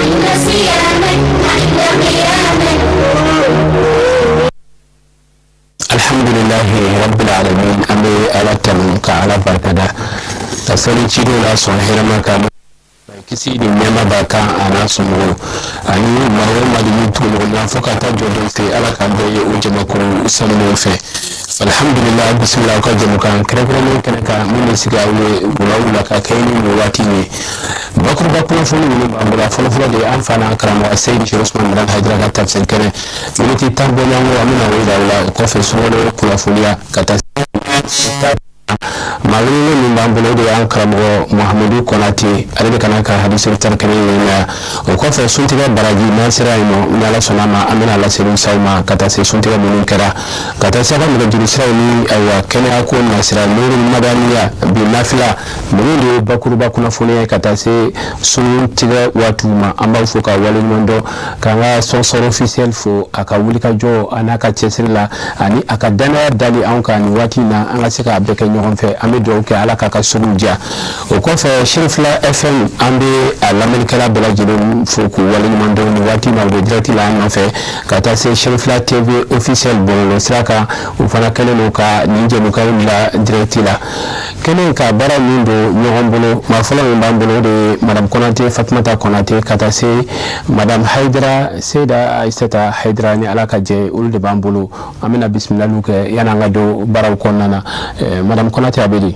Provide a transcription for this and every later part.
عند صيامك عند قيامك. الحمد لله رب العالمين أمي على تمك على بركة تسلي تشيرو لا صهير ما كان kisi di nyama baka ana sumu ani mawo mali mutu na foka ta jodo fe ala ka do ye ujama ko samu fe alhamdulillah bismillah ka jamu kan kare kan ka mun siga we gulaula ka kaini mu wati ne bakur bakuna fulu ni amura fulu de amfana karamo sayyid shi usman dan hajra ka tafsir kare miniti tambo nyango amina we da ko fe solo kula fulia kata magana min bambulo de an karamo muhammadu konati ale kana ka hadisi tarkani na ko fa suntiga baraji nasira ino nyala sonama amina la serin sauma kata se suntiga munun kara kata saba mi jiri srawni aywa kene ko nasira nurul madaniya bi nafila munun de bakuna fune kata se suntiga watuma amba foka wale mondo kanga sponsor officiel fo aka wulika jo anaka chesirla ani aka dana dali an kan wati na an sika abeke nyon fe amido ke ala kaka suruja o ko fe shirfla fm ambe alamelikala belajelo foku wale mondo ni wati na de direct la an fe kata se shirfla tv officiel bon sraka o fana kele no ka ninje no ka la direct la kele ka bara mindo nyombolo ma fola mbambolo de madame konate fatmata konate kata se madame haidra seda aisata haidra ni ala ka je ulde bambolo amina bismillah luke yana ngado baraw konana madame konate abedi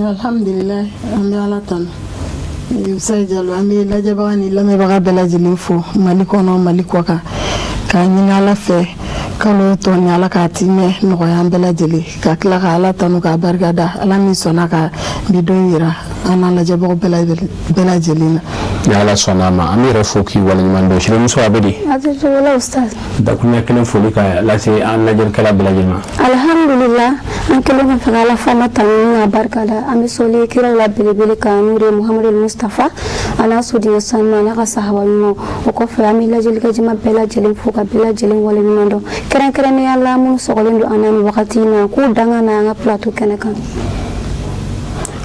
alhamdulillah ambi ala tan yusay jalo ambi la jabani lame baga belajilin fo malikono malikoka ka nyina ala fe kalo to ni ala ka time no ya belajili ka kla ka ala tanu ka bargada ala mi sona ka bidon yira ana la jabo belajilina ya ala sona ma amira foki wala mando shiro muso abedi azu wala ustaz da kunna kelen foli ka la se an la jel kala belajilma alhamdulillah an kelen fa ala fama tanu barkada ami soli kira la belebele ka nuri muhammad al mustafa ala sudi sanma na ka sahaba no ko fa ami la jel ka jima belajilin foka belajilin wala mando keren ya Allah mun sogolendo anan wakati na ku danga na nga plateau kenekan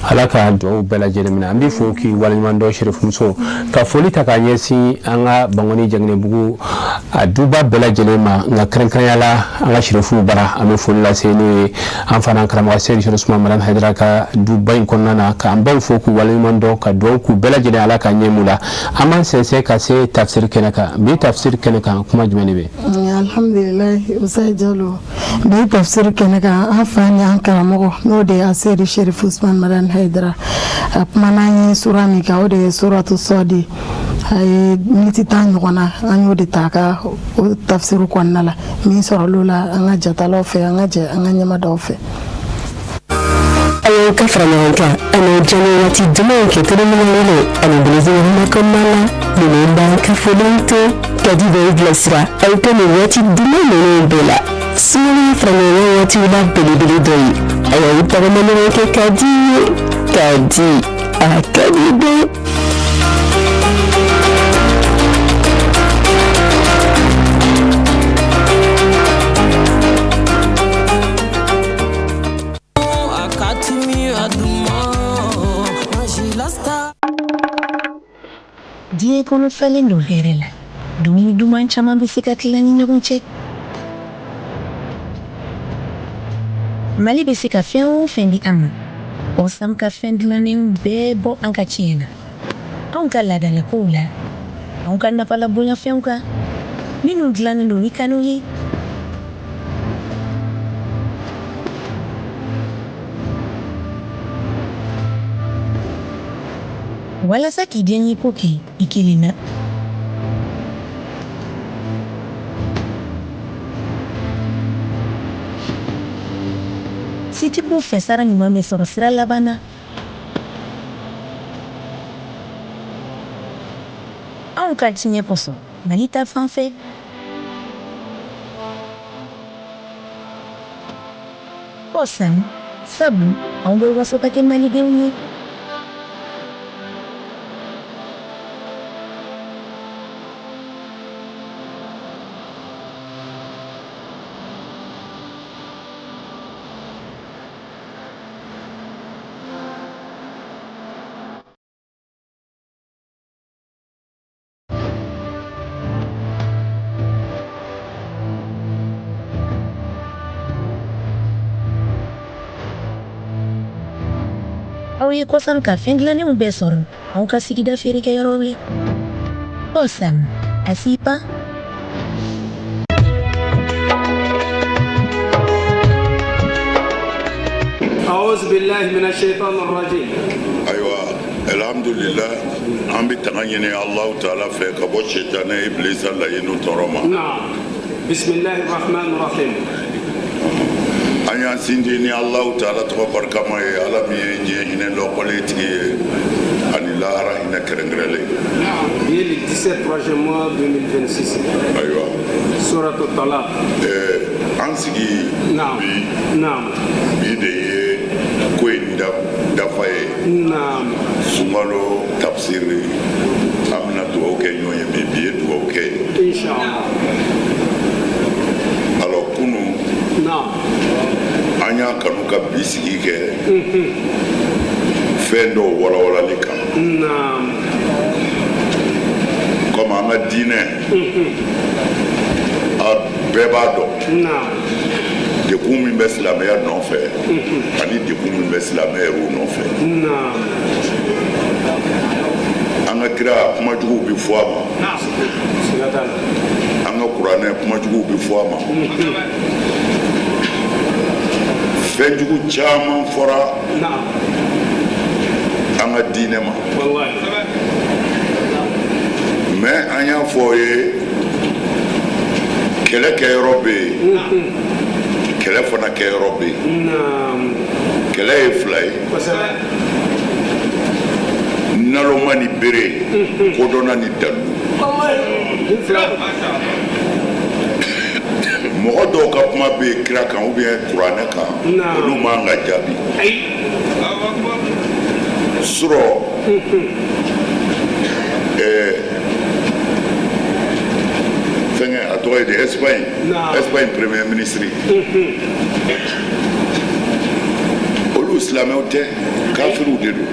halaka do belajele mina ambi foki walmando sheriff muso ka foli ta kanyesi anga bangoni jangne bugu aduba belajele ma nga kren yala anga sherifu bara ame foli la seni amfana karama seni sheriff Usman maran hadraka dubai konnana ka amban foku walmando ka do ku belajele ala ka nyemula aman sense ka se tafsir kenaka bi tafsir kenaka kuma jumene be alhamdulillah usay jalo bi tafsir kenaka afani an karamo no de aseri sheriff Usman maran haidra apmana sura mi ka ode suratu sadi ay niti tan ngona anyo de taka tafsiru konnala mi soro lula anga jatalo fe anga je anga nyama do fe ayo kafra nyanka ano jano wati dumanke tedemulele ano belezo huma kamala nimenda kafulinto kadiba iglasra ay kani wati dumane bela suri franere wati ula belebele doi ayo utagamane ke kadi akadibe Dia kono falen do herela dumi duman chama be sikatla ni ngunche mali be sika feo fendi am o sam ka fendi lani bebo anka china anka la dala kula anka na pala bunya fenka ninu dlani do nikanu yi wala saki denyi poki ikilina siti bu fesara ni mame soro sira labana an ka tinye poso malita fanfe posam sabu an bo waso pake mali denyi aw ye kɔsan ka fɛn dilannenw bɛɛ sɔrɔ anw ka sigida feerekɛyɔrɔw ye kɔsan a s'i pan أعوذ بالله من الشيطان الرجيم أيوة الحمد لله عم بتغني الله تعالى في كبوت شيطان إبليس الله ينطرما نعم بسم الله الرحمن الرحيم أنا سيدني الله تعالى تبارك كما على ميجي هنا لوكاليتي أني لا أرى هنا كرنجرلي il est le 17 prochain mois 2026 أيوة سورة الطلاق أنسي نعم نعم بيدي كوين دفاي نعم سمالو تفسيري أمنا دوكي نوي بيبي دوكي إن شاء الله alors kunu نعم an y'a kanu ka bisigi kɛ fɛn dɔw walawalali kan نعم comme an ka diinɛ a bɛɛ b'a dɔn نعم dekun min bɛ silamɛya nɔfɛ ani dekun min bɛ silamɛya yɛrɛw nɔfɛ نعم an ka kira kumajuguw bi fɔ a ma an ka kuranɛ kumajuguw bi fɔ a ma fɛnjugu caman fɔra نعم an ka diinɛ ma والله mais an y'a fɔ aw ye kɛlɛ kɛyɔrɔ bɛ yen kɛlɛ fana kɛyɔrɔ bɛ yen نعم kɛlɛ ye fila ye وسلام naloma ni bere kodɔnna ni dalu mɔgɔ dɔw ka kuma bɛ kira kan ou bien kuranɛ kan olu man ka jaabi surɔ fɛngɛ a tɔgɔ ye de Espagne premier ministre olu silamɛw tɛ kafiriw de don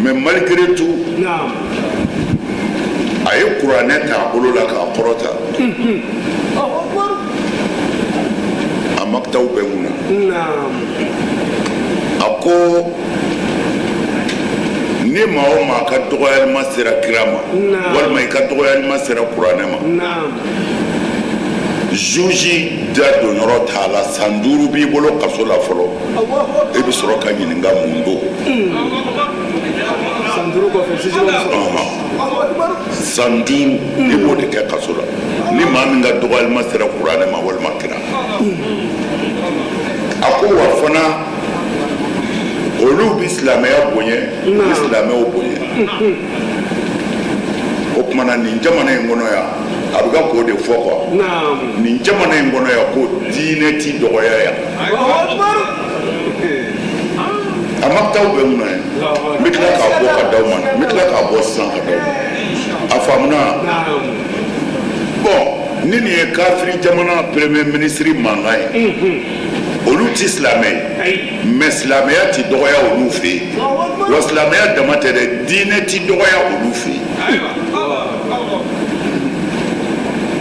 mais malgré tout نعم a ye kuranɛ ta a bolo la k'a kɔrɔta a makitaw bɛ mun na نعم a ko ni maa o maa ka dɔgɔyalima sera kira ma walima i ka dɔgɔyalima sera kuranɛ ma نعم juge da don yɔrɔ t'a la san 5 b'i bolo kaso la fɔlɔ i bɛ sɔrɔ ka ɲininka mun don san 5 i b'o de kɛ kaso la ni maa min ka dɔgɔyalima sera kuranɛ ma walima kira a ko wa fana olu bɛ silamɛya bonya u bɛ silamɛw bonya o kumana nin jamana in kɔnɔ yan a bɛ ka k'o de fɔ quoi nin jamana in kɔnɔ yan ko diinɛ ti dɔgɔya yan a makitaw bɛ mun na yan n bɛ tila k'a bɔ ka d'aw ma n bɛ tila k'a bɔ sisan ka d'aw ma a faamuna bon ni nin ye kafiri jamana premier ministre mankan ye olu ti silamɛ ye mais silamɛya ti dɔgɔya olu fɛ yen wa silamɛya dama tɛ dɛ diinɛ ti dɔgɔya olu fɛ yen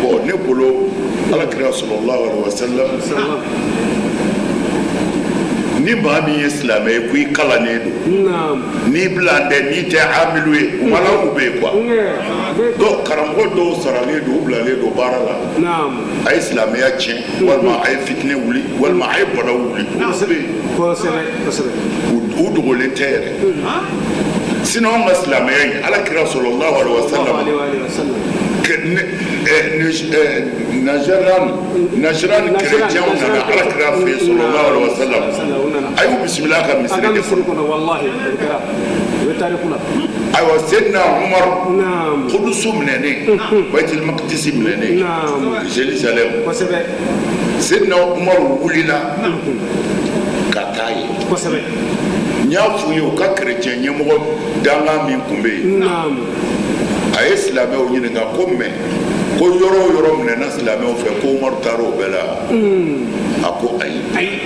bon ne bolo alakira sallallahu alaihi wasallam ni maa min ye silamɛ ye ko i kalannen don n'i bila tɛ n'i tɛ amilu ye malaw bɛ yen quoi donc karamɔgɔ dɔw saralen don u bilalen don baara la a ye silamɛya tiɲɛ walima a ye fitinɛ wuli walima a ye banaw wuli olu bɛ yen u dogolen tɛ yɛrɛ sinon an ka silamɛya in alakira sallallahu alaihi wasallam Najiran chrétiens nana alakira fɛ sallallahu alaihi wasallam a y'u bisimila ka misiri de kɔnɔ ayiwa Seydina Umar Kudusu minɛnen Baitul Maqdis minɛnen Jérusalem Seydina Umar wulila ka taa yen n y'a f'u ye u ka chrétien ɲɛmɔgɔ dangan min tun bɛ yen a ye silamɛw ɲininka ko mais ko yɔrɔ o yɔrɔ minɛna silamɛw fɛ ko Umaru taara o bɛɛ la a ko ayi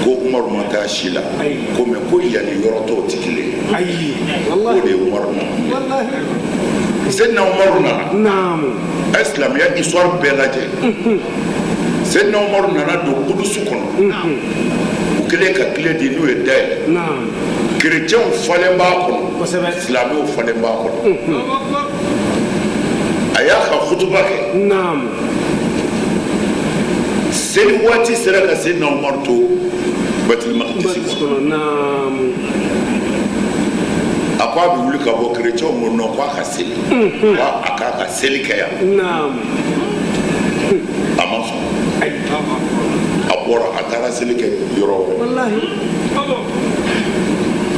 ko Umaru ma taa si la ko mais ko yanni yɔrɔ tɔw tɛ kelen o de ye Umaru nana Seydina Umaru nana a ye silamɛya histoire bɛɛ lajɛ Seydina Umaru nana don Kudusu kɔnɔ u kelen ka tile di n'o ye dayɛlɛ kerecɛnw falen b'a kɔnɔ silamɛw falen b'a kɔnɔ a y'a ka kutuba kɛ seli waati sera ka se na Umaru to Baitul Maqdis kɔnɔ a ko a bɛ wuli ka bɔ kerecɛnw ko non ko a ka seli ko a k'a ka seli kɛ yan a ma sɔn a bɔra a taara seli kɛ yɔrɔ wɛrɛ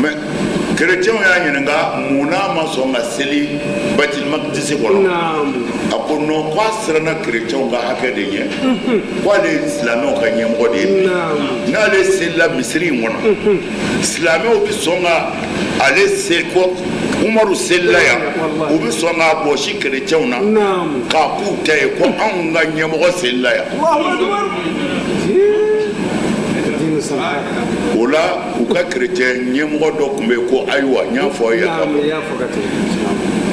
mais kerecɛnw y'a ɲininka mun n'a ma sɔn ka seli Baitul Maqdis kɔnɔ a ko non ko a siranna kerecɛnw ka hakɛ de ɲɛ ko ale ye silamɛw ka ɲɛmɔgɔ de ye n'ale selila misiri in kɔnɔ silamɛw bɛ sɔn ka ale se ko Umaru selila yan u bɛ sɔn k'a bɔsi kerecɛnw na k'a k'u ta ye ko anw ka ɲɛmɔgɔ selila yan o la u ka kerecɛn ɲɛmɔgɔ dɔ tun bɛ yen ko ayiwa n y'a fɔ aw ye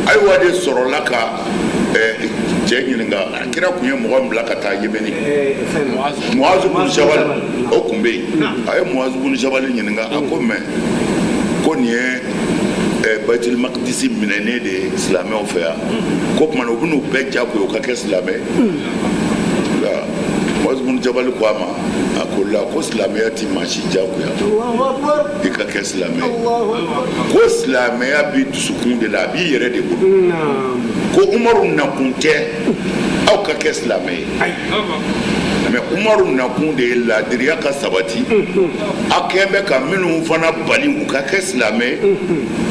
ayiwa de sɔrɔla ka cɛ ɲininka a kira tun ye mɔgɔ min bila ka taa Yemeni Muazu bun Jabal o tun bɛ yen a ye Muazu bun Jabal ɲininka a ko mais ko nin ye Baitul Maqdis minɛnen de ye silamɛw fɛ yan ko tuma na u bɛn'u bɛɛ jagoya u ka kɛ silamɛ Muazu bun Jabal ko a ma a ko la ko silamɛya ti maa si jagoya i ka kɛ silamɛ ko silamɛya bi dusukun de la a b'i yɛrɛ de bolo ko Umaru nakun tɛ aw ka kɛ silamɛ ye mais Umaru nakun de ye laadiriya ka sabati a kɛn bɛ ka minnu fana bali u ka kɛ silamɛ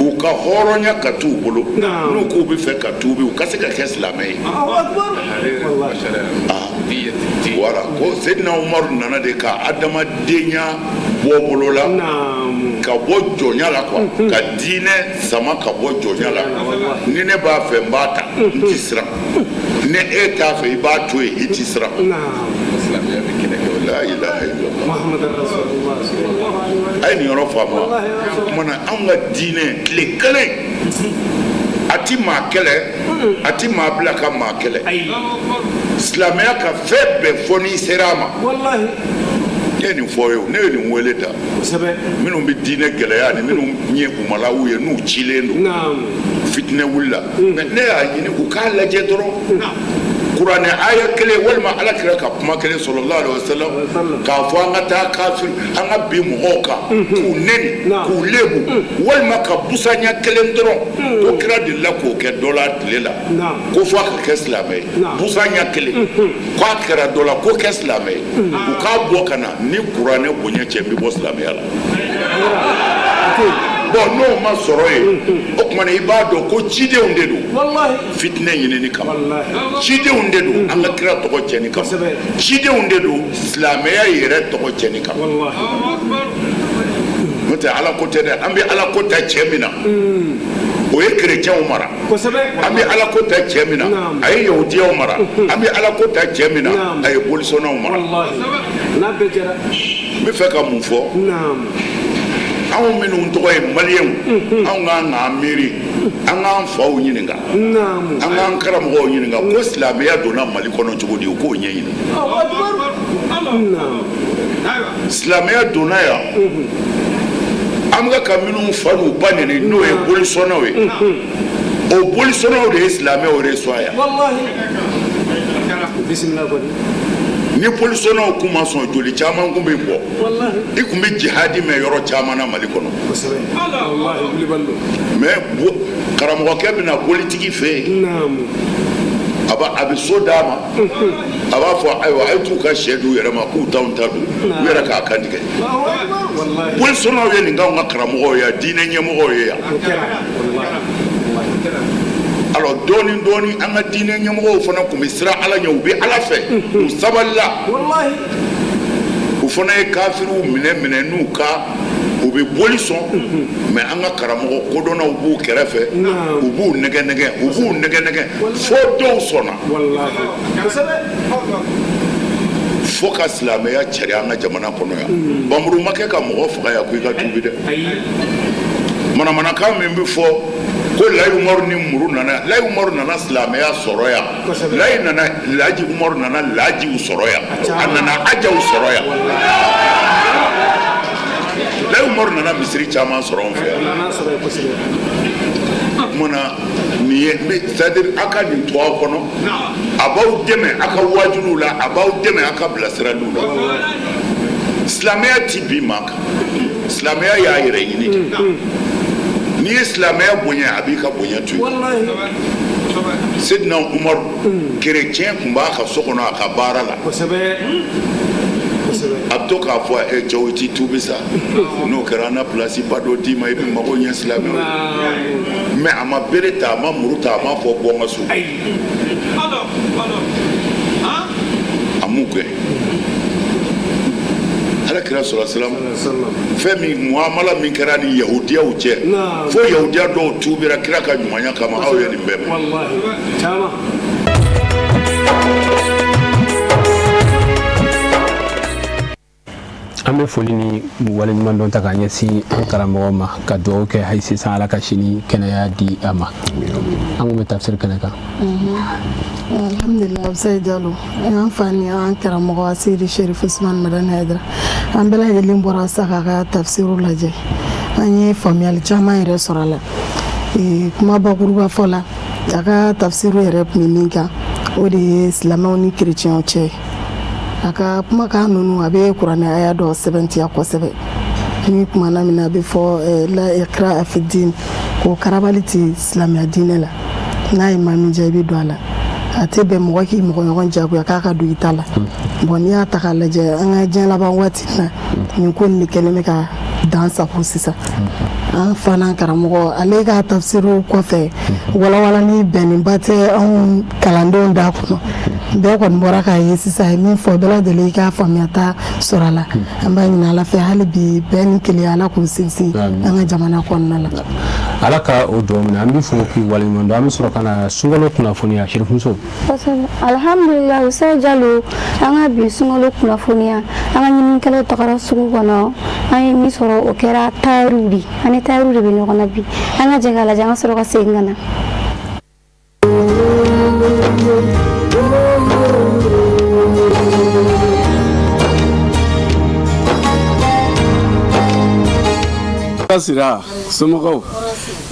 u ka hɔrɔnya ka t'u bolo n'u k'u bɛ fɛ ka tuubi u ka se ka kɛ silamɛ ye voilà ko Seydina Umaru nana de ka adamadenya bɔ bolo la ka bɔ jɔnya la quoi ka diinɛ sama ka bɔ jɔnya la ni ne b'a fɛ n b'a ta n ti siran ni e t'a fɛ i b'a to yen i ti siran la ilaha illallah a ye nin yɔrɔ faamu o kumana anw ka diinɛ tile kelen a ti maa kɛlɛ a ti maa bila ka maa kɛlɛ silamɛya ka fɛn bɛɛ fɔ n'i sera a ma ne ye nin fɔ ye ne ye nin wele da minnu bɛ diinɛ gɛlɛya ni minnu ye umalaw ye n'u cilen don fitinɛ wulila mais ne y'a ɲini u k'a lajɛ dɔrɔn kuranɛ aya kelen walima alakira ka kuma kelen sallallahu alaihi wasallam k'a fɔ an ka taa kafir an ka bin mɔgɔw kan k'u neni k'u lebu walima ka busanya kelen dɔrɔn ko kira delila k'o kɛ dɔ la tile la ko fɔ a ka kɛ silamɛ ye busanya kelen ko a kɛra dɔ la ko kɛ silamɛ ye u k'a bɔ ka na ni kuranɛ bonya cɛ n bɛ bɔ silamɛya la bon n'o ma sɔrɔ yen o kumana i b'a dɔn ko cidenw de don fitinɛ ɲinini kama cidenw de don an ka kira tɔgɔ cɛni kama cidenw de don silamɛya yɛrɛ tɔgɔ cɛni kama n'o tɛ ala ko tɛ dɛ an bɛ ala ko ta cɛ min na o ye kerecɛnw mara an bɛ ala ko ta cɛ min na a ye yahudiyaw mara an bɛ ala ko ta cɛ min na a ye bolisɔnnaw mara n bɛ fɛ ka mun fɔ anw minnu tɔgɔ ye maliyɛnw anw k'an k'an miiri an k'an faw ɲininka an k'an karamɔgɔw ɲininka ko silamɛya donna mali kɔnɔ cogo di u k'o ɲɛɲini silamɛya donna yan an bɛ ka minnu fa n'u ba neni n'o ye bolisɔnnaw ye o bolisɔnnaw de ye silamɛw reçoit yan ni polisɔnnaw kun ma sɔn joli caman kun bɛ bɔ i kun bɛ jihadi mɛn yɔrɔ caman na mali kɔnɔ mais karamɔgɔkɛ bɛ na politiki fɛ yen a bɛ so d'a ma a b'a fɔ ayiwa a ye t'u ka sɛ d'u yɛrɛ ma k'u t'anw ta don u yɛrɛ k'a kantigɛ polisɔnnaw ye nin k'anw ka karamɔgɔw ye yan diinɛ ɲɛmɔgɔw ye yan alors dɔɔni dɔɔni an ka diinɛ ɲɛmɔgɔw fana tun bɛ siran ala ɲɛ u bɛ ala fɛ u sabalila u fana ye kafiriw minɛ n'u ka u bɛ boli sɔn mais an ka karamɔgɔ kodɔnnaw b'u kɛrɛfɛ u b'u nɛgɛ fo dɔw sɔnna fo ka silamɛya cari an ka jamana kɔnɔ yan banburu ma kɛ ka mɔgɔ faga yan ko i ka tuubi dɛ manamanakan min bɛ fɔ ko Layi Umaru ni muru nana Layi Umaru nana silamɛya sɔrɔ yan Laji Umaru nana lajiw sɔrɔ yan a nana ajaw sɔrɔ yan Alaye Umaru nana misiri caman sɔrɔ an fɛ yan mun na nin ye c'est-à-dire a ka nin to aw kɔnɔ a b'aw dɛmɛ a ka wajibiw la a b'aw dɛmɛ a ka bilasiraliw la silamɛya ti bin maa kan silamɛya y'a yɛrɛ ɲini de n'i ye silamɛya bonya a b'i ka bonya to yen Seydina Umaru chrétien tun b'a ka so kɔnɔ a ka baara la a bɛ to k'a fɔ cɛw ti tuubi sa n'o kɛra an na place ba dɔ d'i ma i bɛ mago ɲɛ silamɛw mais a ma bere ta a ma muru ta a ma fɔ bɔ n ka so a m'u gɛn Alakira sallallahu alaihi wasallam fɛn min muamala min kɛra ni yahudiyaw cɛ fo yahudiya dɔw tuubira kira ka ɲumanya kama aw ye nin bɛɛ mɛn an bɛ foli ni waleɲuman dɔn ta k'a ɲɛsin an karamɔgɔ ma ka dugawu kɛ hali sisan ala ka sini kɛnɛya di a ma an kun bɛ tafsir kɛnɛ kan alhamdulillah Usai Jalo an fa ni an karamɔgɔ Asiri Sherif Usman Madan Haidara an bɛɛ lajɛlen bɔra sa k'a ka tafsiru lajɛ an ye faamuyali caman yɛrɛ sɔrɔ a la kuma bakuruba fɔ la a ka tafsiru yɛrɛ tun bɛ min kan o de ye silamɛw ni kerecɛnw cɛ a ka kumakan ninnu a bɛ kuranɛ aya dɔ sɛbɛntiya kosɛbɛ ni kumana min a bɛ fɔ la ikra fi din ko karabali tɛ silamɛya diinɛ la n'a ye maa min diya i bɛ don a la a tɛ bɛn mɔgɔ k'i mɔgɔ ɲɔgɔn jagoya k'a ka don i ta la bon n'i y'a ta k'a lajɛ an ka diɲɛ laban waati na nin ko nin de kɛlen bɛ ka dan sago sisan an fa n'an karamɔgɔ ale ka tafsiru kɔfɛ walawalani bɛnnenba tɛ anw kalandenw da kɔnɔ bɛɛ kɔni bɔra k'a ye sisan a ye min fɔ bɛɛ lajɛlen i ka faamuyata sɔrɔ a la an b'a ɲini ala fɛ hali bi bɛɛ ni kelenya ala k'u sinsin an ka jamana kɔnɔna la ala ka o dugawu minɛ an bɛ fɔ k'i waleɲuman dɔn an bɛ sɔrɔ ka na sunkalo kunnafoniya Sherif Muso alhamdulillah Usai Jalo an ka bi sunkalo kunnafoniya an ka ɲininikɛlaw tagara sugu kɔnɔ an ye min sɔrɔ o kɛra taariw de an ni taariw de bɛ ɲɔgɔn na bi an ka jɛ k'a lajɛ an ka sɔrɔ ka segin ka na sira somɔgɔw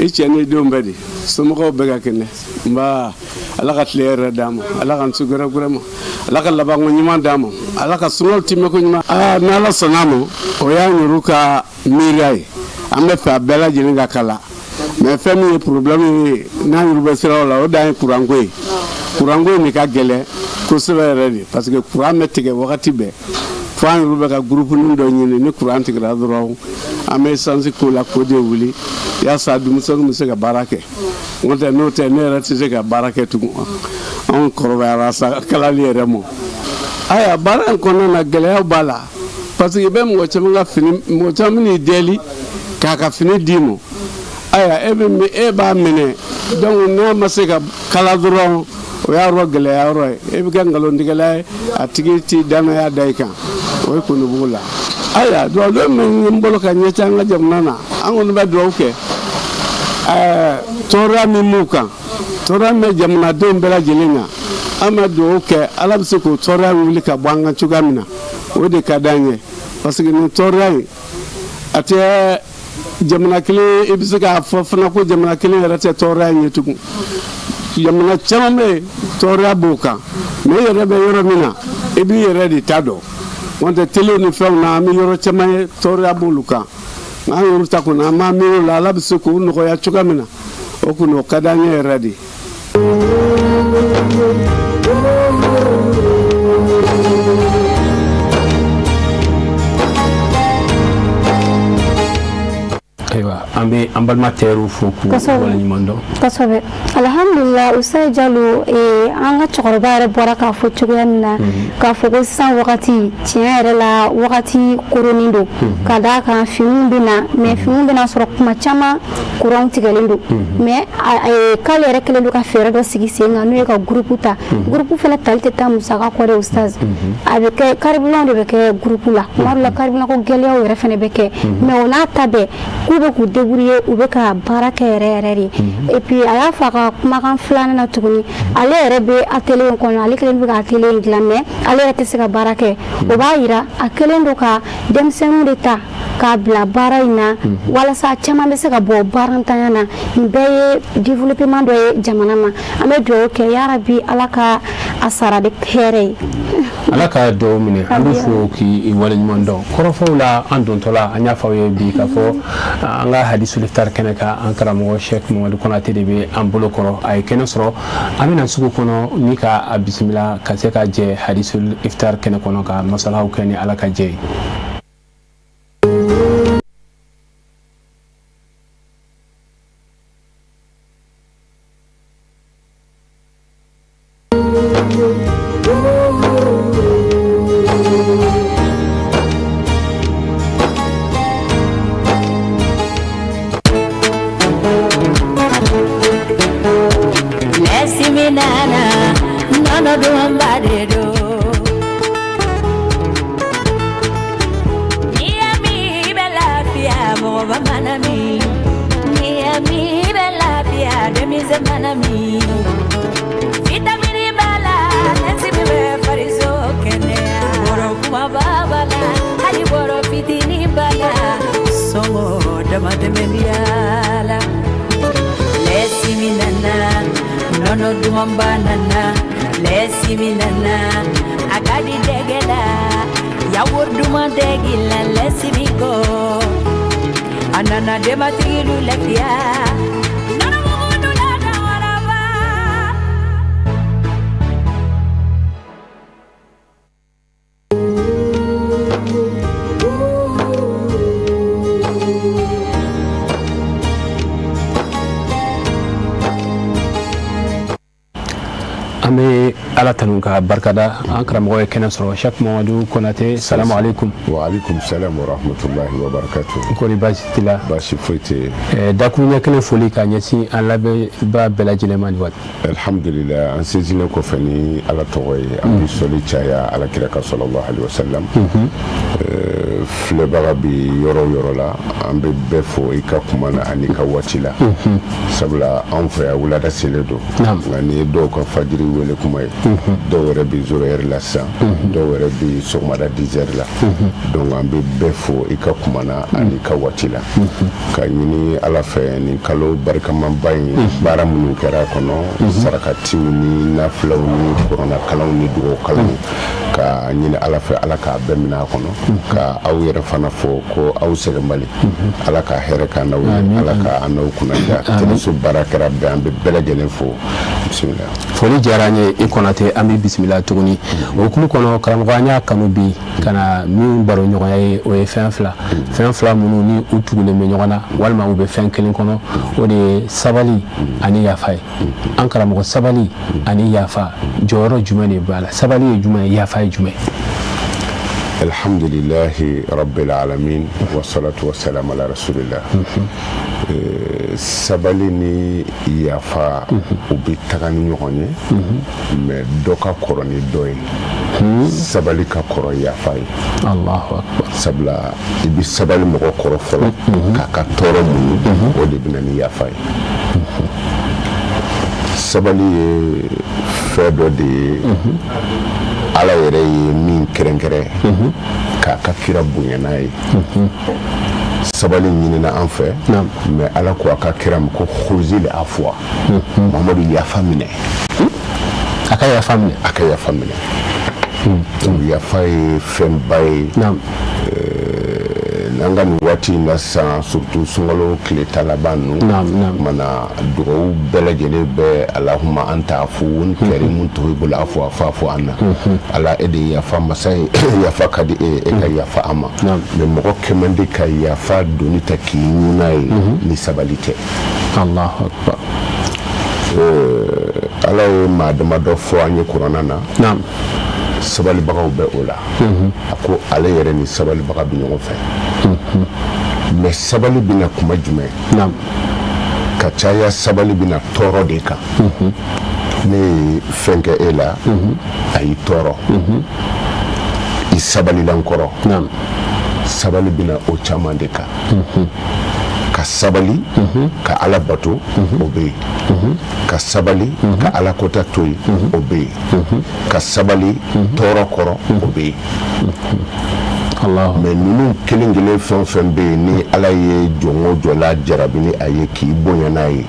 i cɛ ni denw bɛɛ de somɔgɔw bɛɛ ka kɛnɛ nba ala ka tile yɛrɛ d'a ma ala ka nsu gɛrɛgɛrɛ ma ala ka labanko ɲuman d'a ma ala ka sunkalo timɛko ɲuman ni ala sɔnna ma o y'an yɛrɛ ka miiriya ye an bɛ fɛ a bɛɛ lajɛlen ka kala mais fɛn min ye problème ye n'an yɛrɛ bɛ siraw la o dan ye kuranko ye kuranko in de ka gɛlɛn kosɛbɛ yɛrɛ de parce que kuran bɛ tigɛ wagati bɛɛ fo an yɛrɛ bɛ ka groupe dɔ ɲini ni kuran tigɛra dɔrɔn an bɛ essence k'o la k'o de wuli yaasa denmisɛnninw bɛ se ka baara kɛ n'o tɛ ne yɛrɛ tɛ se ka baara kɛ tugun anw kɔrɔbayara sa kalali yɛrɛ ma aya baara in kɔnɔna na gɛlɛyaw b'a la parce que i bɛ mɔgɔ caman ka fini mɔgɔ caman bɛ n'i deli k'a ka fini d'i ma aya e b'a minɛ donc n'a ma se ka kala dɔrɔn o y'a yɔrɔ gɛlɛya yɔrɔ ye e bɛ kɛ nkalontigɛla ye a tigi tɛ danaya da i kan o ye kɔnɔbugu la aya duwawu min n bolo ka ɲɛci an ka jamana na an kɔni bɛ duwawu kɛ tɔɔrɔya min b'u kan tɔɔrɔya min bɛ jamanadenw bɛɛ lajɛlen kan an bɛ duwawu kɛ ala bɛ se k'o tɔɔrɔya wuli ka bɔ an kan cogoya min na o de ka d'an ye parce que nin tɔɔrɔya in a tɛ jamana kelen i bɛ se k'a fɔ fana ko jamana kelen yɛrɛ tɛ tɔɔrɔya in ye tugun jamana caman bɛ yen tɔɔrɔya b'o kan mais e yɛrɛ bɛ yɔrɔ min na i b'i yɛrɛ de ta dɔn n'o tɛ télé ni fɛnw na an bɛ yɔrɔ caman ye tɔɔrɔya b'olu kan nka an yɛrɛ ta kɔnɔ an b'an miiri o la ala bɛ se k'o nɔgɔya cogoya min na o kɔni o ka d'an ye yɛrɛ de. ayiwa an bɛ an balima tɛɛriw fo k'u waleɲuman dɔn kosɛbɛ alhamdulillah Usai Jalo an ka cɛkɔrɔba yɛrɛ bɔra k'a fɔ cogoya min na k'a fɔ ko sisan wagati tiɲɛ yɛrɛ la wagati koronin don ka d'a kan finiw bɛ na mais finiw bɛna sɔrɔ kuma caman courant tigɛlen don mais k'ale yɛrɛ kɛlen don ka fɛɛrɛ dɔ sigi sen kan n'o ye ka groupe ta groupe fana tali tɛ taa musaka kɔ dɛ ustaz a bɛ kɛ carburant de bɛ kɛ groupe la tuma dɔ la carburant ko gɛlɛyaw yɛrɛ fana bɛ kɛ mais o n'a ta bɛɛ k'u bɛ k'u k'u débrouiller u bɛ ka baara kɛ yɛrɛ de et puis a y'a fɔ a ka kumakan filanan na tuguni ale yɛrɛ bɛ atelier in kɔnɔ ale kelen bɛ ka atelier in dilan mais ale yɛrɛ tɛ se ka baara kɛ o b'a yira a kelen don ka denmisɛnninw de ta k'a bila baara in na walasa caman bɛ se ka bɔ baarantanya na nin bɛɛ ye développement dɔ ye jamana ma an bɛ dugawu kɛ yarabi ala ka a sara de hɛrɛ ye ala ka dɔw minɛ an bɛ fɔ k'i waleɲuman dɔn kɔrɔfɔw la an dontɔla an y'a fɔ aw ye bi k'a fɔ an ka hadisul iftar kɛnɛ kan an karamɔgɔ Sheikh Mamadu Konate de bɛ an bolo kɔrɔ a ye kɛnɛ sɔrɔ an bɛna sugu kɔnɔ ni ka a bisimila ka se ka jɛ hadisul iftar kɛnɛ kɔnɔ ka masalaw kɛ ni ala ka jɛ ye. ala tanu ka barkada an karamɔgɔ ye kɛnɛ sɔrɔ Sheikh Mamadu Konate salamu alaikum. Wa alaikum salam wa rahmatullahi wa barakatuh. Kori baasi t'i la. Baasi foyi tɛ. Dakuruɲɛ kelen foli ka ɲɛsin an lamɛnbaa bɛɛ lajɛlen ma nin waati. Alhamdulillah an sinsinnen kɔfɛ ni ala tɔgɔ ye an bɛ sɔli caya ala kira kan sallallahu alaihi wa sallam. Filɛbaga bi yɔrɔ o yɔrɔ la an bɛ bɛɛ fɔ i ka kuma na ani ka waati la. Sabula anw fɛ yan wulada selen don. Nka nin ye dɔw ka fajiri wele kuma ye. Dɔw yɛrɛ bɛ 0 heure la sisan dɔw yɛrɛ bɛ sɔgɔmada 10 heures la donc an bɛ bɛɛ fɔ i ka kuma na ani ka waati la ka ɲini ala fɛ nin kalo barikamanba in baara minnu kɛra a kɔnɔ sarakatiw ni nafilaw ni kuranna kalanw ni dugawu kalanw ka ɲini ala fɛ ala k'a bɛɛ minɛ a kɔnɔ ka aw yɛrɛ fana fɔ ko aw sɛgɛnbali ala ka hɛrɛ k'an n'aw ye ala ka an n'aw kunnadiya tɛnɛso baara kɛra bɛɛ an bɛ bɛɛ lajɛlen fo bisimila. Foli diyara an ye i Konate an bɛ bisimila tuguni o hukumu kɔnɔ karamɔgɔ an y'a kanu bi ka na min baro ɲɔgɔnya ye o ye fɛn fila minnu ni u tugulen bɛ ɲɔgɔn na walima u bɛ fɛn kelen kɔnɔ o de ye sabali ani yafa ye an karamɔgɔ sabali ani yafa jɔyɔrɔ jumɛn de b'a la sabali ye jumɛn ye yafa ye jumɛn. Alhamdulillahi rabbil alamin wa salatu wa salam ala rasulillah. Sabali ni yafa u bɛ taga ni ɲɔgɔn ye mais dɔ ka kɔrɔ ni dɔ ye sabali ka kɔrɔ yafa ye. Allahu akbar. Sabula i bɛ sabali mɔgɔ kɔrɔ fɔlɔ k'a ka tɔɔrɔ muɲu o de bɛ na ni yafa ye. Sabali ye fɛn dɔ de ye ala yɛrɛ ye min kɛrɛnkɛrɛn k'a ka kira bonya n'a ye. Sabali ɲinina an fɛ mais ala ko a ka kira ma ko khuzil afwa Mamadu yafa minɛ a ka yafa minɛ a ka yafa minɛ yafa ye fɛnba ye n'an ka nin waati in na sisan surtout sunkalo tile ta laban ninnu mana dugawu bɛɛ lajɛlen bɛ alahuma anta afuwun karimun tuhibbul afwa fa'fu anna ala e de yafa masa yafa ka di e ka yafa an ma mais mɔgɔ kɛ man di ka yafa doni ta k'i ɲuna ye ni sabali tɛ. Allahu akbar. Ala ye maa damadɔ fɔ an ye kuranna na sabalibagaw bɛ o la a ko ale yɛrɛ ni sabalibaga bɛ ɲɔgɔn fɛ mais sabali bɛna kuma jumɛn ka caya sabali bɛna tɔɔrɔ de kan ne ye fɛn kɛ e la a y'i tɔɔrɔ i sabalilan kɔrɔ sabali bɛna o caman de kan ka sabali ka ala bato o bɛ yen ka sabali ka ala kota to yen o bɛ yen ka sabali tɔɔrɔ kɔrɔ o bɛ yen mais ninnu kelen kelen fɛn fɛn bɛ yen ni ala ye jɔn o jɔ la jarabi ni a ye k'i bonya n'a ye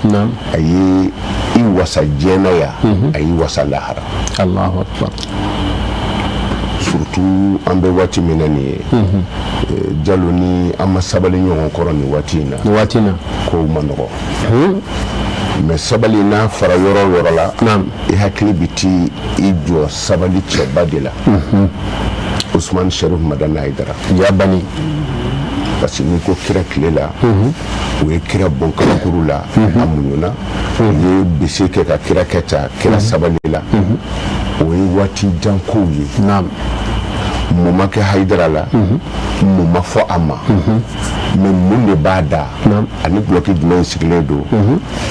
a ye i wasa diɲɛ ya a y'i wasa lahara Allahu akbar surtout an bɛ waati min na nin ye Jalo ni an ma sabali ɲɔgɔn kɔrɔ nin waati in na kow ma nɔgɔ mais sabali n'a fara yɔrɔ o yɔrɔ la i hakili bɛ ti i jɔ sabali cɛba de la Usman Sharif Madani Haidara ya bani parce que n'i ko kira tile la o ye kira bɔn kabakuru la a muɲuna o ye bese kɛ ka kira kɛ ta kira sabali la o ye waati jan kow ye mun ma kɛ Haidara la mun ma fɔ a ma mais mun de b'a da ani bloki jumɛn sigilen don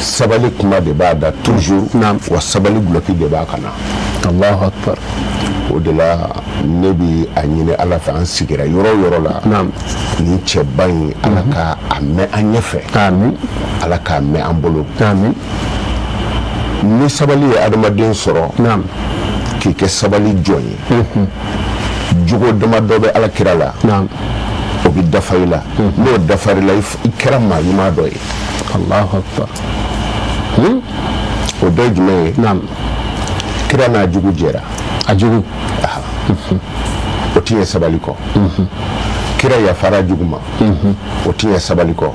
sabali kuma de b'a da toujours wa sabali bloki de b'a kana Allahu akbar o de la ne bi a ɲini ala fɛ an sigira yɔrɔ o yɔrɔ la ni cɛba in ala ka a mɛn an ɲɛfɛ ala k'a mɛn an bolo ni sabali ye adamaden sɔrɔ k'i kɛ sabali jɔn ye jogo dama dɔ bɛ ala kira la o bi dafa i la n'o dafari la i kɛra maa ɲuman dɔ ye Allahu akbar o dɔ ye jumɛn ye kira n'a jugu jɛra a jugu o ti ɲɛ sabali kɔ kira yafara jugu ma o ti ɲɛ sabali kɔ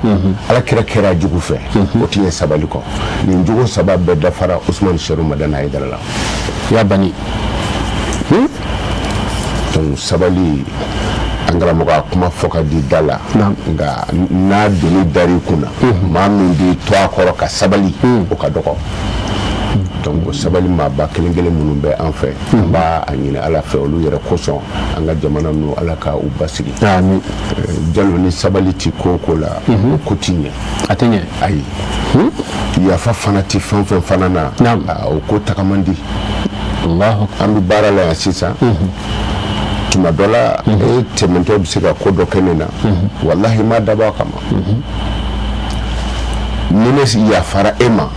ala kira kɛra jugu fɛ o ti ɲɛ sabali kɔ nin jugu saba bɛɛ dafara Usman Sharif Madani Haidara la ya bani donc sabali an karamɔgɔ a kuma fɔ ka di da la nka n'a doni dar'i kunna maa min b'i to a kɔrɔ ka sabali o ka dɔgɔ donc sabali maaba kelen kelen minnu bɛ an fɛ an b'a a ɲini ala fɛ olu yɛrɛ kosɔn an ka jamana ninnu ala ka u basigi Jalo ni sabali ti ko ko la o ko ti ɲɛ a tɛ ɲɛ ayi yafa fana ti fɛn fɛn fana na o ko tagaman di an bɛ baara la yan sisan tuma dɔ la e tɛmɛtɔ bɛ se ka ko dɔ kɛ ne na wallahi ma dabɔ a kama ni ne yafara e ma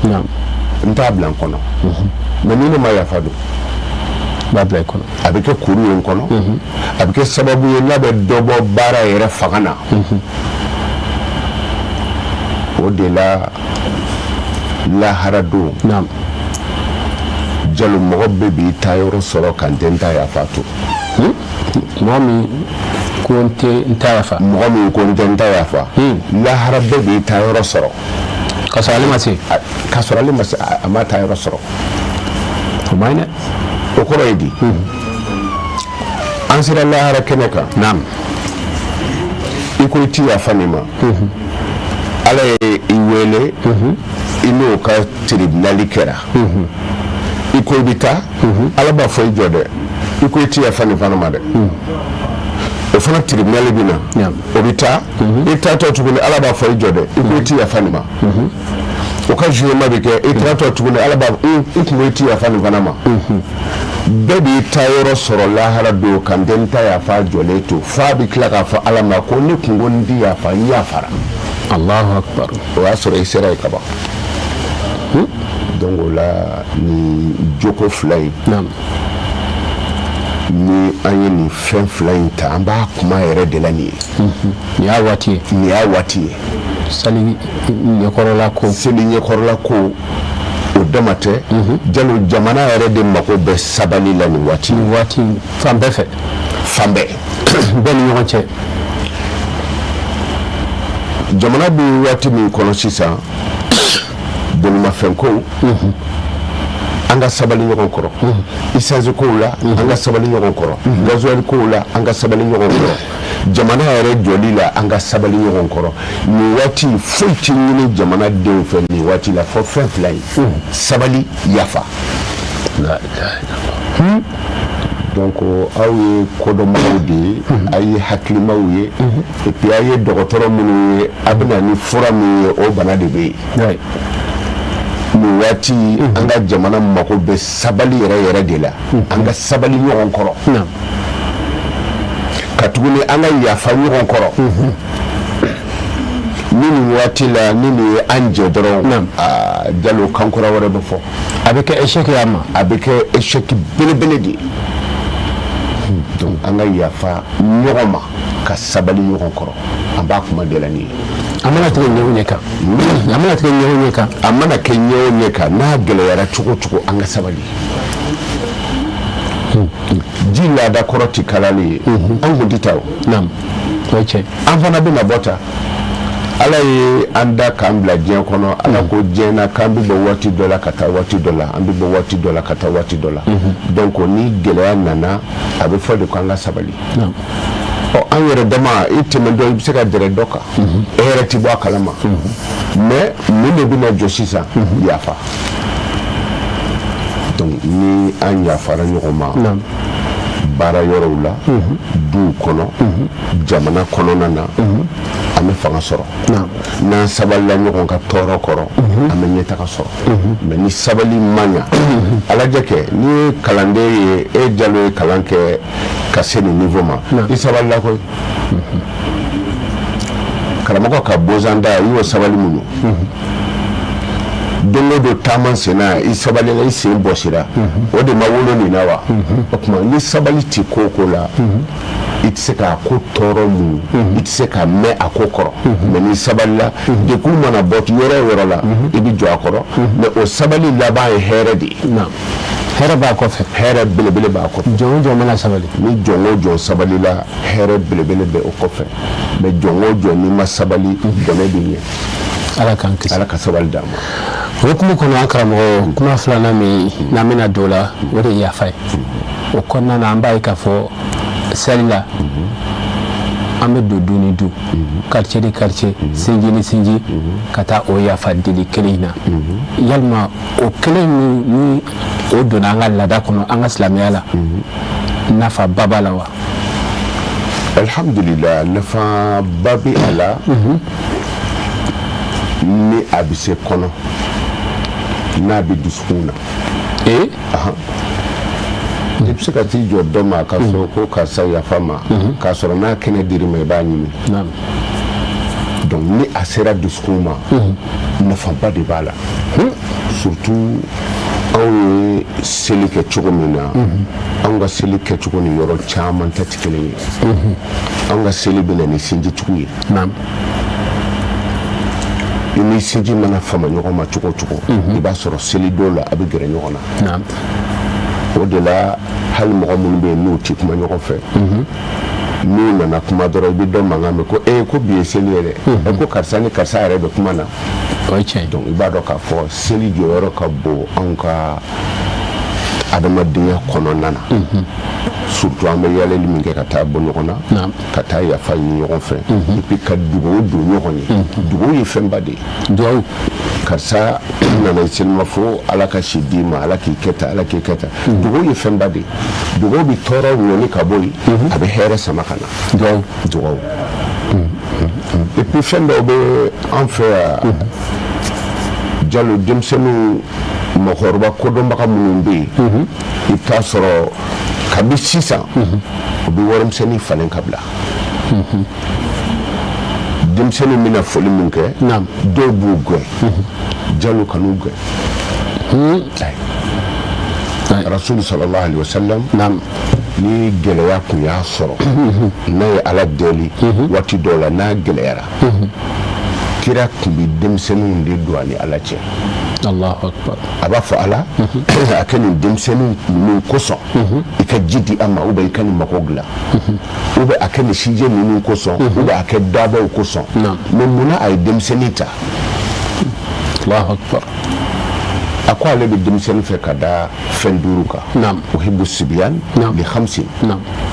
n t'a bila n kɔnɔ mais ni ne ma yafa don b'a bila i kɔnɔ a bɛ kɛ kuru ye n kɔnɔ a bɛ kɛ sababu ye n'a bɛ dɔ bɔ baara yɛrɛ fanga na o de la lahara don Jalo mɔgɔ bɛɛ b'i ta yɔrɔ sɔrɔ ka n tɛ n ta yafa to mɔgɔ min ko n tɛ n ta yafa mɔgɔ min ko n tɛ n ta yafa lahara bɛɛ b'i ta yɔrɔ sɔrɔ ka sɔrɔ ale ma se ka sɔrɔ ale ma se a ma ta yɔrɔ sɔrɔ o ma ɲi dɛ o kɔrɔ ye di an sera lahara kɛnɛ kan i ko i ti yafa nin ma ala ye i wele i n'o ka tribunali kɛra i ko i bɛ taa ala b'a fɔ i jɔ dɛ i ko i ti yafa nin fana ma dɛ o fana tribunali bɛ na o bɛ taa i taatɔ tuguni ala b'a fɔ i jɔ dɛ i ko i ti yafa nin ma o ka jugement bɛ kɛ i taatɔ tuguni ala b'a fɔ i kun ko i ti yafa nin fana ma bɛɛ b'i ta yɔrɔ sɔrɔ lahara don ka n tɛ n ta yafa jɔlen to f'a bɛ tila k'a fɔ ala ma ko ne kun ko n ti yafa n yafara Allahu akbar o y'a sɔrɔ i sera yen ka ban donc o la nin joko fila in ni an ye nin fɛn fila in ta an b'a kuma yɛrɛ de la nin ye nin y'a waati ye nin y'a waati ye seli ɲɛkɔrɔla ko o dama tɛ Jalo jamana yɛrɛ de mako bɛ sabali la nin waati fan bɛɛ fɛ fan bɛɛ bɛɛ ni ɲɔgɔn cɛ jamana bɛ waati min kɔnɔ sisan bolimafɛnko an ka sabali ɲɔgɔn kɔrɔ essence kow la an ka sabali ɲɔgɔn kɔrɔ gasoil kow la an ka sabali ɲɔgɔn kɔrɔ jamana yɛrɛ jɔli la an ka sabali ɲɔgɔn kɔrɔ nin waati foyi tɛ ɲini jamana denw fɛ nin waati la fɔ fɛn fila in sabali yafa donc aw ye kodɔnbagaw de ye a ye hakilimaw ye et puis a ye dɔgɔtɔrɔ minnu ye a bɛ na ni fura min ye o bana de bɛ yen nin waati an ka jamana mako bɛ sabali yɛrɛ de la an ka sabali ɲɔgɔn kɔrɔ ka tuguni an ka yafa ɲɔgɔn kɔrɔ ni waati la ni an jɛ dɔrɔn Jalo kankura wɛrɛ bɛ fɔ a bɛ kɛ échec ya ma a bɛ kɛ échec belebele de donc an ka yafa ɲɔgɔn ma ka sabali ɲɔgɔn kɔrɔ an b'a kuma de la ni ye a mana tigɛ ɲɛw ɲɛ kan a mana tigɛ ɲɛw ɲɛ kan a mana kɛ ɲɛw ɲɛ kan n'a gɛlɛyara cogo cogo an ka sabali ji laada kɔrɔ ti kalali ye an kun ti taa o naam o ye tiɲɛ an fana bɛna bɔ ta ala ye an da k'an bila diɲɛ kɔnɔ ala ko diɲɛ na k'an bɛ bɔ waati dɔ la ka taa waati dɔ la an bɛ bɔ waati dɔ la ka taa waati dɔ la donc ni gɛlɛya nana a bɛ fɔ de ko an ka sabali an yɛrɛ dama i tɛmɛ dɔ i bɛ se ka dɛrɛ dɔ kan e yɛrɛ ti bɔ a kalama mais mun de bɛna jɔ sisan yafa donc ni an yafara ɲɔgɔn ma baara yɔrɔw la duw kɔnɔ jamana kɔnɔna na an bɛ fanga sɔrɔ n'an sabalila ɲɔgɔn ka tɔɔrɔ kɔrɔ an bɛ ɲɛtaga sɔrɔ mais ni sabali ma ɲa alajɛ kɛ ni ye kalanden ye e Jalo ye kalan kɛ ka se nin niveau ma i sabalila koyi karamɔgɔ ka bozanda i y'o sabali mun ye don o don taama senna i sabalila i sen bɔsira o de ma wolo nin na wa o tuma ni sabali ti ko o ko la i tɛ se k'a ko tɔɔrɔ mun i tɛ se k'a mɛn a ko kɔrɔ mais ni sabalila dekun mana bɔ yɔrɔ o yɔrɔ la i bɛ jɔ a kɔrɔ mais o sabali laban ye hɛrɛ de ye hɛrɛ b'a kɔfɛ hɛrɛ belebele b'a kɔfɛ jɔn o jɔn mana sabali ni jɔn o jɔn sabalila hɛrɛ belebele bɛ o kɔfɛ mais jɔn o jɔn n'i ma sabali bɔnɛ bɛ ɲɛ ala k'an kisi ala ka sabali d'an ma o hukumu kɔnɔ an karamɔgɔ kuma filanan min n'an bɛna don o la o de ye yafa ye o kɔnɔna na an b'a ye k'a fɔ seli la an bɛ don du ni du quartier ni quartier sinji ni sinji ka taa o yafa deli kelen in na yalima o kelen ni o donna an ka laada kɔnɔ an ka silamɛya la nafaba b'a la wa alhamdulillah nafaba bɛ a la ni a bɛ se kɔnɔ n'a bɛ dusukun na i bɛ se ka t'i jɔ dɔ ma k'a fɔ ko karisa yafa ma k'a sɔrɔ n'a kɛnɛ dir'i ma i b'a ɲini donc ni a sera dusukun ma nafaba de b'a la surtout anw ye seli kɛ cogo min na anw ka seli kɛcogo ni yɔrɔ caman ta tɛ kelen ye anw ka seli bɛ na ni sinjicogo ye i ni sinji mana fama ɲɔgɔn ma cogo o cogo i b'a sɔrɔ seli dɔw la a bɛ gɛrɛ ɲɔgɔn na o de la hali mɔgɔ minnu bɛ yen n'u tɛ kuma ɲɔgɔn fɛ n'u nana kuma dɔrɔn i bɛ dɔ mankan mɛn ko ko bi ye seli ye dɛ ko karisa ni karisa yɛrɛ bɛ kuma na donc i b'a dɔn k'a fɔ seli jɔyɔrɔ ka bon anw ka adamadenya kɔnɔna na surtout an bɛ yɛlɛli min kɛ ka taa bɔ ɲɔgɔn na ka taa yafa ɲini ɲɔgɔn fɛ et puis ka dugawu don ɲɔgɔn ye dugawu ye fɛnba de ye dugawu karisa nana selima fo ala ka si d'i ma ala k'i kɛ tan ala k'i kɛ tan dugawu ye fɛnba de ye dugawu bɛ tɔɔrɔ ɲɔni ka bɔ yen a bɛ hɛrɛ sama ka na dugawu et puis fɛn dɔw bɛ an fɛ yan Jalo denmisɛnninw mɔgɔkɔrɔba kodɔnbaga minnu bɛ yen i bɛ taa sɔrɔ kabi sisan u bɛ warimisɛnnin falen ka bila denmisɛnninw bɛna foli min kɛ dɔw b'u gɛn Jalo kan'u gɛn Rasulu sallallahu alaihi wasallam ni gɛlɛya kun y'a sɔrɔ n'a ye ala deli waati dɔw la n'a gɛlɛyara kira tun bɛ denmisɛnninw de don a ni ala cɛ Allahu akbar a b'a fɔ ala a kɛ nin denmisɛnninw ninnu kosɔn i ka ji di an ma ou bien i ka nin mago dilan ou bien a kɛ nin sinjɛ ninnu kosɔn ou bien a kɛ dabaw kosɔn mais munna a ye denmisɛnnin ta Allahu akbar a ko ale bɛ denmisɛnnin fɛ ka da fɛn 5 kan uhibbu sibyan li 5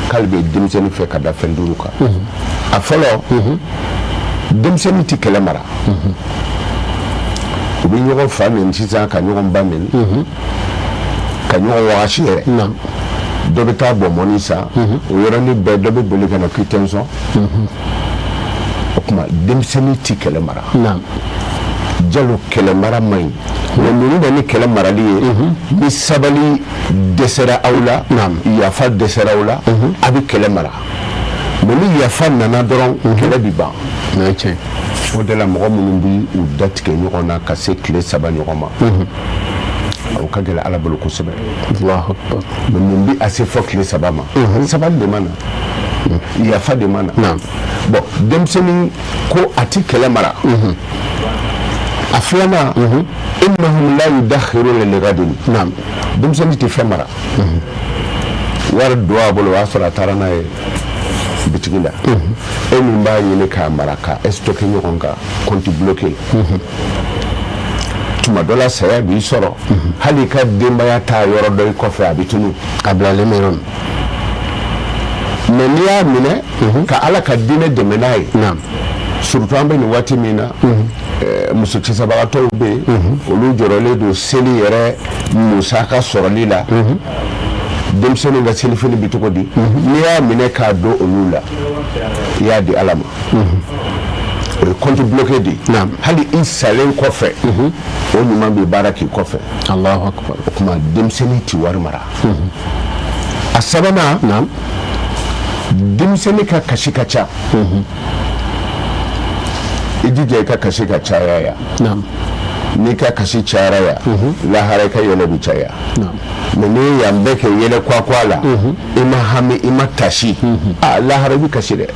k'ale bɛ denmisɛnnin fɛ ka da fɛn 5 kan a fɔlɔ denmisɛnnin tɛ kɛlɛ mara u bɛ ɲɔgɔn fa neni sisan ka ɲɔgɔn ba neni ka ɲɔgɔn wagasi yɛrɛ dɔ bɛ taa bɔ mɔni san o yɔrɔnin bɛɛ dɔ bɛ boli ka na k'i tɛ sɔn o tuma denmisɛnnin tɛ kɛlɛ mara Jalo kɛlɛ mara man ɲi mais ninnu bɛ ni kɛlɛ marali ye ni sabali dɛsɛra aw la yafa dɛsɛra aw la a bɛ kɛlɛ mara mais ni yafa nana dɔrɔn kɛlɛ bɛ ban o de la mɔgɔ minnu bi u datigɛ ɲɔgɔn na ka se tile 3 ɲɔgɔn ma o ka gɛlɛ ala bolo kosɛbɛ Allahu akbar mais mun bi ase fɔ tile 3 ma sabali de mana yafa de mana bon denmisɛnnin ko a ti kɛlɛ mara a filanan innahum la yudakhiruna li ghadin denmisɛnnin tɛ fɛn mara wari don a bolo o y'a sɔrɔ a taara n'a ye bitigi la e min b'a ɲini k'a mara ka stocké ɲɔgɔn kan compte bloqué tuma dɔ la saya b'i sɔrɔ hali ka denbaya taa yɔrɔ dɔ i kɔfɛ a bɛ tunu a bilalen bɛ yɔrɔ min mais n'i y'a minɛ ka ala ka diinɛ dɛmɛ n'a ye surtout an bɛ nin waati min na muso cɛsabagatɔw bɛ yen olu jɔrɔlen don seli yɛrɛ musaka sɔrɔli la denmisɛnninw ka selifini bi cogo di n'i y'a minɛ k'a don olu la i y'a di ala ma o ye compte bloqué de hali i salen kɔfɛ o ɲuman bɛ baara k'i kɔfɛ Allahu akbar o tuma denmisɛnnin ti wari mara a sabanan denmisɛnnin ka kasi ka ca i jija i ka kasi ka caya ya n'i ka kasi cayara ya lahara i ka yɛlɛ bi caya mais ni yan bɛɛ kɛ yɛlɛ kwa la i ma hami i ma tasi lahara i bi kasi dɛ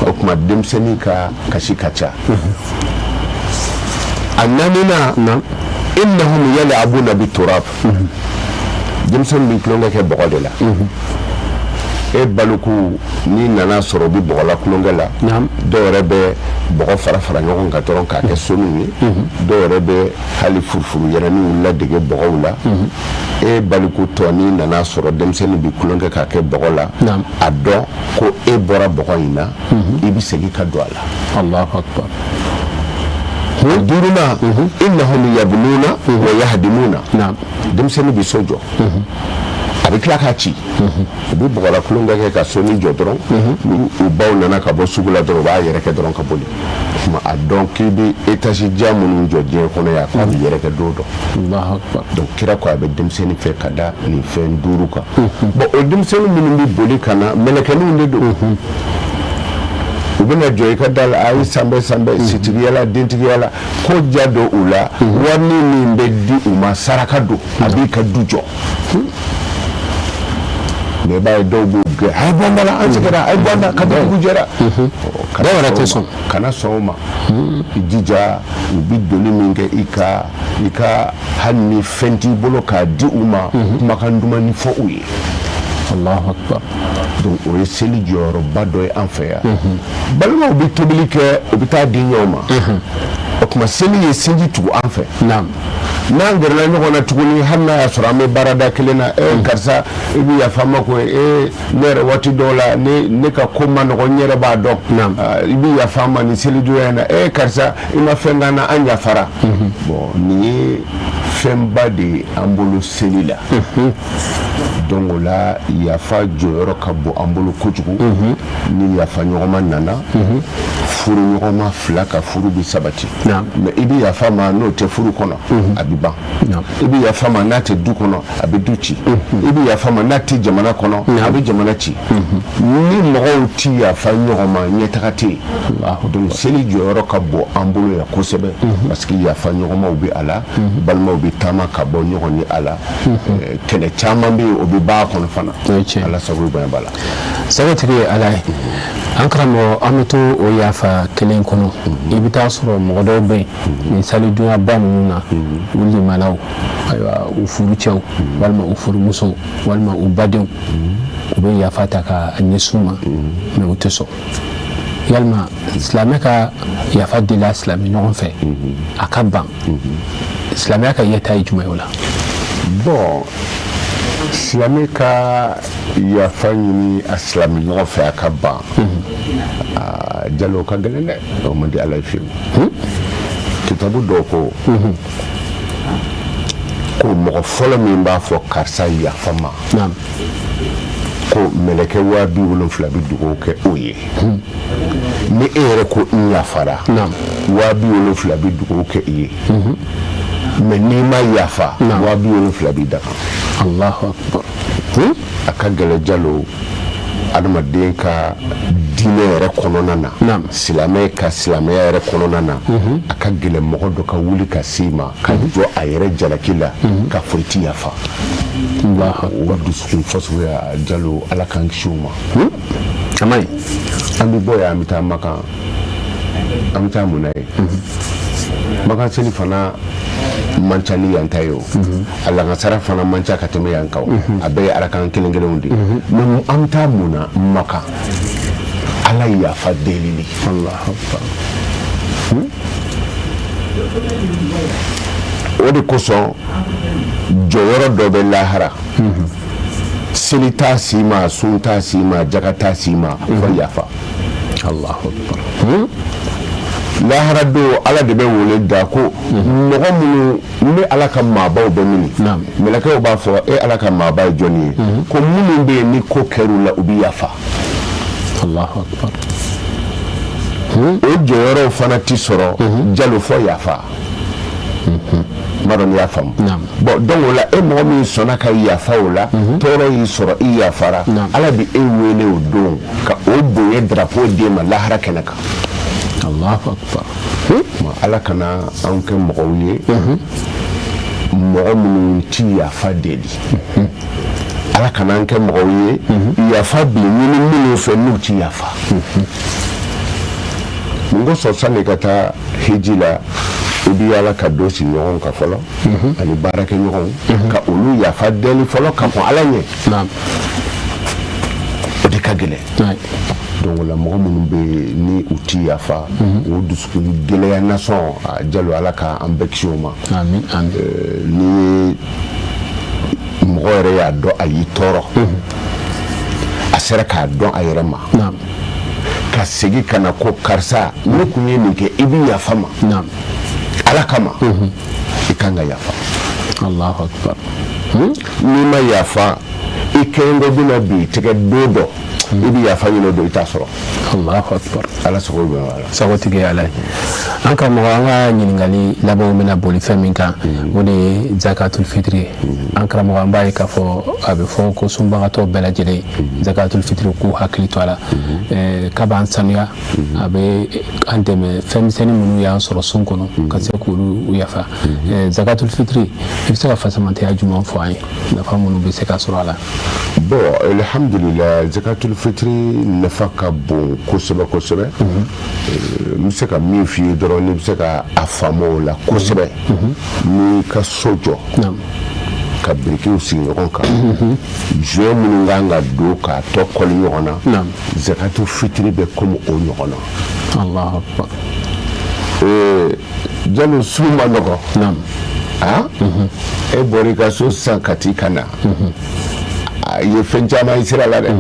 o tuma denmisɛnnin ka kasi ka ca a naaninan innahum yal'abuna biturab denmisɛnnin bi tulonkɛ kɛ bɔgɔ de la e baluku ni nana sɔrɔ bi bɔgɔ la kulonkɛ la dɔw yɛrɛ bɛ bɔgɔ fara ɲɔgɔn kan dɔrɔn k'a kɛ sonu ye dɔw yɛrɛ bɛ hali furufuru yɛrɛninw ladege bɔgɔw la e baluku tɔ ni nana sɔrɔ denmisɛnnin bi kulonkɛ k'a kɛ bɔgɔ la a dɔn ko e bɔra bɔgɔ in na i bi segin ka don a la Allahu akbar duruna innahum yabnuna wa yahdimuna denmisɛnnin bi so jɔ a bɛ tila k'a ci u bɛ bɔgɔla kulonkɛ kɛ ka soni jɔ dɔrɔn u baw nana ka bɔ sugu la dɔrɔn u b'a yɛrɛkɛ dɔrɔn ka boli tuma a dɔn k'i bɛ étage jan minnu jɔ diɲɛ kɔnɔ yan k'a bɛ yɛrɛkɛ don dɔn donc kira ko a bɛ denmisɛnnin fɛ ka da nin fɛn duuru kan bon o denmisɛnnin minnu bɛ boli ka na mɛlɛkɛninw de don u bɛna jɔ i ka da la a ye sanbɛ sitigiyala dentigiyala ko ja don u la wari min bɛ di u ma saraka don a b'i ka du jɔ mais b'a ye dɔw b'u gɛn a ye bɔ n da la an sɛgɛnna a ye bɔ n da ka dugu jɛra dɔw yɛrɛ tɛ sɔn kana sɔn o ma i jija u bi doni min kɛ i ka hali ni fɛn t'i bolo k'a di u ma kumakan duman fɔ u ye Allahu akbar donc o ye seli jɔyɔrɔba dɔ ye an fɛ yan balimaw bɛ tobili kɛ u bɛ taa di ɲɔgɔn ma o tuma seli ye sinji tugu an fɛ n'an gɛrɛla ɲɔgɔn na tuguni hali n'a y'a sɔrɔ an bɛ baarada kelen na karisa i bɛ yafa n ma koyi ne yɛrɛ waati dɔw la ne ka ko ma nɔgɔ n yɛrɛ b'a dɔn i bɛ yafa n ma nin seli donya in na karisa i ma fɛn k'an na an yafara bon nin ye fɛnba de ye an bolo seli la donc o la yafa jɔyɔrɔ ka bon an bolo kojugu ni yafa ɲɔgɔnma nana furu ɲɔgɔnma fila ka furu bi sabati mais i bɛ yafa ma n'o tɛ furu kɔnɔ a bɛ ban i bɛ yafa ma n'a tɛ du kɔnɔ a bɛ du ci i bɛ yafa ma n'a tɛ jamana kɔnɔ a bɛ jamana ci ni mɔgɔw ti yafa ɲɔgɔn ma ɲɛtaga tɛ yen donc seli jɔyɔrɔ ka bon an bolo yan kosɛbɛ parce que yafa ɲɔgɔnmaw bɛ a la balimaw bɛ taama ka bɔ ɲɔgɔn ni a la kɛlɛ caman bɛ yen o bɛ ba kɔnɔ fana ala sago bonya b'a la sabatigi ala ye an karamɔgɔ an bɛ to o yafa kelen kɔnɔ i bɛ taa sɔrɔ mɔgɔ dɔw bɛ yen nin salidonya ba ninnu na u limanaw ayiwa u furucɛw walima u furumusow walima u badenw u bɛ yafa ta ka ɲɛsin u ma mais u tɛ sɔn yalima silamɛ ka yafa dila silamɛ ɲɔgɔn fɛ a ka ban silamɛya ka yɛta ye jumɛn ye o la bon silamɛ ka yafa ɲini a silamɛ ɲɔgɔn fɛ a ka ban jalo ka gɛlɛn dɛ o man di ala ye fiyewu kitabu dɔw ko mɔgɔ fɔlɔ min b'a fɔ karisa yafa ma ko mɛlɛkɛ 70,000 bi dugawu kɛ o ye ni e yɛrɛ ko n yafara 70,000 bi dugawu kɛ i ye mais n'i ma yafa 70,000 bi daga Allahu akbar a ka gɛlɛ jalo adamaden ka di diinɛ yɛrɛ kɔnɔna na silamɛ ka silamɛya yɛrɛ kɔnɔna na a ka gɛlɛn mɔgɔ dɔ ka wuli ka se ma ka jɔ a yɛrɛ jalaki la ka fɔ i ti yafa o dusukun fasuguya Jalo ala k'an kisi o ma a man ɲi an bɛ bɔ yan an bɛ taa Makan an bɛ taa mun na ye Makan seli fana man ca ni yan ta ye o a lankasara fana man ca ka tɛmɛ yan kan a bɛɛ ye ala kan kelen kelenw de mais an bɛ taa mun na Makan ala yafa delili Allahu Akbar o de kosɔn jɔyɔrɔ dɔ bɛ lahara seli t'a si ma sun t'a si ma jaga t'a si ma fo yafa Allahu Akbar lahara don ala de bɛ wele da ko mɔgɔ minnu ne ala ka maabaw bɛ minni mɛlɛkɛw b'a fɔ e ala ka maaba ye jɔnni ye ko minnu bɛ yen ni ko kɛr'u la u bɛ yafa Allahu Akbar o jɔyɔrɔw fana ti sɔrɔ Jalo fɔ yafa madon ya fam bon donc la e mo min sona ka yafa wala toro yi soro i yafara ala bi e wele o don ka o boye drapeau de ma lahara kenaka Allahu Akbar ma ala kana an ke mo ye mo min ti yafa dedi ala kana an ke mo ye yafa bi ni fe nu ti yafa ngo so sane kata hijila ibi ala ka dosi ɲɔgɔn ka fɔlɔ ani baarakɛ ɲɔgɔn ka olu yafa deli fɔlɔ ka fɔ ala ɲɛ o de ka gɛlɛn donc la mɔgɔ minnu bɛ ni u ti yafa o dusukun gɛlɛya nasɔn Jalo ala ka an bɛɛ kisi o ma ni mɔgɔ yɛrɛ y'a dɔn a y'i tɔɔrɔ a sera k'a dɔn a yɛrɛ ma ka segin ka na ko karisa ne kun ye nin kɛ i bɛ yafa ma ala kama i kan ka yafa Allahu Akbar ni ma yafa i kɛlen dɔ bɛna bi tigɛ don dɔ i bɛ yafa ɲini dɔ i t'a sɔrɔ Allahu Akbar ala sago bɛ ala sago tigɛ ala ye an ka mɔgɔ an ka ɲininkali labanw bɛna boli fɛn min kan o de ye zakatul fitri an karamɔgɔ an b'a ye k'a fɔ a bɛ fɔ ko sunbagatɔ bɛɛ lajɛlen zakatul fitri k'u hakili to a la k'a b'an sanuya a bɛ an dɛmɛ fɛn misɛnnin minnu y'an sɔrɔ sun kɔnɔ ka se k'olu yafa zakatul fitri i bɛ se ka fasamantɛya jumɛn fɔ an ye nafa minnu bɛ se ka sɔrɔ a la bon alhamdulillah zakatul fitri nafa ka bon kosɛbɛ kosɛbɛ n bɛ se ka min f'i ye dɔrɔn ne bɛ se ka a faamu o la kosɛbɛ n'i ka so jɔ ka birikiw sigi ɲɔgɔn kan joint minnu kan ka don k'a tɔ kɔli ɲɔgɔn na zakatul fitri bɛ komi o ɲɔgɔn na Allahu Akbar Jalo su ma nɔgɔ e bɔra i ka so sisan ka t'i ka na a ye fɛn caman ye sira la dɛ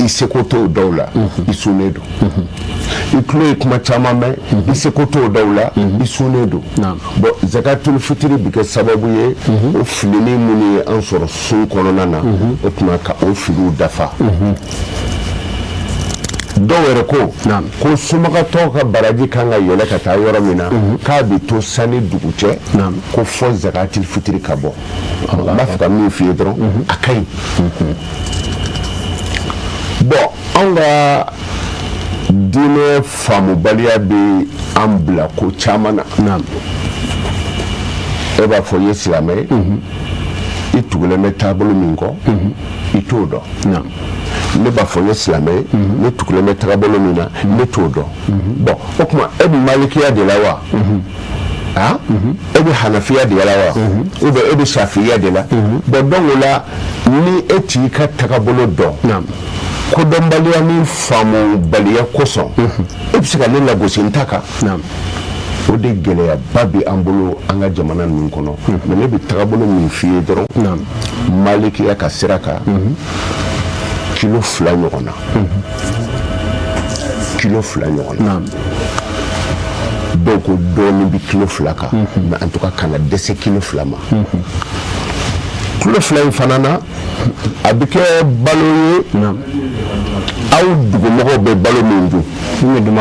i seko t'o dɔw la i sunnen don i tulo ye kuma caman mɛn i seko t'o dɔw la i sunnen don bon zakatul fitri bɛ kɛ sababu ye o filini minnu ye an sɔrɔ sun kɔnɔna na o tuma ka o filiw dafa dɔw yɛrɛ ko sumagatɔ ka baraji kan ka yɛlɛ ka taa yɔrɔ min na k'a bɛ to sani dugu cɛ ko fɔ zakatul fitri ka bɔ n b'a fɛ ka min f'i ye dɔrɔn a ka ɲi bon an ka diinɛ faamubaliya bɛ an bila ko caman na e b'a fɔ i ye silamɛ ye i tugulen bɛ taabolo min kɔ i t'o dɔn ne b'a fɔ n ye silamɛ ye ne tugulen bɛ taabolo min na ne t'o dɔn bon o tuma e bɛ malikiya de la wa e bɛ hanafiya de la wa ou bien e bɛ safiya de la bon donc o la ni e t'i ka taabolo dɔn kodɔnbaliya ni faamubaliya kosɔn e bɛ se ka ne lagosi n ta kan o de gɛlɛyaba bɛ an bolo an ka jamana ninnu kɔnɔ mais ne bɛ taabolo min f'i ye dɔrɔn malikiya ka sira kan kilo 2 ɲɔgɔn na kilo 2 ɲɔgɔn na dɔw ko dɔɔnin bɛ kilo 2 kan mais en tout cas kana dɛsɛ kilo 2 ma kilo 2 in fana na a bɛ kɛ balo ye aw dugumɔgɔw bɛ balo min dun min bɛ dun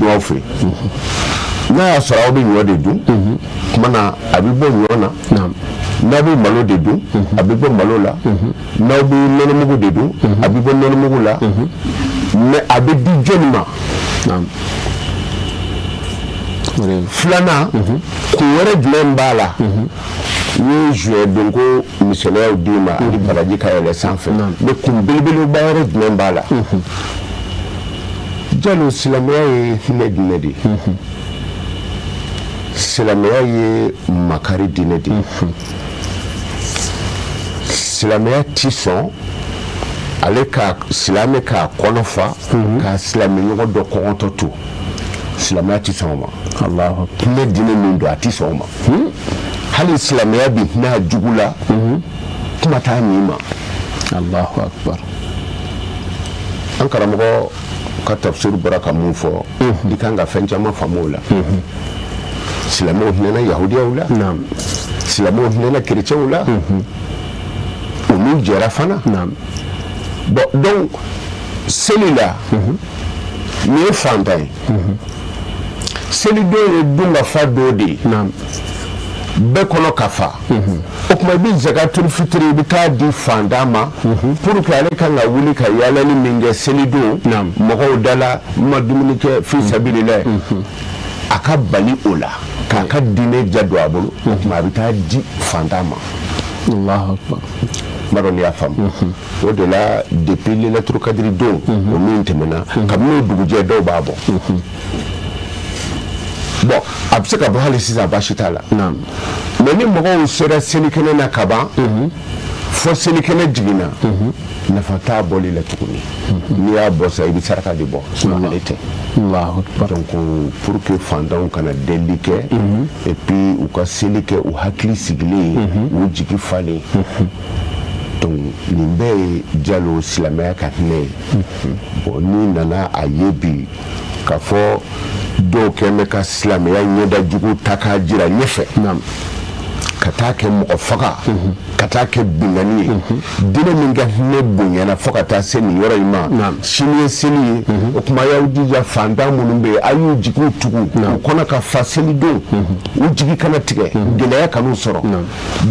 aw fɛ n'a y'a sɔrɔ aw bɛ ɲɔ de dun tuma na a bɛ bɔ ɲɔ na n'aw bɛ malo de dun a bɛ bɔ malo la n'aw bɛ nɔnɔmugu de dun a bɛ bɔ nɔnɔmugu la mais a bɛ di jɔnni ma filanan kun wɛrɛ jumɛn b'a la n ye juillet donko misaliyaw d'i ma ani baraji ka yɛlɛ sanfɛ mais kun belebeleba wɛrɛ jumɛn b'a la jalo silamɛya ye hinɛ diinɛ de ye silamɛya ye makari diinɛ de ye silamɛya ti sɔn ale ka silamɛ k'a kɔnɔ fa k'a silamɛ ɲɔgɔn dɔ kɔngɔtɔ to silamɛya ti sɔn o ma hinɛ diinɛ min don a ti sɔn o ma hali silamɛya bi hinɛ jugu la kuma t'a ɲi ma Allahu akbar an karamɔgɔ ka tafsir bɔra ka mun fɔ i kan ka fɛn caman faamu o la silamɛw hinɛna yahudiyaw la silamɛw hinɛna kerecɛnw la olu jɛra fana bon donc seli la ni ye fantan ye seli don ye dun ka fa dɔ de ye bɛɛ kɔnɔ ka fa o tuma i bɛ zakatul fitiri i bɛ taa di fantan ma pour que ale kan ka wuli ka yaalali min kɛ seli don mɔgɔw da la ma dumuni kɛ fi sabilillah a ka bali o la k'a ka diinɛ ja don a bolo o tuma a bɛ taa di fantan ma Allahu akbar madon y'a faamu o de la depuis lailatul kadiri don o min tɛmɛna kabini o dugujɛ dɔw b'a bɔ bon a bɛ se ka bɔ hali sisan baasi t'a la mais ni mɔgɔw sera selikɛnɛ na ka ban fɔ selikɛnɛ jiginna nafa t'a bɔli la tuguni n'i y'a bɔ sa i bɛ saraka de bɔ sinon ale tɛ donc pour que fantanw kana delili kɛ et puis u ka seli kɛ u hakili sigilen u jigi falen donc nin bɛɛ ye jalo silamɛya ka hinɛ ye bon n'i nana a ye bi k'a fɔ dɔw kɛn bɛ ka silamɛya ɲɛdajugu ta k'a jira ɲɛfɛ ka taa kɛ mɔgɔ faga ka taa kɛ bingani ye diinɛ min ka hinɛ bonyana fo ka taa se nin yɔrɔ in ma sini ye seli ye o tuma y'aw jija fantan minnu bɛ yen a y'u jigiw tugu u kɔnɔ ka fa seli don u jigi kana tigɛ gɛlɛya kan'u sɔrɔ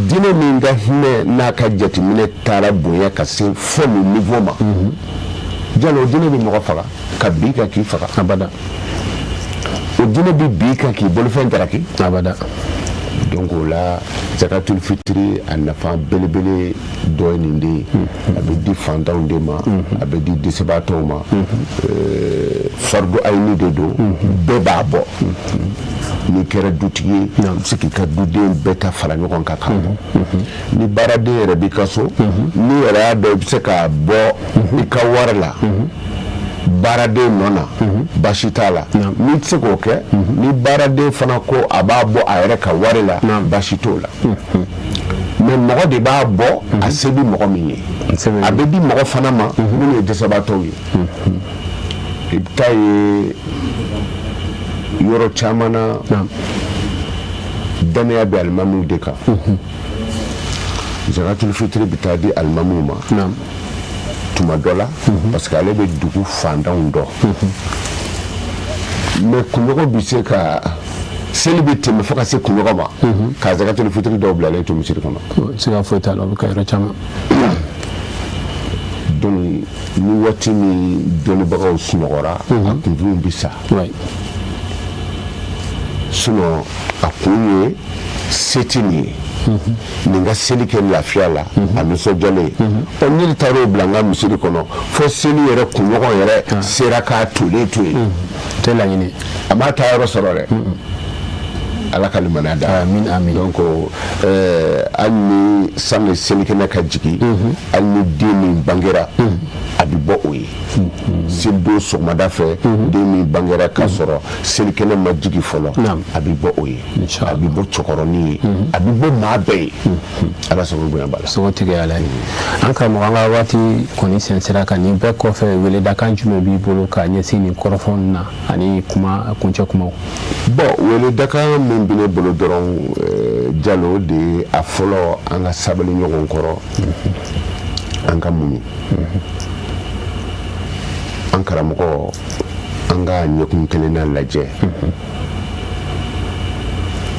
diinɛ min ka hinɛ n'a ka jateminɛ taara bonya ka se fɔ nin niveau ma jalo o diinɛ bɛ mɔgɔ faga ka bin ka k'i faga abada o diinɛ bɛ bin ka k'i bolofɛn jalaki abada donc o la zakatul fitiri a nafa belebele dɔ ye nin de ye a bɛ di fantanw de ma a bɛ di dɛsɛbaatɔw ma fardu ayini de don bɛɛ b'a bɔ n'i kɛra dutigi ye i bɛ se k'i ka duden bɛɛ ta fara ɲɔgɔn kan k'a bɔ ni baaraden yɛrɛ b'i ka so n'i yɛrɛ y'a dɔn i bɛ se k'a bɔ i ka wari la baaraden nɔ na baasi t'a la n'i tɛ se k'o kɛ ni baaraden fana ko a b'a bɔ a yɛrɛ ka wari la baasi t'o la mais mɔgɔ de b'a bɔ a se bi mɔgɔ min ye a bɛ di mɔgɔ fana ma minnu ye dɛsɛbaatɔw ye i bɛ taa ye yɔrɔ caman na danaya bɛ alimamiw de kan zakatul fitiri bɛ taa di alimamiw ma tuma dɔ la parce que ale bɛ dugu fantanw dɔn mais kunɲɔgɔn bɛ se ka seli bɛ tɛmɛ fo ka se kunɲɔgɔn ma ka zakatul fitiri dɔw bilalen to misiri kɔnɔ siga foyi t'a la o bɛ kɛ yɔrɔ caman donc ni waati min dɔnnibagaw sunɔgɔra a kunjuguw bɛ sa sinon a kun ye se tɛ nin ye nin ka seli kɛ lafiya la a nisɔndiyalen ɔ ne de taara o bila n ka misiri kɔnɔ fo seli yɛrɛ kunɲɔgɔn yɛrɛ sera k'a tolen to yen tɛ laɲini a m'a taa yɔrɔ sɔrɔ dɛ ala ka limaniya da amin donc hali ni sanni selikɛnɛ ka jigin hali ni den min bangera a bɛ bɔ o ye selido sɔgɔmada fɛ den min bangera k'a sɔrɔ selikɛnɛ ma jigin fɔlɔ a bɛ bɔ o ye a bɛ bɔ cɛkɔrɔni ye a bɛ bɔ maa bɛɛ ye ala sago bonya b'a la sogo tigɛ ala ye an karamɔgɔ an ka waati kɔni sɛnsɛra kan nin bɛɛ kɔfɛ weledakan jumɛn b'i bolo ka ɲɛsin nin kɔrɔfɔli na ani kuma kuncɛ kumaw bon weledakan min bɛ ne bolo dɔrɔn jalo de ye a fɔlɔ an ka sabali ɲɔgɔn kɔrɔ an ka muɲu an karamɔgɔ an ka ɲɛkun kelenna lajɛ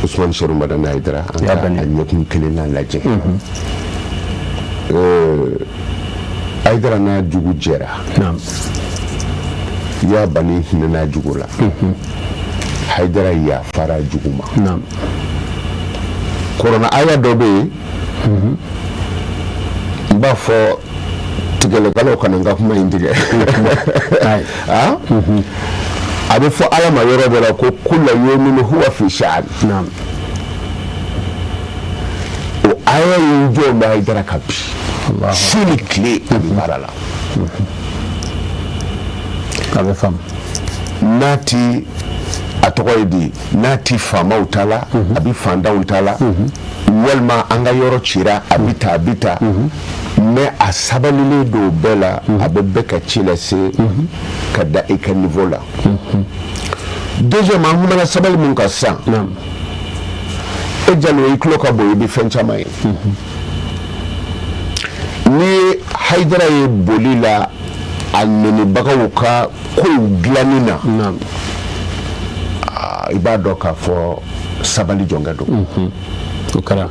Usman Seru Madani Haidara an ka ɲɛkun kelenna lajɛ Haidara n'a jugu jɛra ya bani hinana jugu la Haidara ya fara jugu ma naam korona aya dɔ bɛ yen n b'a fɔ tigɛlikɛlaw kana n ka kuma in tigɛ a bɛ fɔ Ala ma yɔrɔ dɔ la ko kulla yawmin huwa fi sha'an o aya in jɔ bɛ Haidara kan bi su ni tile a bɛ baara la a bɛ faamu n'a ti a tɔgɔ ye di n'a ti faamaw ta la a bɛ fantanw ta la walima an ka yɔrɔ cira a bɛ ta mais a sabalilen don bɛɛ la a bɛ bɛɛ ka ci lase ka da i ka niveau la deuxièmement an kumana sabali min kan sisan e Jalo i tulo ka bon i bɛ fɛn caman ye ni Haidara ye boli la a nɛnibagaw ka kow dilanni na i b'a dɔn k'a fɔ sabali jɔnkɛ don o kɛra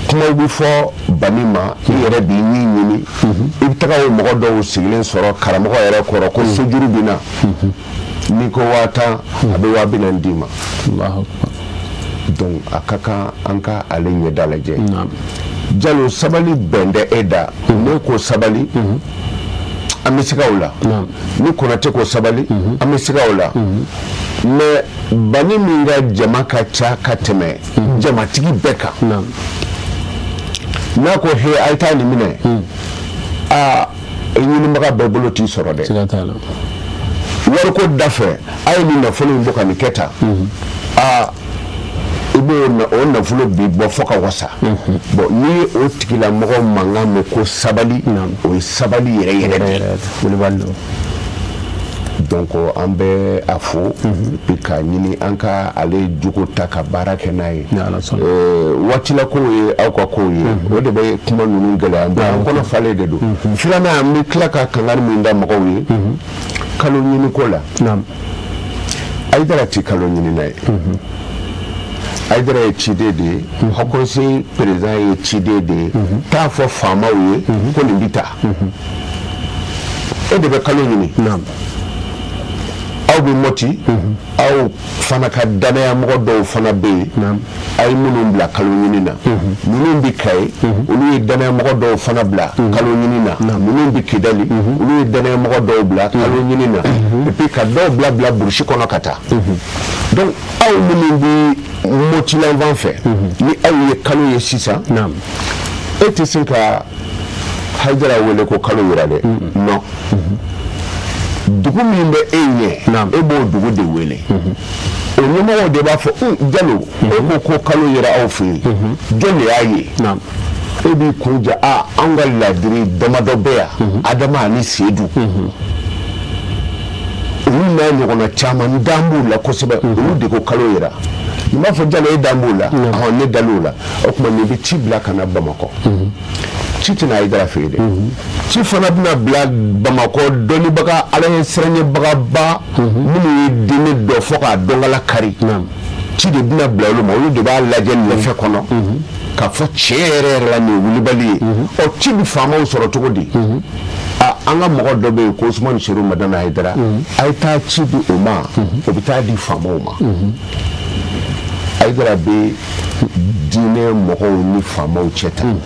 kumaw bɛ fɔ bani ma i yɛrɛ b'i ɲini i bɛ taga o mɔgɔ dɔw sigilen sɔrɔ karamɔgɔ yɛrɛ kɔrɔ ko sojuru bɛ na n'i ko 1000 a bɛ 40,000 d'i ma donc a ka kan an ka ale ɲɛda lajɛ Jalo sabali bɛn tɛ e da ne ko sabali an bɛ siga o la ni Konate ko sabali an bɛ siga o la mais bani min ka jama ka ca ka tɛmɛ jamatigi bɛɛ kan n'a ko he a ye taa nin minɛ ɲinibaga bɛɛ bolo t'i sɔrɔ dɛ wariko da fɛ a ye nin nafolo in bɔ ka nin kɛ tan i b'o nafolo bi bɔ fo ka wasa bon ni o tigilamɔgɔ mankan mɛn ko sabali o ye sabali yɛrɛ de donc an bɛ a fo bi ka ɲini an ka ale jogo ta ka baara kɛ n'a ye waatila kow ye aw ka kow ye o de bɛ kuma ninnu gɛlɛya an kɔnɔ falen de don filanan an bɛ tila ka kangari min da mɔgɔw ye kalo ɲini ko la Haidara ti kalo ɲini na ye Haidara ye ciden de ye Haut Conseil président ye ciden de ye t'a fɔ faamaw ye ko nin bɛ taa e de bɛ kalo ɲini aw bɛ Moti aw fana ka danayamɔgɔ dɔw fana bɛ yen a ye minnu bila kalo ɲini na minnu bɛ Kayi olu ye danayamɔgɔ dɔw fana bila kalo ɲini na minnu bɛ Kidali olu ye danayamɔgɔ dɔw bila kalo ɲini na et puis ka dɔw bila burusi kɔnɔ ka taa donc aw minnu bɛ Motilanfan fɛ ni aw ye kalo ye sisan e tɛ se ka Haidara wele ko kalo yira dɛ non dugu min bɛ e ɲɛ e b'o dugu de wele o ɲɛmɔgɔw de b'a fɔ Jalo e ko ko kalo yira aw fɛ yen jɔn de y'a ye e b'i kun ja an ka ladiri damadɔ bɛ yan Adama ani Sedu olu n'a ɲɔgɔnna caman dan b'u la kosɛbɛ olu de ko kalo yira n b'a fɔ Jalo e dan b'u la ne dal'o la o tuma nin bɛ ci bila ka na Bamakɔ ci tɛna Haidara fɛ yen dɛ ci fana bɛna bila Bamakɔ dɔnnibaga Ala ye siranɲɛbagaba minnu ye diinɛ dɔ fɔ k'a dɔnkala kari ci de bɛna bila olu ma olu de b'a lajɛ lɛfɛ kɔnɔ k'a fɔ tiɲɛ yɛrɛ la nin ye wulibali ye ci bɛ faamaw sɔrɔ cogo di an ka mɔgɔ dɔ bɛ yen ko Usumani Seru Madani Haidara a ye taa ci di o ma o bɛ taa di faamaw ma Haidara bɛ diinɛ mɔgɔw ni faamaw cɛ tan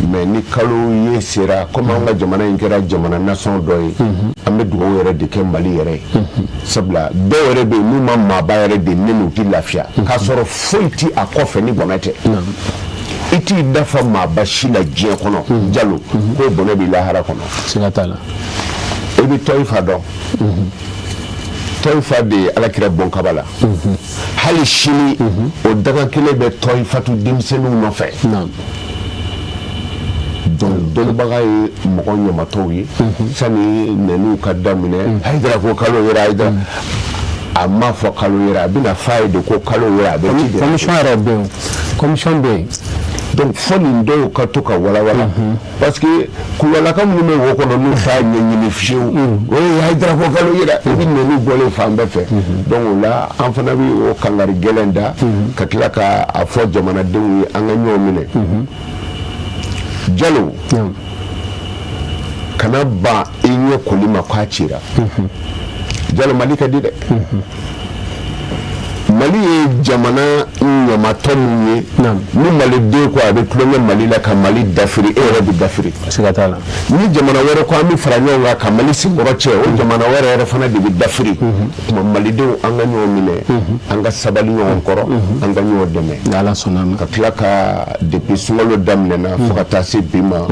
mais ni kalo ye sera comme an ka jamana in kɛra jamana nation dɔ ye an bɛ dugawu yɛrɛ de kɛ Mali yɛrɛ ye sabula dɔw yɛrɛ bɛ yen n'u ma maaba yɛrɛ de ne n'u tɛ lafiya k'a sɔrɔ foyi ti a kɔfɛ ni bɔnɛ tɛ i t'i dafa maaba si la diɲɛ kɔnɔ Jalo k'o bɔnɛ b'i lahara kɔnɔ siga t'a la i bɛ Tɔyifa dɔn Tɔyifa de ye Alakira bɔn kaba la hali sini o daga kelen bɛ Tɔyifatu denmisɛnninw nɔfɛ donc dɔnnibaga ye mɔgɔ ɲamatɔw ye sani nɛniw ka daminɛ Haidara ko kalo yera Haidara a ma fɔ kalo yera a bɛna f'a ye de ko kalo yera a bɛ ci de commission yɛrɛ bɛ yen commission bɛ yen donc fɔ nin dɔw ka to ka walawala parce que kulalaka minnu bɛ wo kɔnɔ n'u t'a ɲɛɲini fiyewu o ye Haidara ko kalo yera i bɛ nɛniw bɔlen fan bɛɛ fɛ donc o la an fana bɛ o kangari gɛlɛn da ka tila ka a fɔ jamanadenw ye an ka ɲɔgɔn minɛ Jalo kana ba inye kulima kwachira jalo Mali ka di de Mali ye jamana ɲamatɔ min ye ni maliden ko a bɛ tulonkɛ Mali la ka Mali dafiri e yɛrɛ bɛ dafiri siga t'a la ni jamana wɛrɛ ko an bɛ fara ɲɔgɔn kan ka Mali senkɔrɔ cɛ o jamana wɛrɛ yɛrɛ fana de bɛ dafiri tuma malidenw an ka ɲɔgɔn minɛ an ka sabali ɲɔgɔn kɔrɔ an ka ɲɔgɔn dɛmɛ ni Ala sɔnna ma ka tila ka depuis sunkalo daminɛna fo ka taa se bi ma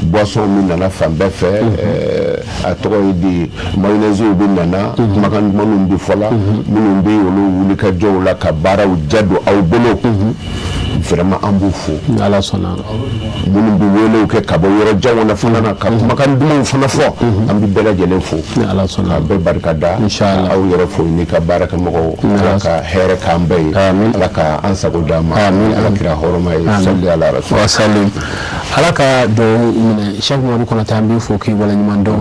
boisson min nana fan bɛɛ fɛ a tɔgɔ ye di mayonnaise bɛ nana kumakan dumanw bɛ fɔla minnu bɛ olu wuli ka jɔw la ka baaraw jado aw bolo vraiment an b'u fo ni Ala sɔnna minnu bɛ welew kɛ ka bɔ yɔrɔ janw na fana na ka kumakan dumanw fana fɔ an bɛ bɛɛ lajɛlen fo ni Ala sɔnna a bɛɛ barika da inchallah aw yɛrɛ fo ni ka baarakɛmɔgɔw Ala ka hɛrɛ k'an bɛɛ ye Ala ka an sago d'an ma Ala kira hɔrɔma ye salli ala rasul wa sallim Ala ka dɔw minɛ Cheikh Mamadu Konate an b'i fo k'i waleɲuman dɔn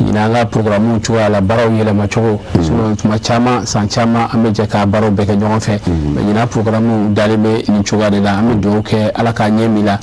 ɲinɛ an ka programmew cogoya la baaraw yɛlɛma cogo sinon tuma caman san caman an bɛ jɛ ka baaraw bɛɛ kɛ ɲɔgɔn fɛ mais ɲinɛ programmew dalen bɛ nin cogoya de la an bɛ dugawu kɛ Ala k'a ɲɛ min la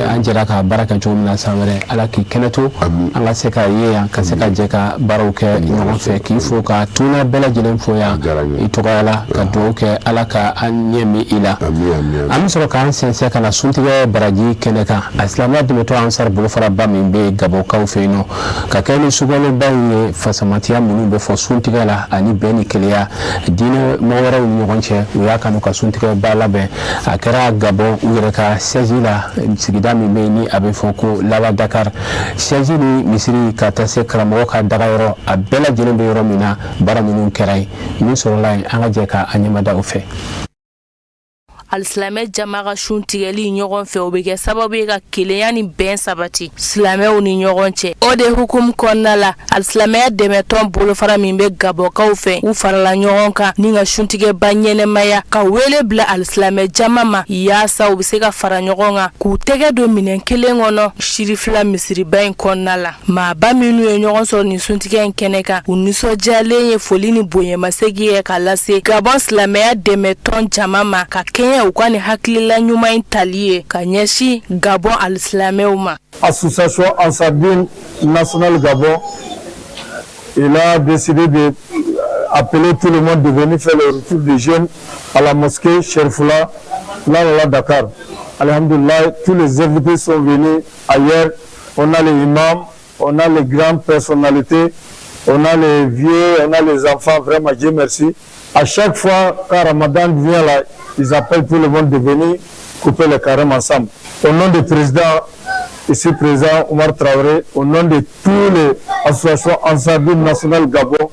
an jɛra ka baara kɛ cogo min na san wɛrɛ Ala k'i kɛnɛ to an ka se ka ye yan ka se ka jɛ ka baaraw kɛ ɲɔgɔn fɛ k'i fo ka tuna bɛɛ lajɛlen fo yan i tɔgɔya la ka dugawu kɛ Ala ka an ɲɛ min i la an bɛ sɔrɔ k'an sɛnsɛn ka na suntigɛ baraji kɛnɛ kan a silamɛya dɛmɛtɔ Ansar bolofaraba min bɛ Gabɔkaw fɛ yen nɔ ka kɛ ni sugaloba in ye fasamatiya minnu bɛ fɔ suntigɛ la ani bɛn ni keleya diinɛ mɔgɔ wɛrɛw ni ɲɔgɔn cɛ u y'a kanu ka suntigɛ ba labɛn a kɛra Gabon u yɛrɛ ka siège la sigida min bɛ yen ni a bɛ fɔ ko Lawa Dakar siège ni misiri ka taa se karamɔgɔ ka daga yɔrɔ a bɛɛ lajɛlen bɛ yɔrɔ min na baara minnu kɛra yen min sɔrɔla yen an ka jɛ ka a ɲɛmada o fɛ Alsilamɛ jama ka sun tigɛli ɲɔgɔn fɛ o bɛ kɛ sababu ye ka kelenya ni bɛn sabati silamɛw ni ɲɔgɔn cɛ o de hukumu kɔnɔna la alsilamɛya dɛmɛtɔn bolofara min bɛ Gabɔkaw fɛ u farala ɲɔgɔn kan ni ka suntigɛba ɲɛnɛmaya ka wele bila alsilamɛ jama ma yaasa u bɛ se ka fara ɲɔgɔn kan k'u tɛgɛ don minɛn kelen kɔnɔ sirifila misiriba in kɔnɔna la maaba minnu ye ɲɔgɔn sɔrɔ ni suntigɛ in kɛnɛ kan u nisɔndiyalen ye foli ni bonyamasegi ye ka lase Gabon silamɛya dɛmɛtɔn jama ma ka kɛɲɛ u ka ni hakilila ɲuman in tali ye ka ɲɛsin Gabon alsilamɛw ma. Association Ansardine nationale Gabon, il a décidé de appeler tout le monde de venir faire le retour des jeunes à la mosquée Cherfoula, là à Dakar. Alhamdulillah, tous les invités sont venus ailleurs. On a les imams, on a les grandes personnalités, on a les vieux, on a les enfants. Vraiment, Dieu merci. À chaque fois quand Ramadan vient là, ils appellent tout le monde de venir couper le carême ensemble. Au nom du président, ici présent Omar Traoré, au nom de toutes les associations Ansardine nationale Gabon,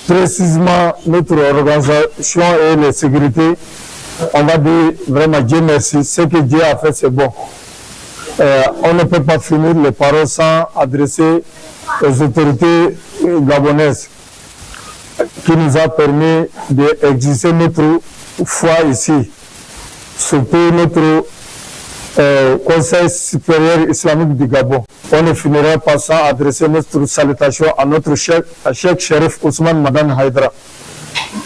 précisément notre organisation et les sécurités, on va dire vraiment Dieu merci, ce que Dieu a fait c'est bon. On ne peut pas finir les paroles sans adresser aux autorités gabonaises qui nous a permis d'exister notre foi ici, surtout notre Conseil supérieur islamique du Gabon. On ne finira pas sans adresser notre salutation à notre chef Chérif Ousmane Madan Haïdra.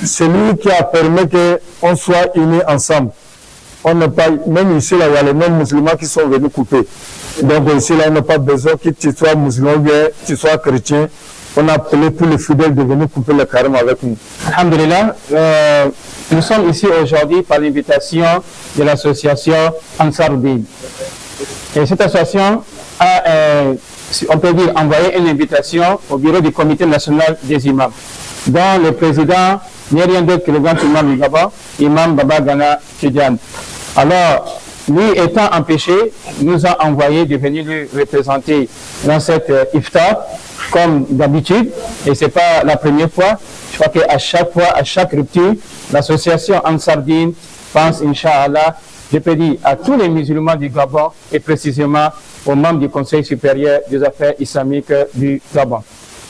C'est lui qui a permis qu'on soit unis ensemble. On n'a pas, même ici, là, il y a les mêmes musulmans qui sont venus couper. Donc ici, là, on n'a pas besoin que tu sois musulman ou bien tu sois chrétien. On a appelé tous les fidèles de venir couper le carême avec nous. Alhamdulillah, nous sommes ici aujourd'hui par l'invitation de l'association Ansardine. Et cette association a, on peut dire, envoyé une invitation au bureau du comité national des imams, dont le président n'est rien d'autre que le grand imam du Gabon, imam Baba Gana Tidjane. Alors, lui étant empêché, nous a envoyé de venir lui représenter dans cette iftar, comme d'habitude, et ce n'est pas la première fois. Je crois qu'à chaque fois, à chaque rupture, l'association Ansardine pense, Inch'Allah, je peux dire à tous les musulmans du Gabon et précisément aux membres du Conseil supérieur des affaires islamiques du Gabon.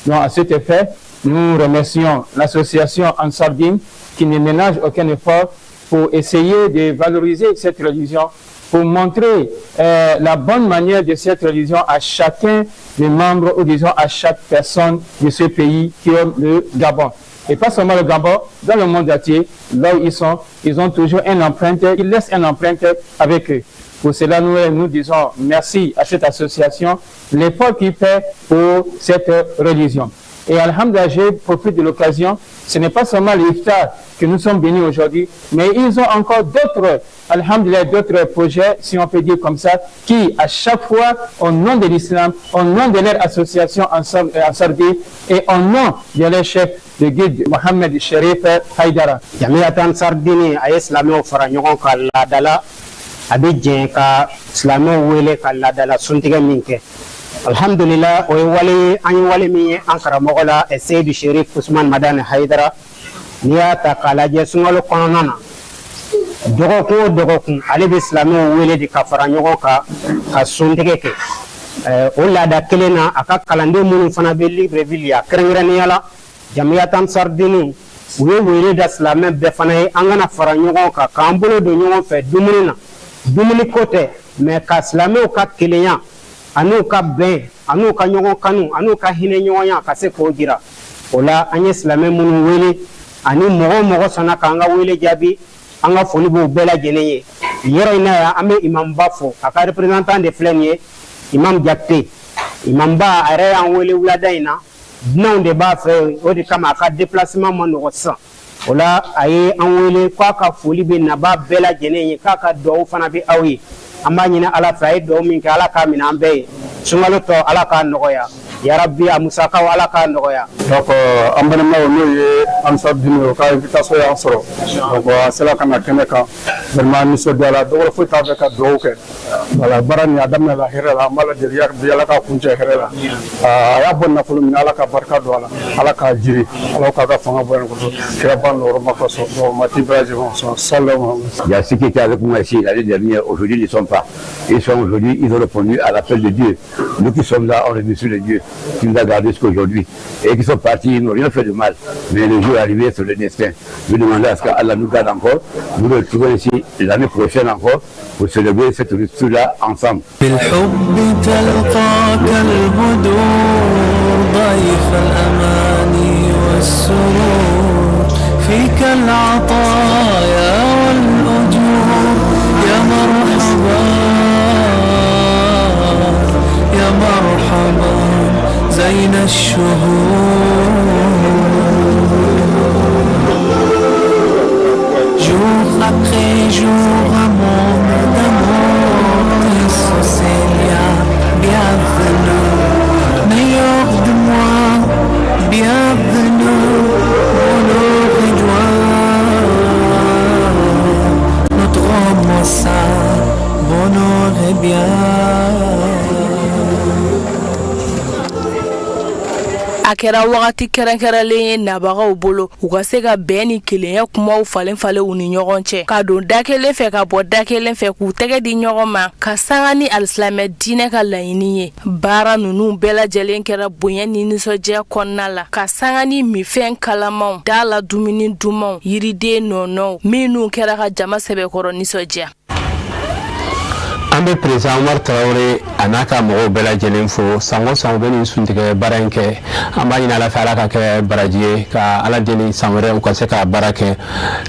Donc, à cet effet, nous remercions l'association Ansardine qui ne ménage aucun effort pour essayer de valoriser cette religion, pour montrer la bonne manière de cette religion à chacun des membres ou disons à chaque personne de ce pays qui est le Gabon. Et pas seulement le Gabon, dans le monde entier, là où ils sont, ils ont toujours une empreinte, ils laissent une empreinte avec eux. Pour cela, nous disons merci à cette association, l'effort qu'il fait pour cette religion. Et alhamdoulilah, je profite de l'occasion, ce n'est pas seulement l'iftar que nous sommes venus aujourd'hui, mais ils ont encore d'autres, alhamdoulilah, d'autres projets, si on peut dire comme ça, qui à chaque fois, au nom de l'islam, au nom de leur association Ansardi et au nom de leur chef de guide Mohamed Sherif Haidara. Jamiata Ansardini a islamé fara ɲɔgɔn ka laadala a bɛ jɛn ka silamɛw wele ka laadala suntigɛ min kɛ. Alhamdulillah, o ye wale an ye wale min ye an karamɔgɔ la Seyidu Sherif Usman Madani Haidara. N'i y'a ta k'a lajɛ sunkalo kɔnɔna na dɔgɔkun o dɔgɔkun ale bɛ silamɛw wele de ka fara ɲɔgɔn kan ka suntigɛ kɛ. O laada kelen na a ka kalanden minnu fana bɛ Libreville ya kɛrɛnkɛrɛnnenya la Jamiyat Ansardini u ye wele da silamɛ bɛɛ fana ye an kana fara ɲɔgɔn kan k'an bolo don ɲɔgɔn fɛ dumuni na. Dumuni ko tɛ mais ka silamɛw ka kelenya an'u ka bɛn an'u ka ɲɔgɔn kanu an'u ka hinɛ ɲɔgɔnya ka se k'o jira. O la an ye silamɛ minnu wele ani mɔgɔ o mɔgɔ sɔnna k'an ka wele jaabi an ka foli b'u bɛɛ lajɛlen ye. Yɔrɔ in na yan an bɛ imamba fo a ka représentant de filɛ nin ye Imam Jakite. Imamba a yɛrɛ y'an wele wulada in na dunanw de b'a fɛ o de kama a ka déplacement ma nɔgɔ sisan. O la a ye an wele k'a ka foli bɛ naba bɛɛ lajɛlen ye k'a ka dugawu fana bɛ aw ye. An b'a ɲini Ala fɛ a ye dugawu min kɛ Ala k'a minɛ an bɛɛ ye. Sunkalo tɔ Ala k'a nɔgɔya. Ya Rabbi a musakaw Ala k'a nɔgɔya. Donc an balimaw n'o ye Ansardini o ka invitation y'an sɔrɔ. Donc a sera ka na kɛnɛ kan vraiment nisɔndiya la dɔwɛrɛ foyi t'a fɛ ka dugawu kɛ. Voilà baara nin a daminɛ la hɛrɛ la an b'a lajɛ ya Rabbi Ala k'a kuncɛ hɛrɛ la. A y'a bɔ nafolo min na Ala ka barika don a la. Ala k'a jiri. Ala k'a ka fanga bonya koso. Kira ban nɔrɔ ma kosɔn. Donc Mati Ibrahim sallallahu. Il y a ceux qui étaient avec moi ici l'année dernière, aujourd'hui ils ne sont pas. Ils sont aujourd'hui, ils ont répondu à l'appel de Dieu. Nous qui sommes là, on remercie le Dieu qui nous a gardés jusqu'aujourd'hui. Et qui sont partis, ils n'ont rien fait de mal. Mais le jour est arrivé sur le destin. Je demandais à ce qu'Allah nous garde encore. Nous le retrouvons ici l'année prochaine encore pour célébrer cette rupture-là ensemble. زين الشهور jour après jour amour d'amour Célia bienvenue meilleur de moi bienvenue bonheur et joie notre Moussa bonheur et bien. A kɛra wagati kɛrɛnkɛrɛnlen ye nabagaw bolo u ka se ka bɛn ni kelenya kumaw falen falen u ni ɲɔgɔn cɛ ka don da kelen fɛ ka bɔ da kelen fɛ k'u tɛgɛ di ɲɔgɔn ma ka sanga ni alisimɛ diinɛ ka laɲini ye baara ninnu bɛɛ lajɛlen kɛra bonya ni nisɔndiya kɔnɔna la ka sanga ni mifɛn kalamaw da la dumuni dumanw yiriden nɔnɔw minnu kɛra ka jama sɛbɛkɔrɔ nisɔndiya. An bɛ président Umar Traoré a n'a ka mɔgɔw bɛɛ lajɛlen fo san o san u bɛ nin suntigɛ baara in kɛ an b'a ɲini Ala fɛ Ala ka kɛ baraji ye ka Ala deli san wɛrɛ u ka se ka baara kɛ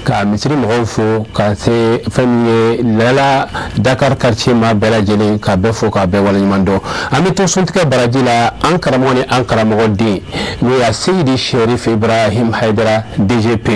ka misiri mɔgɔw fo ka se fɛn min ye Lala Dakar quartier ma bɛɛ lajɛlen ka bɛɛ fo ka bɛɛ waleɲuman dɔn an bɛ to suntigɛ baraji la an karamɔgɔ ni an karamɔgɔ den n'o ye Seyidi Sherif Ibrahim Haidara DGP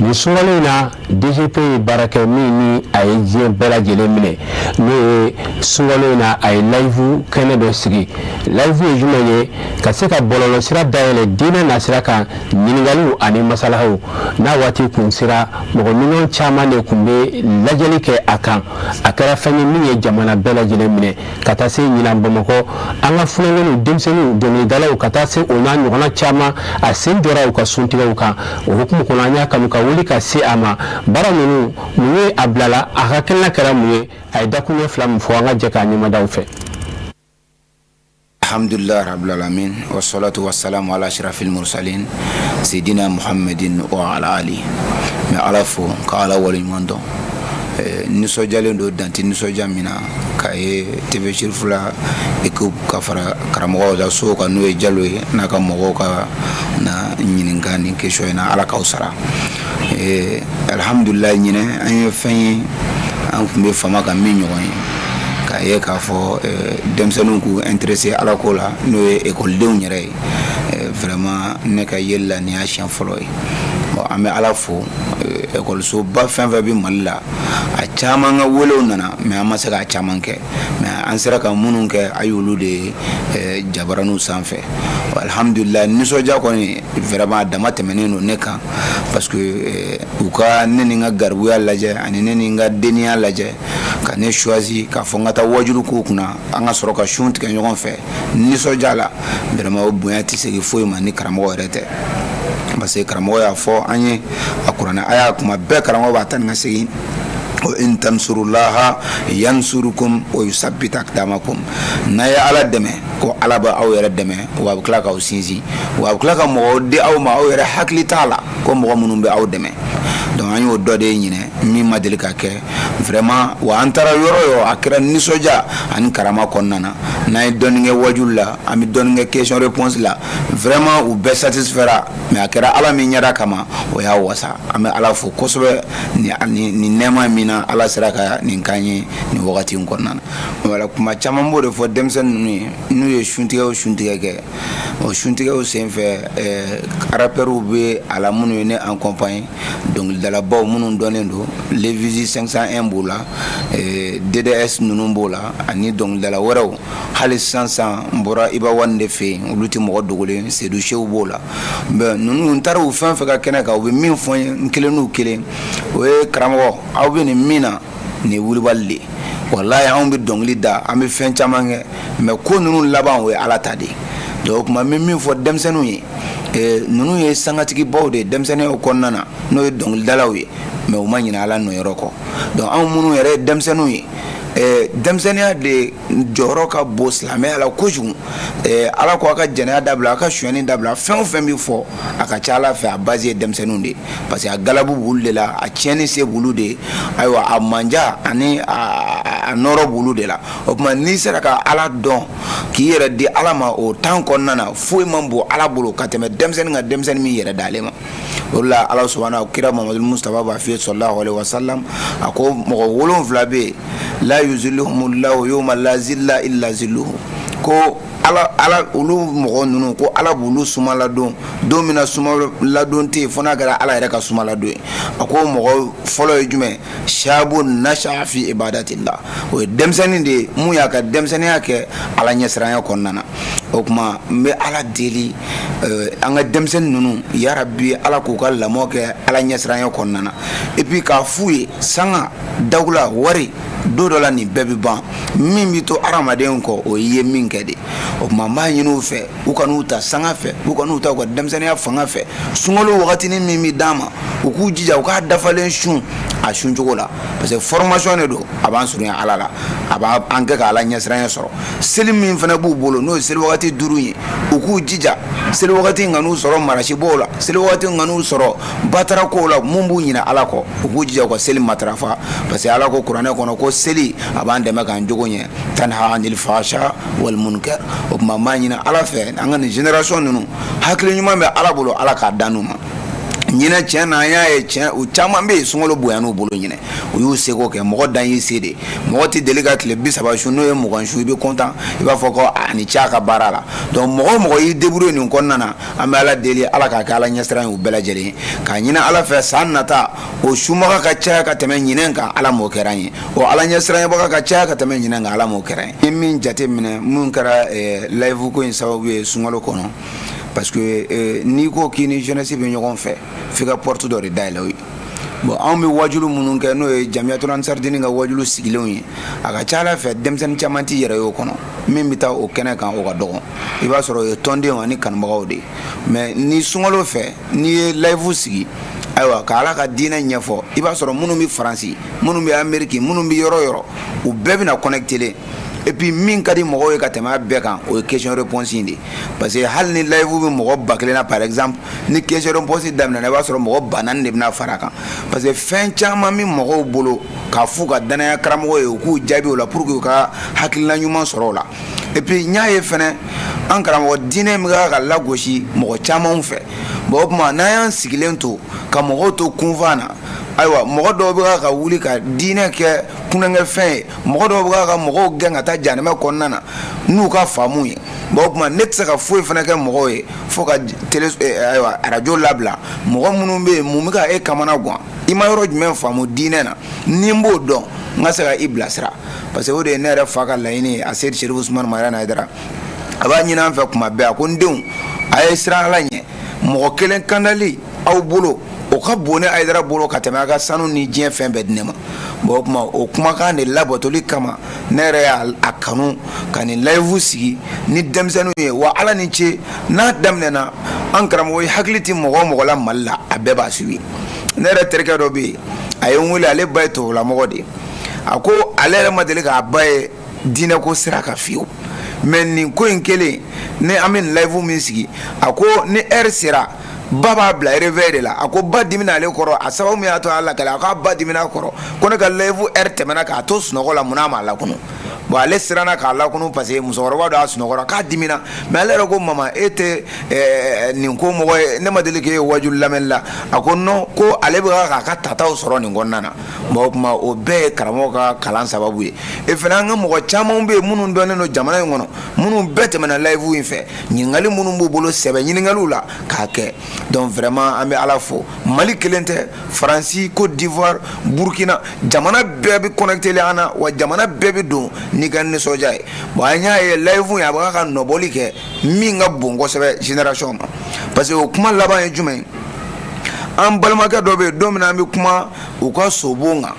nin sunkalo in na DGP ye baara kɛ min ni a ye diɲɛ bɛɛ lajɛlen minɛ n'o ye sunkalo in na a ye live kɛnɛ dɔ sigi live ye jumɛn ye ka se ka bɔlɔlɔ sira dayɛlɛ diinɛ nasira kan ɲininkaliw ani masalahaw n'a waati kun sera mɔgɔ miliyɔn caman de kun bɛ lajɛli kɛ a kan a kɛra fɛn ye min ye jamana bɛɛ lajɛlen minɛ ka taa se ɲinan Bamakɔ an ka funankɛninw denmisɛnninw dɔnkilidalaw ka taa se o n'a ɲɔgɔnna caman a sen jɔra u ka suntigɛw kan o hukumu kɔnɔ an y'a kanu ka wuli ka se a ma baara ninnu mun ye a bilala a hakilina kɛra mun ye a ye dakuɲɛ fila min fɔ an ka jɛ k'a ɲɛmadaw fɛ. Alhamdulillah rabbil alamin wa salatu wa salamu ala ashrafil mursalin Sayyidina Muhammadin wa ala ali mais ala fo ka ala waliɲuman dɔn nisɔndiyalen don danti nisɔndiya min na k'a ye TV Sherif la équipe ka fara karamɔgɔw la so kan n'o ye Jalo ye n'a ka mɔgɔw ka na ɲininka nin question in na ala k'aw sara alhamdulillah ɲinɛ an ye fɛn ye an kun bɛ fama ka min ɲɔgɔn ye k'a ye k'a fɔ denmisɛnninw k'u intéressé ala ko la n'o ye ekɔlidenw yɛrɛ ye vraiment ne ka yeli la nin y'a siɲɛ fɔlɔ ye bon an bɛ ala fo ekɔlisoba fɛn fɛn bɛ mali la a caman ka welew nana mais an ma se k'a caman kɛ mais an sera ka minnu kɛ a y'olu de jabaraniw sanfɛ alhamdulillah nisɔndiya kɔni vraiment a dama tɛmɛnen don ne kan parce que u ka ne ni n ka garibuya lajɛ ani ne ni n ka deniya lajɛ ka ne choisi k'a fɔ n ka taa wajulu k'u kunna an ka sɔrɔ ka sun tigɛ ɲɔgɔn fɛ nisɔndiya la vraiment o bonya tɛ segin foyi ma ni karamɔgɔ yɛrɛ tɛ parce que karamɔgɔ y'a fɔ an ye a kuranɛ aya kuma bɛɛ karamɔgɔ b'a ta ni ka segin in tansurullaha yansurukum wa yusabbit aqdamakum n'a ye ala dɛmɛ ko ala bɛ aw yɛrɛ dɛmɛ wa a bɛ tila k'aw sinsin wa a bɛ tila ka mɔgɔw di aw ma aw yɛrɛ hakili t'a la ko mɔgɔ minnu bɛ aw dɛmɛ donc an y'o dɔ de ɲinɛ min ma deli ka kɛ vraiment wa an taara yɔrɔ yɔrɔ a kɛra nisɔndiya ani karama kɔnɔna na n'an ye dɔɔni kɛ wajulu la an bɛ dɔɔni kɛ question réponse la vraiment u bɛɛ satisfaira mais a kɛra ala min ɲɛda kama o y'a wasa an bɛ ala fo kosɛbɛ nin nɛɛma min na ala sera ka nin kan ye nin wagati in kɔnɔna na wala kuma caman b'o de fɔ denmisɛnnin ninnu ye n'u ye suntigɛ o suntigɛ kɛ o suntigɛw senfɛ rappeurs bɛ a la minnu ye ne accompagne dɔnkilidalabaw minnu dɔnnen don Lévizi 501 b'o la DDS ninnu b'o la ani dɔnkilidala wɛrɛw hali sisan n bɔra Iba Wani de fɛ yen olu tɛ mɔgɔ dogolen Seydou Sew b'o la mais ninnu n taara u fɛn fɛn ka kɛnɛ kan u bɛ min fɔ n ye n kelen n'u kelen o ye karamɔgɔ aw bɛ nin min na nin ye wulibali de wallahi anw bɛ dɔnkili da an bɛ fɛn caman kɛ mais ko ninnu laban o ye ala ta de donc o tuma n bɛ min fɔ denmisɛnninw ye ninnu ye sangatigibaw de ye denmisɛnninw kɔnɔna na n'o ye dɔnkilidalaw ye mais u ma ɲinɛ ala nɔyɔrɔ kɔ donc anw minnu yɛrɛ ye denmisɛnninw ye denmisɛnniya de jɔyɔrɔ ka bon silamɛya la kojugu ala ko a ka jɛnɛya dabila a ka sonyani dabila fɛn o fɛn bɛ fɔ a ka ca ala fɛ a base ye denmisɛnninw de parce que a galabu b'olu de la a tiɲɛni se b'olu de ayiwa a manja ani a nɔrɔ b'olu de la o tuma n'i sera ka ala dɔn k'i yɛrɛ di ala ma o temps kɔnɔna na foyi man bon ala bolo ka tɛmɛ denmisɛnnin kan denmisɛnnin min yɛrɛ d'ale ma o la ala subhanahu kira Mamadu Mustafa b'a f'i ye sallallahu alaihi wasallam a ko mɔgɔ 7 bɛ yen la yuzilluhumullahu yawma la zilla illa zilluhu ko ala olu mɔgɔ ninnu ko ala b'olu suma ladon don min na suma ladon tɛ yen fo n'a kɛra ala yɛrɛ ka suma ladon ye a ko mɔgɔ fɔlɔ ye jumɛn shabu nasha'a fi ibadatillah o ye denmisɛnnin de ye mun y'a ka denmisɛnninya kɛ ala ɲɛsiranya kɔnɔna na o tuma n bɛ ala deli an ka denmisɛnnin ninnu yarabi ala k'u ka lamɔ kɛ ala ɲɛsiranya kɔnɔna na et puis k'a f'u ye sanga dawula wari don dɔ la nin bɛɛ bɛ ban min bɛ to hadamaden kɔ o ye min kɛ de o tuma n b'a ɲini u fɛ u ka n'u ta sanga fɛ u ka n'u ta u ka denmisɛnninya fanga fɛ sunkalo wagatinin min bɛ d'a ma u k'u jija u k'a dafalen sun a sun cogo la parce que formation de don a b'an surunya ala la a b'an kɛ ka ala ɲɛsiranya sɔrɔ seli min fana b'u bolo n'o ye seli wagati 5 ye u k'u jija seli wagati in ka n'u sɔrɔ marasibow la seli wagati in ka n'u sɔrɔ batarakow la mun b'u ɲinɛ ala kɔ u k'u jija u ka seli matarafa parce que ala ko kuranɛ kɔnɔ ko seli a b'an dɛmɛ k'an jogo ɲɛ tanha anil fahsha wal munkar o tuma n b'a ɲini ala fɛ an ka nin génération ninnu hakili ɲuman bɛ ala bolo ala k'a dan n'u ma ɲinɛ tiɲɛ na an y'a ye tiɲɛ u caman bɛ yen sunkalo bonya n'u bolo ɲinɛ u y'u seko kɛ mɔgɔ dan y'i se de mɔgɔ tɛ deli ka tile 30 su n'o ye 20 su i bɛ content i b'a fɔ ko a ni ce a ka baara la donc mɔgɔ o mɔgɔ y'i débrouiller nin kɔnɔna na an bɛ ala deli ala k'a kɛ ala ɲɛsiranya ye u bɛɛ lajɛlen ye k'a ɲini ala fɛ san nata o sumaga ka caya ka tɛmɛ ɲinɛ kan ala m'o kɛra an ye o ala ɲɛsiranyabaga ka caya ka tɛmɛ ɲinɛ kan ala m'o kɛra an ye n ye min jate minɛ mun kɛra live ko in sababu ye sunkalo kɔnɔ parce que n'i ko k'i ni jeunesse bɛ ɲɔgɔn fɛ f'i ka porte dɔ de dayɛlɛ o ye bon anw bɛ wajulu minnu kɛ n'o ye Jamiyatul Ansarudine ka wajulu sigilenw ye a ka ca ala fɛ denmisɛnnin caman t'i yɛrɛ ye o kɔnɔ min bɛ taa o kɛnɛ kan o ka dɔgɔ i b'a sɔrɔ o ye tɔndenw ani kanubagaw de ye mais ni sunkalo fɛ n'i ye live sigi ayiwa ka ala ka diinɛ ɲɛfɔ i b'a sɔrɔ minnu bɛ Faransi minnu bɛ Amérique minnu bɛ yɔrɔ yɔrɔ u bɛɛ bɛna connecter et puis min ka di mɔgɔw ye ka tɛmɛ a bɛɛ kan o ye question réponse in de parce que hali ni live bɛ mɔgɔ 1000 na par exemple ni question réponse daminɛna i b'a sɔrɔ mɔgɔ 4000 de bɛna fara kan parce que fɛn caman bɛ mɔgɔw bolo k'a f'u ka danaya karamɔgɔ ye u k'u jaabi o la pour que u ka hakilina ɲuman sɔrɔ o la et puis nya ye fene an karamɔgɔ diinɛ min ka lagosi mɔgɔ caman fɛ bon o kuma n'an y'an sigilen to ka mɔgɔw to kunfan na ayiwa mɔgɔ dɔw bɛ ka wuli ka diinɛ kɛ kunankɛfɛn ye mɔgɔ dɔw bɛ ka mɔgɔw gɛn ka taa jahanama kɔnɔna na n'u ka faamu ye bon o kuma ne tɛ se ka foyi fana kɛ mɔgɔw ye fo ka ayiwa arajo labila mɔgɔ minnu bɛ yen mun bɛ ka e kamana gan i ma yɔrɔ jumɛn faamu diinɛ na ni n b'o dɔn n ka se ka i bilasira parce que o de ye ne yɛrɛ fa ka laɲini ye a Seydi Sɛrifu Usumani Mariana Hayidara a b'a ɲini an fɛ kuma bɛɛ a ko n denw a ye siran Ala ɲɛ mɔgɔ kelen kandali aw bolo o ka bon ne Hayidara bolo ka tɛmɛ a ka sanu ni diɲɛ fɛn bɛɛ di ne ma bon o kuma o kumakan de labatoli kama ne yɛrɛ y'a kanu ka nin layifu sigi ni denmisɛnninw ye wa Ala ni ce n'a daminɛna an karamɔgɔ hakili tɛ mɔgɔ o mɔgɔ la Mali la a bɛɛ b'a suivi ne yɛrɛ terikɛ dɔ bɛ yen a ye n wele ale ba ye tubabulamɔgɔ de ye a ko ale yɛrɛ ma deli k'a ba ye diinɛ ko sira kan fiyewu mais nin ko in kelen ne an bɛ nin layifu min sigi a ko ni heure sera ba b'a bila réveil de la a ko ba dimina ale kɔrɔ a sababu min y'a to ala kɛlɛ a k'a ba dimina kɔrɔ ko ne ka layifu heure tɛmɛna k'a to sunɔgɔ la mun n'a ma lakunu bon ale siranna k'a lakunu parce que musokɔrɔba dɔ y'a sunɔgɔra k'a dimina mais ale yɛrɛ ko mama e tɛ nin ko mɔgɔ ye ne ma deli k'e ye wajulu lamɛnni la a ko non ko ale bɛ k'a ka tataw sɔrɔ nin kɔnɔna na bon o tuma o bɛɛ ye karamɔgɔ ka kalan sababu ye et fana an ka mɔgɔ caman bɛ yen minnu dɔnnen don jamana in kɔnɔ minnu bɛɛ tɛmɛna layifu in fɛ ɲininkali minnu b'u bolo sɛbɛn ɲininkaliw la k'a kɛ donc vraiment an bɛ Ala fo Mali kelen tɛ Faransi Côte d'Ivoire Burkina jamana bɛɛ bɛ connecté an na wa jamana bɛɛ bɛ don ni ka nisɔndiya ye bon an y'a ye layifu in a bɛ ka nɔbɔli kɛ min ka bon kosɛbɛ génération ma parce que o kuma laban ye jumɛn ye an balimakɛ dɔ bɛ yen don min na an bɛ kuma u ka sobon kan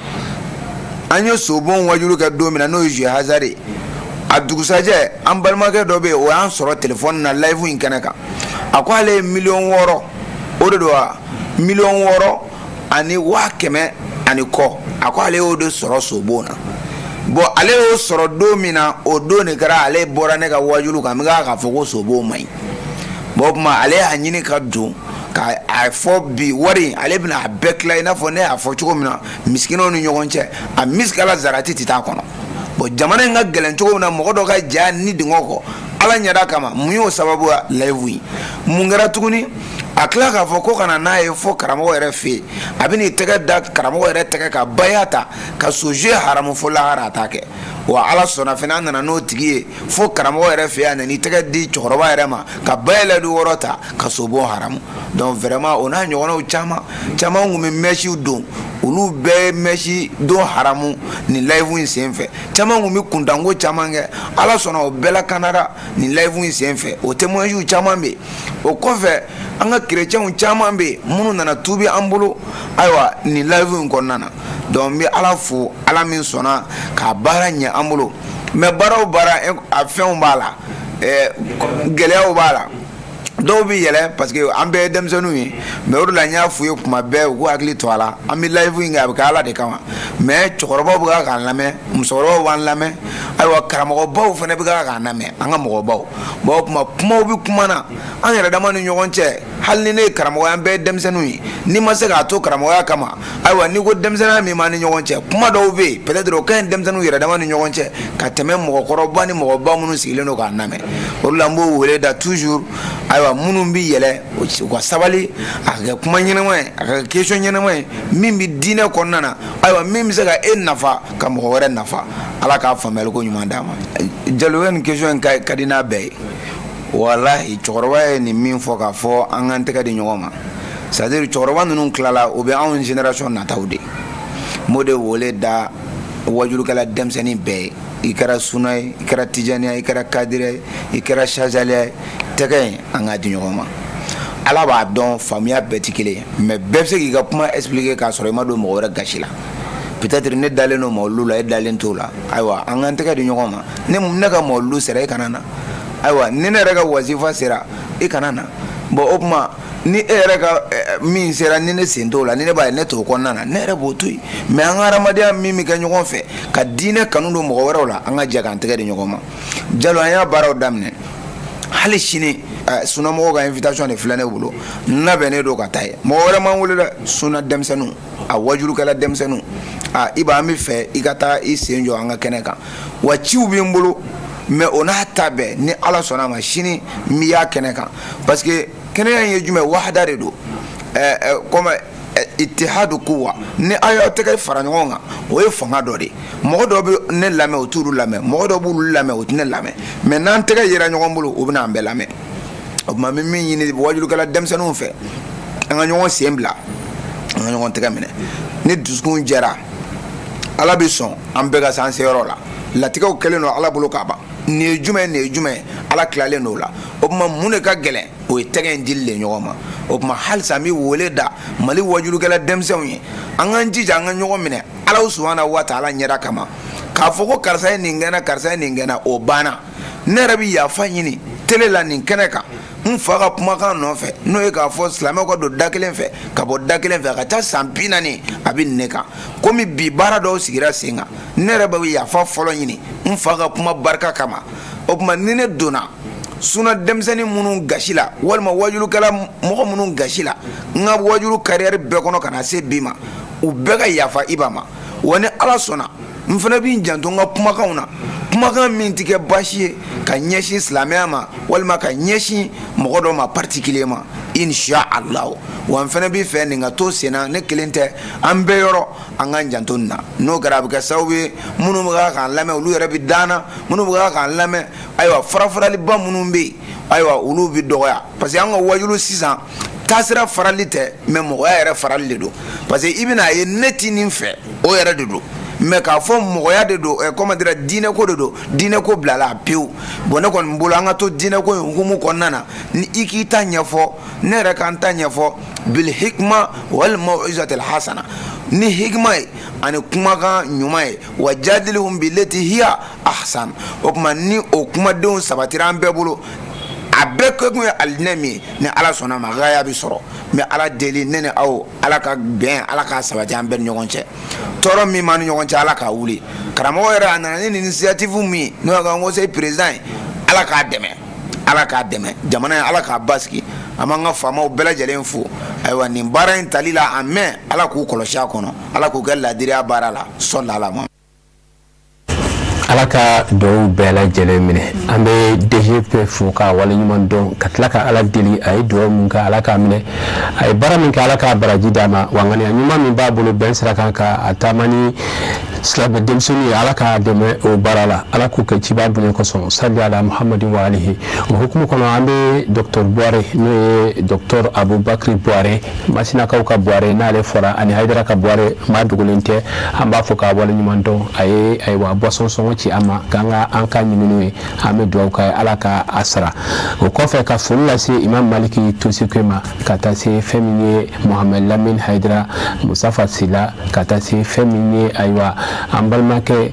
an ye sobon wajulu kɛ don min na n'o ye Jules Hazard a dugusajɛ an balimakɛ dɔ bɛ yen o y'an sɔrɔ téléphone na layifu in kɛnɛ kan a ko ale ye 6,000,000 o de don wa 6,000,000 ani 100,000 ani kɔ a ko ale y'o de sɔrɔ sobon na bon ale y'o sɔrɔ don min na o don de kɛra ale bɔra ne ka wajulu kan n bɛ k'a fɔ ko sobon man ɲi bon o tuma ale y'a ɲini ka don ka a fɔ bi wari ale bɛna a bɛɛ tila i n'a fɔ ne y'a fɔ cogo min na misikinaw ni ɲɔgɔn cɛ a misikala zarati tɛ taa kɔnɔ bon jamana in ka gɛlɛn cogo min na mɔgɔ dɔ ka ja ni dingɛ kɔ Ala ɲɛda kama mun y'o sababu ye layifu in mun kɛra tuguni a tila k'a fɔ ko kana n'a ye fɔ karamɔgɔ yɛrɛ fɛ yen a bɛ n'i tɛgɛ da karamɔgɔ yɛrɛ tɛgɛ ka baya ta ka soje haramu fɔ lahara a t'a kɛ wa Ala sɔnna fana an nana n'o tigi ye fo karamɔgɔ yɛrɛ fɛ yan a nan'i tɛgɛ di cɛkɔrɔba yɛrɛ ma ka bayɛlɛdu wɔɔrɔ ta ka sobon haramu donc vraiment o n'a ɲɔgɔnnaw caman tun bɛ mɛsiw don olu bɛɛ ye mɛsi don haramu nin layifu in senfɛ caman tun bɛ kuntanko caman kɛ Ala sɔnna o bɛɛ lakanara nin layifu in senfɛ o témoignages caman bɛ yen o kɔfɛ an ka chrétiens caman bɛ yen minnu nana tuubi an bolo ayiwa nin layifu in kɔnɔna na donc n bɛ Ala fo Ala min sɔnna k'a baara ɲɛ an bolo mais baara o baara a fɛnw b'a la gɛlɛyaw b'a la dɔw bɛ yɛlɛ parce que an bɛɛ ye denmisɛnninw ye mais o de la n y'a f'u ye kuma bɛɛ u k'u hakili to a la an bɛ layifu in kɛ a bɛ kɛ Ala de kama mais cɛkɔrɔbaw bɛ k'an lamɛn musokɔrɔbaw b'an lamɛn ayiwa karamɔgɔbaw fana bɛ k'an lamɛn an ka mɔgɔbaw bon o kuma kumaw bɛ kuma na an yɛrɛ dama ni ɲɔgɔn cɛ hali ni ne ye karamɔgɔ an bɛɛ ye denmisɛnninw ye n'i ma se k'a to karamɔgɔya kama ayiwa n'i ko denmisɛnninya min b'an ni ɲɔgɔn cɛ kuma dɔw bɛ yen peut-être o ka ɲi denmisɛnninw yɛrɛ dama ni ɲɔgɔn cɛ ka tɛmɛ mɔgɔkɔrɔba ni mɔgɔba minnu sigilen don k'an lamɛn o de la n b'o wele da toujours ayiwa minnu bɛ yɛlɛ u ka sabali a ka kɛ kuma ɲɛnama ye a ka kɛ question ɲɛnama ye min bɛ diinɛ kɔnɔna na ayiwa min bɛ se ka e nafa ka mɔgɔ wɛrɛ nafa Ala k'a faamuyali ko ɲuman d'a ma Jalo nin question in ka di n'a bɛɛ ye walahi cɛkɔrɔba ye nin min fɔ k'a fɔ an k'an tɛgɛ di ɲɔgɔn ma c'est à dire cɛkɔrɔba ninnu tilala o bɛ anw génération nataw de m'o de wele da wajulukɛla denmisɛnnin bɛɛ ye i kɛra suna ye i kɛra tijaniya i kɛra kadira ye i kɛra shazaliya ye tɛgɛ in an k'a di ɲɔgɔn ma Ala b'a dɔn faamuya bɛɛ tɛ kelen ye mais bɛɛ bɛ se k'i ka kuma expliquer k'a sɔrɔ i ma don mɔgɔ wɛrɛ gasi la peut-être ne dalen don mawulu la e dalen t'o la ayiwa an k'an tɛgɛ di ɲɔgɔn ma ne ka mawulu sera e kana na ayiwa ni ne yɛrɛ ka wazifa sera e kana na bon o kuma ni e yɛrɛ ka min sera ni ne sen t'o la ni ne b'a ye ne t'o kɔnɔna na ne yɛrɛ b'o to yen mais an ka hadamadenya min bɛ kɛ ɲɔgɔn fɛ ka diinɛ kanu don mɔgɔ wɛrɛw la an ka jɛ k'an tɛgɛ di ɲɔgɔn ma Jalo an y'a baaraw daminɛ hali sini sunamɔgɔw ka invitation de filɛ ne bolo n labɛnnen don ka taa ye mɔgɔ wɛrɛ m'an wele dɛ suna denmisɛnninw a wajulukɛla denmisɛnninw i b'a an bɛ fɛ i ka taa i sen jɔ an ka kɛnɛ kan wa ciw bɛ n bolo mais on a tabé ni ala sona machine mi ya keneka parce que keneka ye jume wahda de do comme ittihadu quwwa ni ayo te fara ɲɔgɔn kan o ye fanga dɔ de mɔgɔ dɔ bɛ ne lamɛn o t'ulu lamɛn mɔgɔ dɔ b'ulu lamɛn o tɛ ne lamɛn mais n'an tɛgɛ yera ɲɔgɔn bolo o bɛna an bɛɛ lamɛn o tuma min ɲini wajulukɛla denmisɛnninw fɛ an ka ɲɔgɔn sen bila an ka ɲɔgɔn tɛgɛ minɛ ni dusukun jɛra ala bɛ sɔn an bɛɛ ka se an seyɔrɔ la latigɛw kɛlen don ala bolo k'a ban nin ye jumɛn ala tilalen don o la o tuma mun de ka gɛlɛn o ye tɛgɛ in dili de ɲɔgɔn ma o tuma halisa an bɛ wele da mali wajulukɛla denmisɛnw ye an k'an jija an ka ɲɔgɔn minɛ ala subahana wa taala ɲɛda kama k'a fɔ ko karisa ye nin kɛnɛ karisa ye nin kɛnɛ o banna ne yɛrɛ bɛ yafa ɲini tele la nin kɛnɛ kan n fa ka kumakan nɔfɛ n'o ye k'a fɔ silamɛw ka don da kelen fɛ ka bɔ da kelen fɛ ka taa san 40 a bɛ ne kan komi bi baara dɔw sigira sen kan ne yɛrɛ bɛ yafa fɔlɔ ɲini n fa ka kuma barika kama o tuma ni ne donna suna denmisɛnnin minnu gasi la walima wajulukɛla mɔgɔ minnu gasi la n ka wajulu carrière bɛɛ kɔnɔ ka na se bi ma u bɛɛ ka yafa iba ma wa ni ala sɔnna n fana bɛ n janto n ka kumakanw na kumakan min tɛ kɛ baasi ye ka ɲɛsin silamɛya ma walima ka ɲɛsin mɔgɔ dɔ ma particulier ma insha Allah wa n fana bɛ fɛ nin ka to senna ne kelen tɛ an bɛɛ yɔrɔ an k'an janto nin na n'o kɛra a bɛ kɛ sababu ye minnu bɛ k'an lamɛn olu yɛrɛ bɛ danna minnu bɛ k'an lamɛn ayiwa farafaraliba minnu bɛ yen ayiwa olu bɛ dɔgɔya parce que an ka wajulu sisan taasira farali tɛ mais mɔgɔya yɛrɛ farali de don parce que i bɛna ye ne ti nin fɛ o yɛrɛ de don mais k'a fɔ mɔgɔya de don comment dire diinɛ ko de don diinɛ ko bilala a pewu bon ne kɔni bolo an ka to diinɛ ko in hukumu kɔnɔna na ni i k'i ta ɲɛfɔ ne yɛrɛ k'an ta ɲɛfɔ bil hikma wal mau'izatil hasana ni hikma ye ani kumakan ɲuman ye wa jadilhum billati hiya ahsan o tuma ni o kumadenw sabatira an bɛɛ bolo a bɛɛ kɛ kun ye alinɛ min ye ni ala sɔnna ma gaya bɛ sɔrɔ mais ala deli ne ni aw ala ka bɛn ala ka sabati an bɛɛ ni ɲɔgɔn cɛ tɔɔrɔ min b'an ni ɲɔgɔn cɛ ala k'a wuli karamɔgɔ yɛrɛ a nana ni initiative min ye n'o ye ka conseil président ye ala k'a dɛmɛ jamana in ala k'a basigi an b'an ka faamaw bɛɛ lajɛlen fo ayiwa nin baara in tali la a mɛn ala k'u kɔlɔsi a kɔnɔ ala k'u kɛ ladiriya baara la sɔli ala ma ala ka dɔw bɛɛ lajɛlen minɛ an bɛ DGP fo ka waleɲuman dɔn ka tila ka ala deli a ye dugawu min kɛ ala k'a minɛ a ye baara min kɛ ala k'a baraji d'a ma wa ŋaniya ɲuman min b'a bolo bɛn sira kan ka a taama ni silamɛ denmisɛnninw ye ala k'a dɛmɛ o baara la ala k'u kɛ cibaa bonya kosɔn sali ala muhamadi wa alihi o hukumu kɔnɔ an bɛ Dr Buware n'o ye Dr Abubakari Buware masinakaw ka Buware n'ale fɔra ani Hayidara ka Buware maa dogolen tɛ an b'a fɔ k'a waleɲuman dɔn a ye ayiwa boisson sɔngɔ ci an ma k'an ka ɲininiw ye an bɛ dugawu kɛ ala ka a sara o kɔfɛ ka foli lase Imam Maliki Tosike ma ka taa se fɛn min ye Mohamed Lamine Hayidara Musafa Sila ka taa se fɛn min ye ayiwa an balimakɛ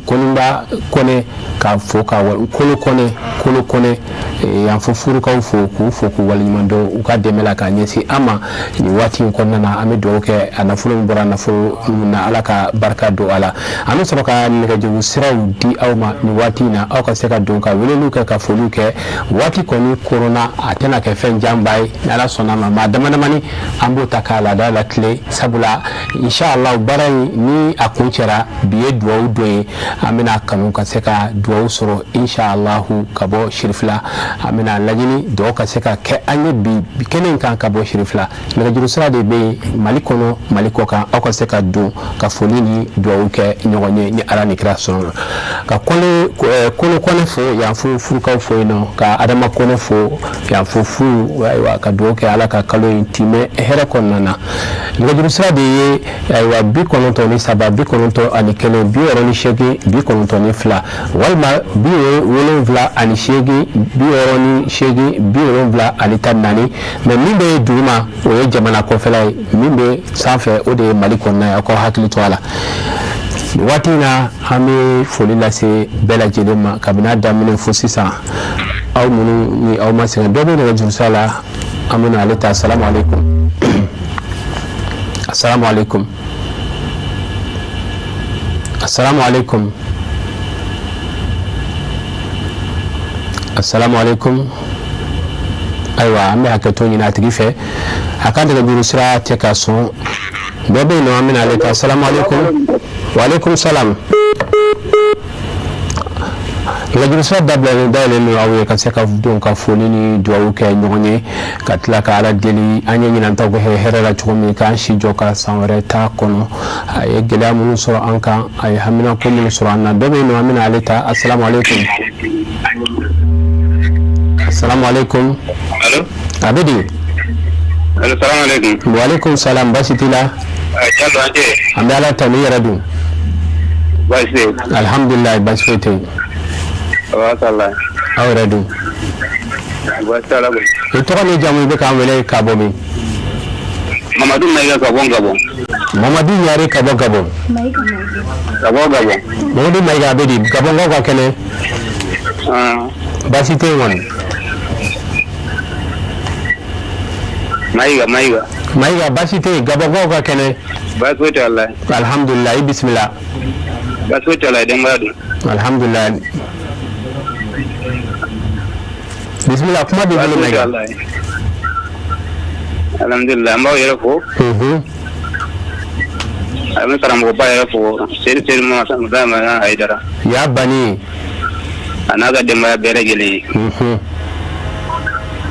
Koninba Kɔnɛ k'a fo ka Kolo Kɔnɛ yan fo furukaw fo k'u fo k'u waleɲuman dɔn u ka dɛmɛ la k'a ɲɛsin an ma nin waati in kɔnɔna na an bɛ dugawu kɛ a nafolo min bɔra nafolo na ala ka barika don a la an bɛ sɔrɔ ka nɛgɛjuru siraw di aw ma nin waati in na aw ka se ka don ka weleliw kɛ ka foliw kɛ waati kɔni korona a tɛna kɛ fɛn janba ye ni ala sɔnna ma maa damadamani an b'o ta k'a lada la tile sabula inshallah baara in ni a kun cɛra bi ye dugawu dɔ ye an bɛna kanu ka se ka dugawu sɔrɔ inshallah ka bɔ Shirifila an bɛna laɲini dugawu ka se ka kɛ an ye bi kɛnɛ in kan ka bɔ Shirifila nɛgɛjuru sira de bɛ yen Mali kɔnɔ Mali kɔ kan aw ka se ka don ka foli ni dugawu kɛ ɲɔgɔn ye ni ala ni kira sɔnna ka Kolo Kɔnɛ fo yan fo furukaw fo yen nɔ ka Adama Kɔnɛ fo yan fo furu ayiwa ka dugawu kɛ ala ka kalo in timɛ hɛrɛ kɔnɔna na nɛgɛjuru sira de ye ayiwa 93 91 68 92 walima 78 68 mais min bɛ duguma o ye jamana kɔfɛla ye min bɛ sanfɛ o de ye Mali kɔnɔna ye aw ka hakili to a la waati in na an bɛ foli lase bɛɛ lajɛlen ma kabini a daminɛ fo sisan aw minnu ni aw ma sɛgɛn dɔ bɛ nɛgɛjuru sira la an bɛna ale ta assalamu alaikum assalamu alaikum assalamu alaikum assalamu alaikum ayiwa an bɛ hakɛto ɲini a tigi fɛ a ka nɛgɛjuru sira tɛ ka sɔn dɔ bɛ yen nɔ an bɛna ale ta assalamu alaikum wa alaikum salam nɛgɛjuru sira dabilalen dayɛlɛlen don aw ye ka se ka don ka foli ni dugawu kɛ ɲɔgɔn ye ka tila ka ala deli an ye ɲinantaw kɛ hɛrɛ la cogo min k'an si jɔ ka san wɛrɛ ta kɔnɔ a ye gɛlɛya minnu sɔrɔ an kan a ye hamina ko minnu sɔrɔ an na dɔ bɛ yen nɔ an bɛna ale ta assalamu alaikum assalamu alaikum allo a bɛ di allo salamu alaikum wa alaikum salam baasi t'i la Jallo an tɛ an bɛ ala ta ni yɛrɛ dun baasi tɛ yen alhamdulilayi baasi foyi tɛ yen abasala aw yɛrɛ dun baasi t'a la koyi i tɔgɔ ni jamu i bɛ k'an wele ka bɔ min Mamadou Maïga ka bɔ Gabon Mamadou Ɲare ka bɔ Gabon ka bɔ Gabon Mamadou Maïga a bɛ di Gabonkaw ka kɛnɛ baasi tɛ yen kɔni Maïga baasi tɛ yen Gabonkaw ka kɛnɛ baasi foyi t'a la alhamdulilayi i bisimila baasi foyi t'a la denbaya dun alhamdulilayi bisimila kuma b'i bolo Maïga alhamdulilayi an b'aw yɛrɛ fo a bɛ karamɔgɔba yɛrɛ fo seri Mamadu Hayidara y'a banni a n'a ka denbaya bɛɛ lajɛlen ye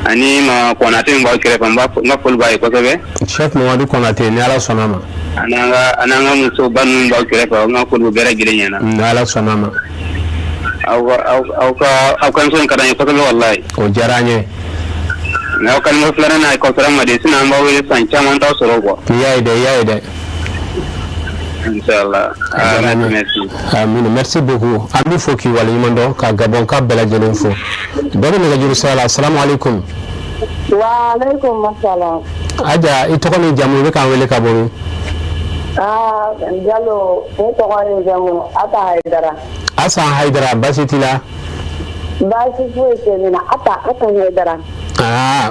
ani ma Konate min b'aw kɛrɛfɛ n ka foli b'a ye kosɛbɛ Chef Mamadu Konate ni ala sɔnna ma an'an ka musoba ninnu b'aw kɛrɛfɛ n ka foli bɛɛ lajɛlen ɲɛna ni ala sɔnna ma aw ka nisɔn ka d'an ye kosɛbɛ walayi o diyara an ye n'aw kalima filanan n'a ye kawusara ma de sinon an b'aw wele san caman t'aw sɔrɔ quoi i y'a ye dɛ Inch'Allah. Amin. Merci beaucoup. An b'i fo k'i waleɲuman dɔn ka Gabon ka bɛɛ lajɛlen fo. Dɔ bɛ nɛgɛjuru sira la. Assalamu alaikum. Wa alaikum assalam. Aja, i tɔgɔ ni jamu i bɛ k'an wele ka bɔ min? Jallo, ne tɔgɔ ni jamu Ata Hayidara. Asan Hayidara, baasi t'i la? Baasi foyi tɛ ne na. Ata Hayidara.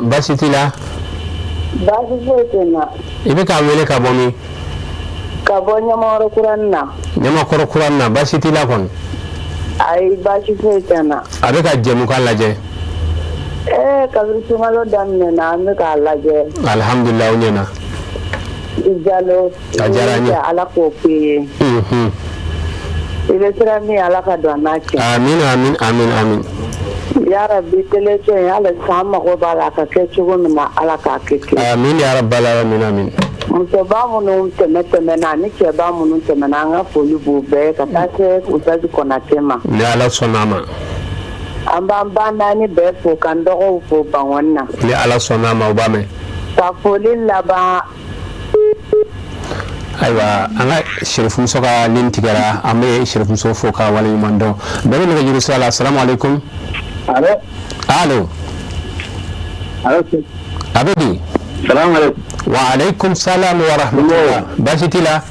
Baasi t'i la? Baasi foyi tɛ na. I bɛ k'an wele ka bɔ min? Ka bɔ Ɲamakɔrɔ Kurani na. Ɲamakɔrɔ Kurani na, baasi t'i la kɔni? Ayi, baasi foyi tɛ na. A bɛ ka jɛmukan lajɛ? Kabini sunkalo daminɛ na an bɛ k'a lajɛ. Alhamdulilayi o ɲɛna. Jalo, a diyara n ye. Ala k'o k'i ye. I bɛ siran min Ala ka don a n'a cɛ. Amin. Ya Rabbi teleso in hali san mago b'a la a ka kɛ cogo min na Ala k'a kɛ ten. Amin ya rabbal alamin. Musoba minnu tɛmɛna ani cɛba minnu tɛmɛna an ka foli b'u bɛɛ ka taa se Usaji Konate ma. Ni Ala sɔnna ma. An b'an ba naani bɛɛ fo k'an dɔgɔw fo Bangɔni na. Ni Ala sɔnna ma o b'a mɛn. Ka foli laban. Ayiwa an ka Serifumuso ka ligne tigɛra an bɛ Serifumuso fo ka waleɲuman dɔn. Dɔ bɛ nɛgɛjuru sira la. Assalamu alaikum. Allo. A bɛ di? Salamu alaikum. Wa alaikum salam wa rahmatullah. Baasi t'i la?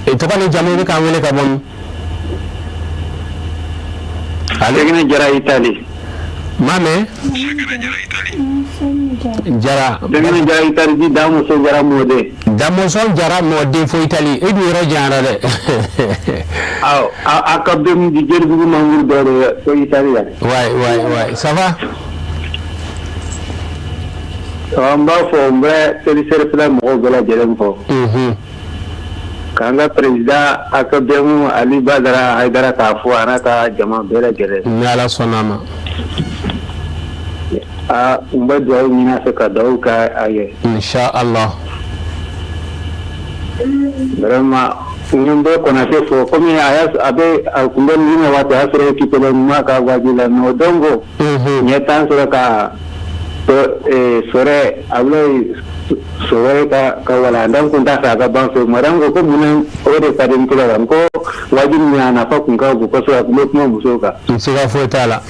I tɔgɔ ni jamu i bɛ k'an wele ka bɔ min? Sɛgɛnɛ Jara Itali. M'a mɛn? Jara. Sɛgɛnɛ Jara Itali di Damuso Jara Mɔden. Damuso Jara Mɔden fo Itali. E dun yɔrɔ janyara dɛ. Awɔ, a ka bɛn mu di Jelibugu Mamuru dɔ de fo Itali yan. Ouais. Ça va? An b'a fɔ n bɛ seri fila mɔgɔw bɛɛ lajɛlen fɔ. K'an ka président a ka bɛn mu Ali Badara Hayidara k'a fɔ a n'a ka jama bɛɛ lajɛlen. Ni Ala sɔnna ma. N bɛ dugawu ɲini a fɛ ka dugawu kɛ a ye. Inch'Allah. Vraiment n bɛ Konate fo komi a kun bɛ nin waati a y'a sɔrɔ équipe la ɲuman ka wajibi la mais o don ko n ye temps sɔrɔ ka sɔrɔ Abulayi Sowore ka walanda n kun t'a fɛ a ka ban fɛ madame ko mun o de ka di n tigɛ la n ko wajibi min a nafa kun ka bon kosɛbɛ a kun bɛ kuma musow kan. Siga foyi t'a la.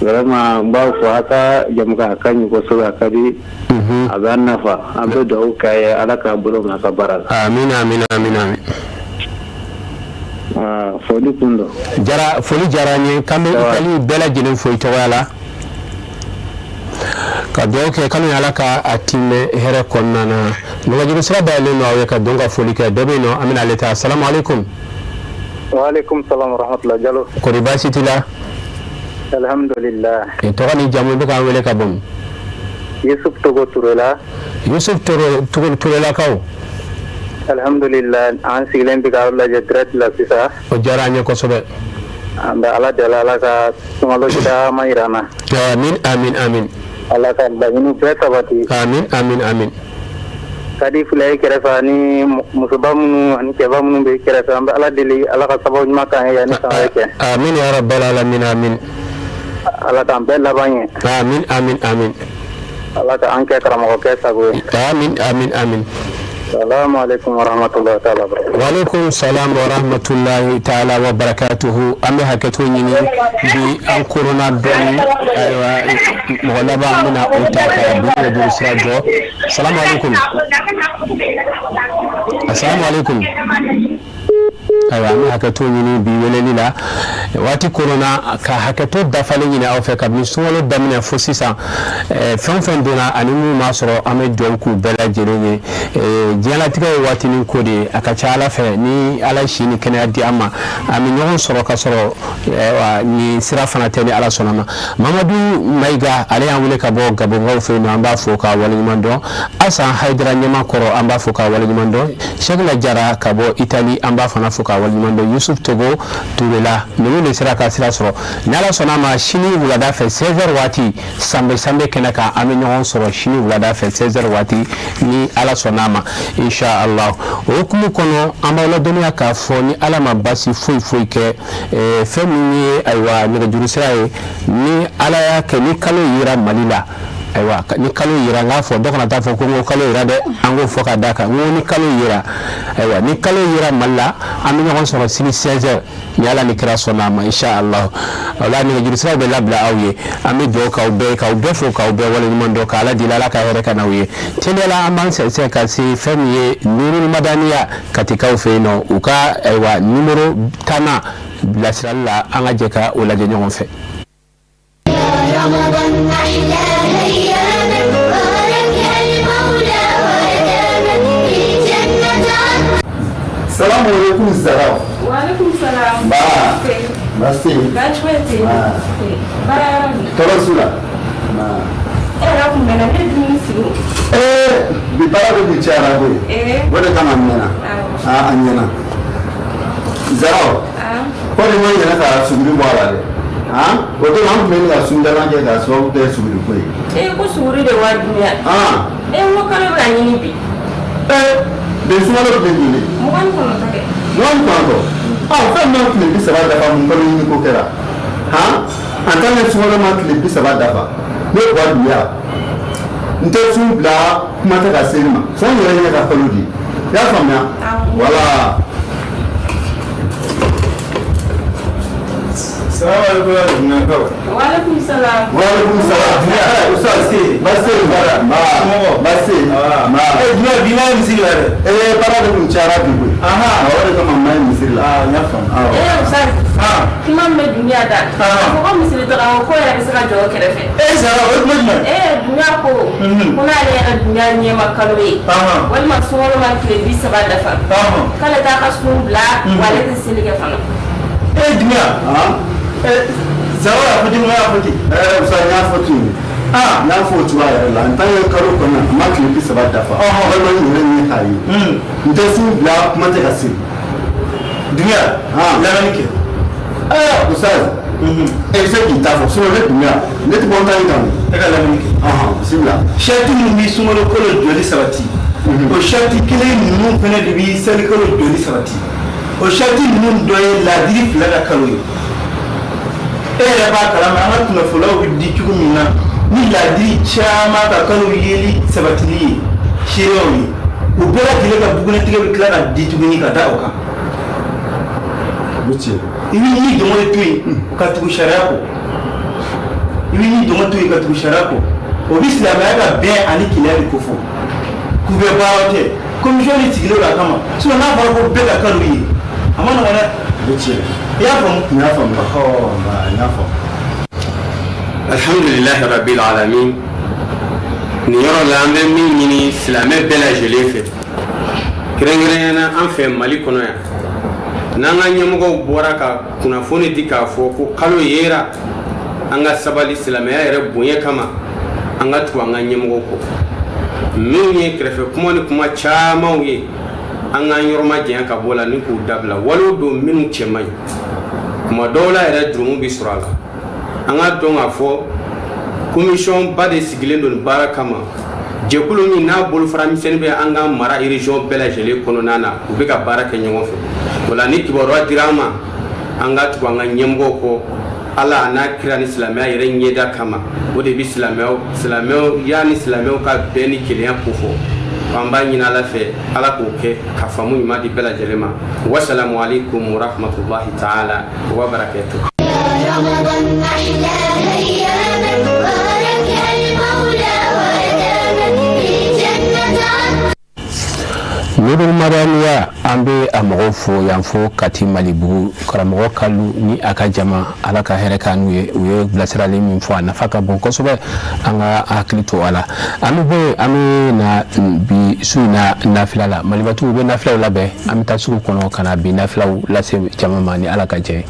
Vraiment n b'aw fɔ a ka jamukan a ka ɲi kosɛbɛ a ka di a bɛ an nafa an bɛ dugawu k'a ye Ala k'a bolo mɛn a ka baara la. Amin. Foli kun don. Foli diyara n ye k'an bɛ Itali bɛɛ lajɛlen fo i tɔgɔya la. Ka dugawu kɛ k'an Ala ka a timɛ hɛrɛ kɔnɔna na. Nɛgɛjuru sira dayɛlɛlen don aw ye ka don ka foli kɛ dɔ bɛ yen nɔ an bɛna ale ta. Assalamu alaikum. Wa alaikum salam wa rahmatulah Jalo. Kɔri baasi t'i la? Alhamdulillah. I tɔgɔ ni jamu i bɛ k'an wele ka bɔ min? Yusuf Togo Turela. Yusuf Togo Turelakaw. alhamdulillah an sigilen bi ka lajɛ direct la sisan o diyara an ye kosɛbɛ an bɛ ala deli ala ka sunkalo caman yira an na amin amin amin ala ka laɲiniw bɛɛ sabati amin amin amin ka di fila ye kɛrɛfɛ ani musoba minnu ani cɛba minnu bɛ kɛrɛfɛ an bɛ ala deli ala ka sababu ɲuman k'an ye yanni san wɛrɛ cɛ amin ya rabbal alamin amin ala k'an bɛɛ laban ye amin amin amin ala ka an kɛ karamɔgɔkɛ sago ye amin amin amin Assalamu alaikum warahmatullahi ta'ala wabarakatuh. Wa alaikum salam wa rahmatullahi ta'ala wa barakatuhu. Ame haketo nyini bi an corona don aywa mo laba muna ota ka bi na juri sirajo. Assalamu alaikum. Assalamu alaikum. Aywa ame haketo nyini bi weleli la wati corona ka haketo dafale nyini aw fe ka bi solo damina fosisa fen dona ani mu masoro ame jonku bela jereye dialatigɛ ye waatinin ko de a ka ca ala fɛ ni ala si ni kɛnɛya di an ma an bɛ ɲɔgɔn sɔrɔ ka sɔrɔ ni sira fana tɛ ni ala sɔnna ma mamadu mayiga ale y'an wele ka bɔ gabonkaw fɛ yen nɔ an b'a fɔ k'a waleɲuman dɔn asan hayidara ɲɛma kɔrɔ an b'a fɔ k'a waleɲuman dɔn shekila jara ka bɔ itali an b'a fana fɔ k'a waleɲuman dɔn yusuf togo turela ninnu de sera ka sira sɔrɔ ni ala sɔnna ma sini wulada fɛ 16h waati sanbe kɛnɛ kan an bɛ ɲɔgɔn sɔrɔ sini wulada fɛ 16h waati ni ala sɔnna ma insha Allah o hukumu kɔnɔ an b'a ladɔnniya k'a fɔ ni ala ma basi foyi kɛ fɛn min ye ayiwa nɛgɛjuru sira ye ni ala y'a kɛ ni kalo yira Mali la ayiwa ni kalo yira n k'a fɔ dɔ kana taa fɔ ko n ko kalo yira dɛ an k'o fɔ ka d'a kan n ko ni kalo yira ayiwa ni kalo yira Mali la an bɛ ɲɔgɔn sɔrɔ sini 16h ni ala ni kira sɔnna a ma insha Allah o la nɛgɛjuru siraw bɛ labila aw ye an bɛ dugawu k'aw bɛɛ fo k'aw bɛɛ waleɲuman dɔn k'ala deli ala ka hɛrɛ ka n'aw ye teliya an b'an sɛnsɛn ka se fɛn min ye nurul madaniya katikaw fɛ yen nɔ u ka ayiwa numero 10 bilasirali la an ka jɛ ka o lajɛ ɲɔgɔn fɛ. رمضان أحلى أيامك باركها المولى وأدامك في جنة السلام عليكم السلام وعليكم السلام merci gachwete torosula era kumena ndini sigo bi para do bichara go wala kama mena anyana zao ko ni mo yana ka suguri bo ala de o to na mo ni ka sundala je ka so te suguri ko ko suguri de wa dunya mo kala ba nyini bi de sumalo de ni mo kan ko take non fɛn min tile 30 dafa mun kalo ɲini ko kɛra en tant que sumalo ma tile 30 dafa ne ko duya n tɛ sun bila kuma tɛ ka seli ma fo n yɛrɛ ɲɛ ka kalo di i y'a faamuya voilà. Waalaikum salam. Waalaikum salam. Ustaz basi bara basi dunia bina misiri wale para de kunchara bibu wale kama mai misiri la nyafa Ustaz kima me dunia da ko misiri to ko ya bisira jo kerefe sara o mujma dunia ko kuna le dunia nyema kalwe wal masoro ma kile bi saba dafa kala ta kasun bla wale te silike fana dunia Zawara foti mo ya foti sa ya foti na foti wa ya la ntan yo karo ko na ma kile bi saba dafa wala ni ne ni hayi ntesu bla kuma te ka si dunia la ranike usaz se ki ta fo so le dunia ne ti bon tan tan e ka la ranike bismillah shati ni mi sumo ko lo joli sabati o shati kile ni mu fene de bi sel ko lo joli sabati o shati ni mu do la diri fila da kalo ba kalama an ka kunnafolaw bɛ di cogo min na ni ladiri caman ka kalo yeli sabatili ye seerew ye o bɛɛ lajɛlen ka bugunɛtigɛ bɛ tila ka di tuguni ka da o kan i bɛ ni dɔngɔ de to yen ka tugu sariya kɔ i bɛ ni dɔngɔ to yen ka tugu sariya kɔ o bɛ silamɛya ka bɛn ani keleya de ko fɔ k'u bɛ baaraw tɛ commission de sigilen don a kama sinon n'a fɔra ko bɛɛ ka kalo ye a ma nɔgɔn dɛ. Alhamdulillahi rabbil alamin ni yɔrɔ la an bɛ min ɲini silamɛ bɛɛ lajɛlen fɛ kɛrɛnkɛrɛnnenya an fɛ Mali kɔnɔ yan n'an ka ɲɛmɔgɔw bɔra ka kunnafoni di k'a fɔ ko kalo yera an ka sabali silamɛya yɛrɛ bonya kama an ka tugu an ka ɲɛmɔgɔw kɔ min ye kɛrɛfɛ kuma ni kuma camanw ye an ŋan yɔrɔma jɛnya ka bɔ la ni k'u dabila walew don minnu cɛ man ɲi kuma dɔw la yɛrɛ jurumu bi sɔrɔ a la an ka dɔn k'a fɔ commission ba de sigilen don nin baara kama jɛkulu min n'a bolofara misɛnnin bɛ an ka mara région bɛɛ lajɛlen kɔnɔna na u bɛ ka baara kɛ ɲɔgɔn fɛ o la ni kibaruya dira an ma an ka tugu an ka ɲɛmɔgɔw kɔ ala n'a kira ni silamɛya yɛrɛ ɲɛda kama o de bi silamɛw yani silamɛw ka bɛn ni kelenya ko fɔ an b'a ɲini ala fɛ ala k'o kɛ ka faamu ɲuman di bɛɛ lajɛlen ma wasalamu alaikum wa rahmatullahi ta'ala wa barakatuh رمضان أحلى أيامك باركها المولى وأدامك في جنة Nurul Maraniya an bɛ a mɔgɔw fo yan fo Kati Malibugu karamɔgɔ Kalu ni a ka jama ala ka hɛrɛ k'an n'u ye u ye bilasirali min fɔ a nafa ka bon kosɛbɛ an ka hakili to a la an bɛ bɔ an bɛ na bi su in na nafila la Malibatigiw u bɛ nafilaw labɛn an bɛ taa sugu kɔnɔ ka na bi nafilaw lase jama ma ni ala ka jɛ ye.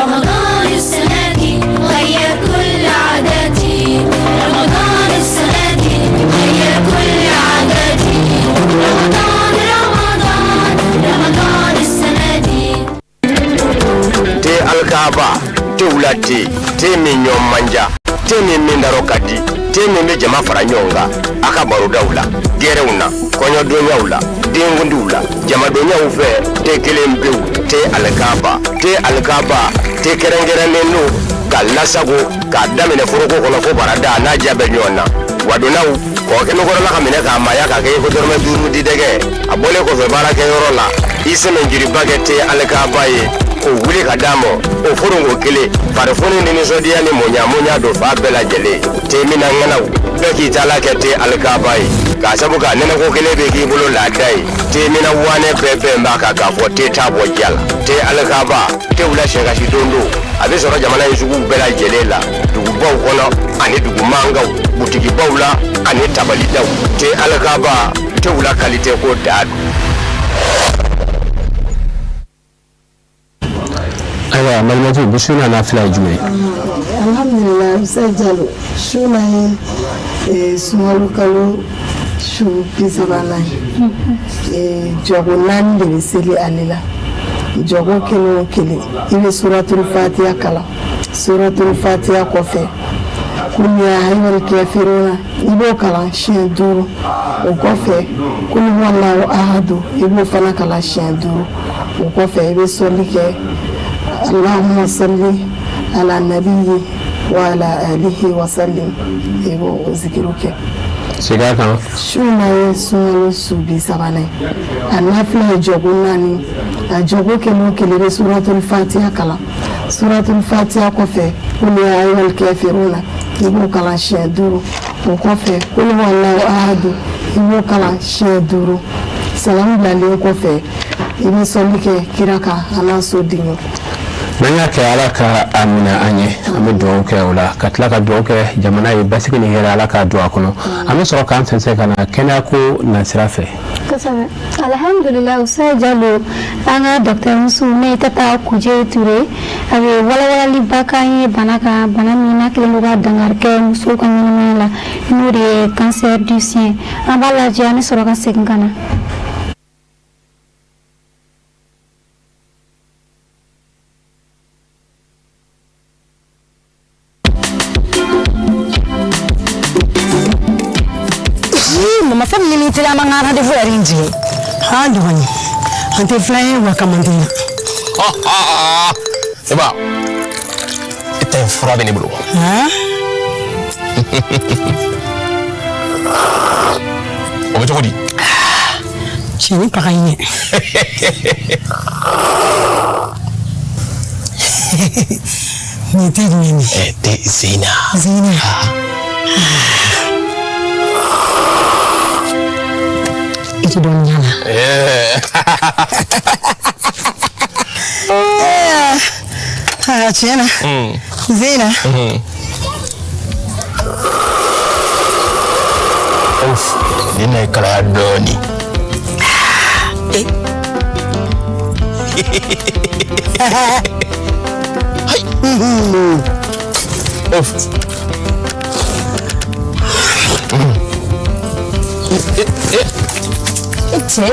رمضان السنة دي غير كل عاداتي رمضان السنة دي غير كل عاداتي رمضان السنة دي te alkaba te wulati te min ɲɔgɔn manja te min daro ka di te min bɛ jama fara ɲɔgɔn kan a ka barodaw la gɛrɛw na kɔɲɔdonyaw la denkundiw la jamadonyaw fɛ te kelen pewu te alkaba te kɛrɛnkɛrɛnnen don ka lasago k'a daminɛ foroko kɔnɔ fo barada n'a diya bɛ ɲɔgɔn na wadonaw k'o kɛnɛkɔrɔla ka minɛ k'a maya ka kɛ ko dɔrɔmɛ 5 di dɛgɛ a bɔlen kɔfɛ baarakɛyɔrɔ la i sɛmɛnjiriba kɛ te alkaba ye o wuli ka d'a ma o foronko kelen farifoni ni nisɔndiya ni mɔɲamuɲa don fa bɛɛ lajɛlen te mina ŋanaw bɛɛ k'i taala kɛ te alikaba ye k'a sabu ka nɛnɛko kelen bɛ k'i bolo laada ye te mina wanɛ bɛɛ bɛn b'a kan k'a fɔ te t'a bɔ ja la te alikaba tew la sɛgasi don don a bɛ sɔrɔ jamana in sugu bɛɛ lajɛlen la dugubaw kɔnɔ ani dugumangaw butigibaw la ani tabalidaw te alikaba tew la kalite ko daa Ayiwa Malibatigiw bi su in na nafila ye jumɛn ye. Alhamdulillah Usain Jalo su na ye sunkalo kalo su 30 ye jɔgo 4 de bɛ seli ale la jɔgo kelen o kelen i bɛ suratul fatiha kalan suratul fatiha kɔfɛ kul ya ayyuhal kafiruna i b'o kalan siɲɛ 5 o kɔfɛ kul huwallahu ahadu i b'o fana kalan siɲɛ 5 o kɔfɛ i bɛ sɔli kɛ اللهم صل على النبي وعلى آله وسلم يبو ذكرك سيداكا شونا يسونا سوبي سبانه النافلة جوغوناني جوغو كلو كلي سورة الفاتحة كلا سورة الفاتحة كفي قل يا أيها الكافرون يبو كلا شادورو وكفي قل هو الله أحد يبو كلا شادورو سلام بلالي كفي يبو صليك كيراكا أنا سودينو n'an y'a kɛ ala ka amina an ye an bɛ dugawu kɛ o la ka tila ka dugawu kɛ jamana ye basigi ni hɛrɛ ala ka don a kɔnɔ an bɛ sɔrɔ k'an sɛnsɛn ka na kɛnɛyako nasira fɛ. kosɛbɛ alhamdulillah Usain Jalo an ka docteur Musu ne Tata Kuje Ture a bɛ walawalaliba k'an ye bana kan bana min n'a kɛlen don ka dankari kɛ musow ka ɲɛnamaya la n'o de ye cancer du sein an b'a lajɛ an bɛ sɔrɔ ka segin ka na. Famille ni tela mangana de voir inji ha doni ante fly wa kamandina eba ite fura bene bulu ha o be jodi chini pakaiне ni te ni te Zina itu dong nyala. Cina. Zina. Ini kalau doni. cɛ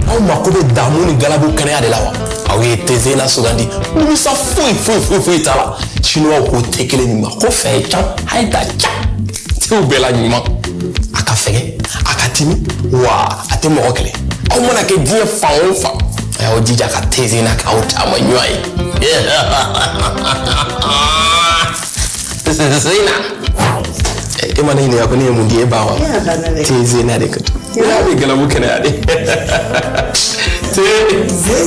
aw mako bɛ damu ni galabu kɛnɛya de la wa aw ye tezena sugandi nimisa foyi t'a la chinois ko tɛ kelen nin ma ko fɛn ye can a ye da can tew bɛɛ la ɲuman a ka fɛgɛ a ka timi wa a tɛ mɔgɔ kɛlɛ aw mana kɛ diɲɛ fan o fan a y'aw jija ka tezena k'aw taama ɲɔgɔn ye tezena e ma ne ɲininka ko ne ye mun di e ba wa tezena de ka to ina bɛ galabu kɛnɛya de tezena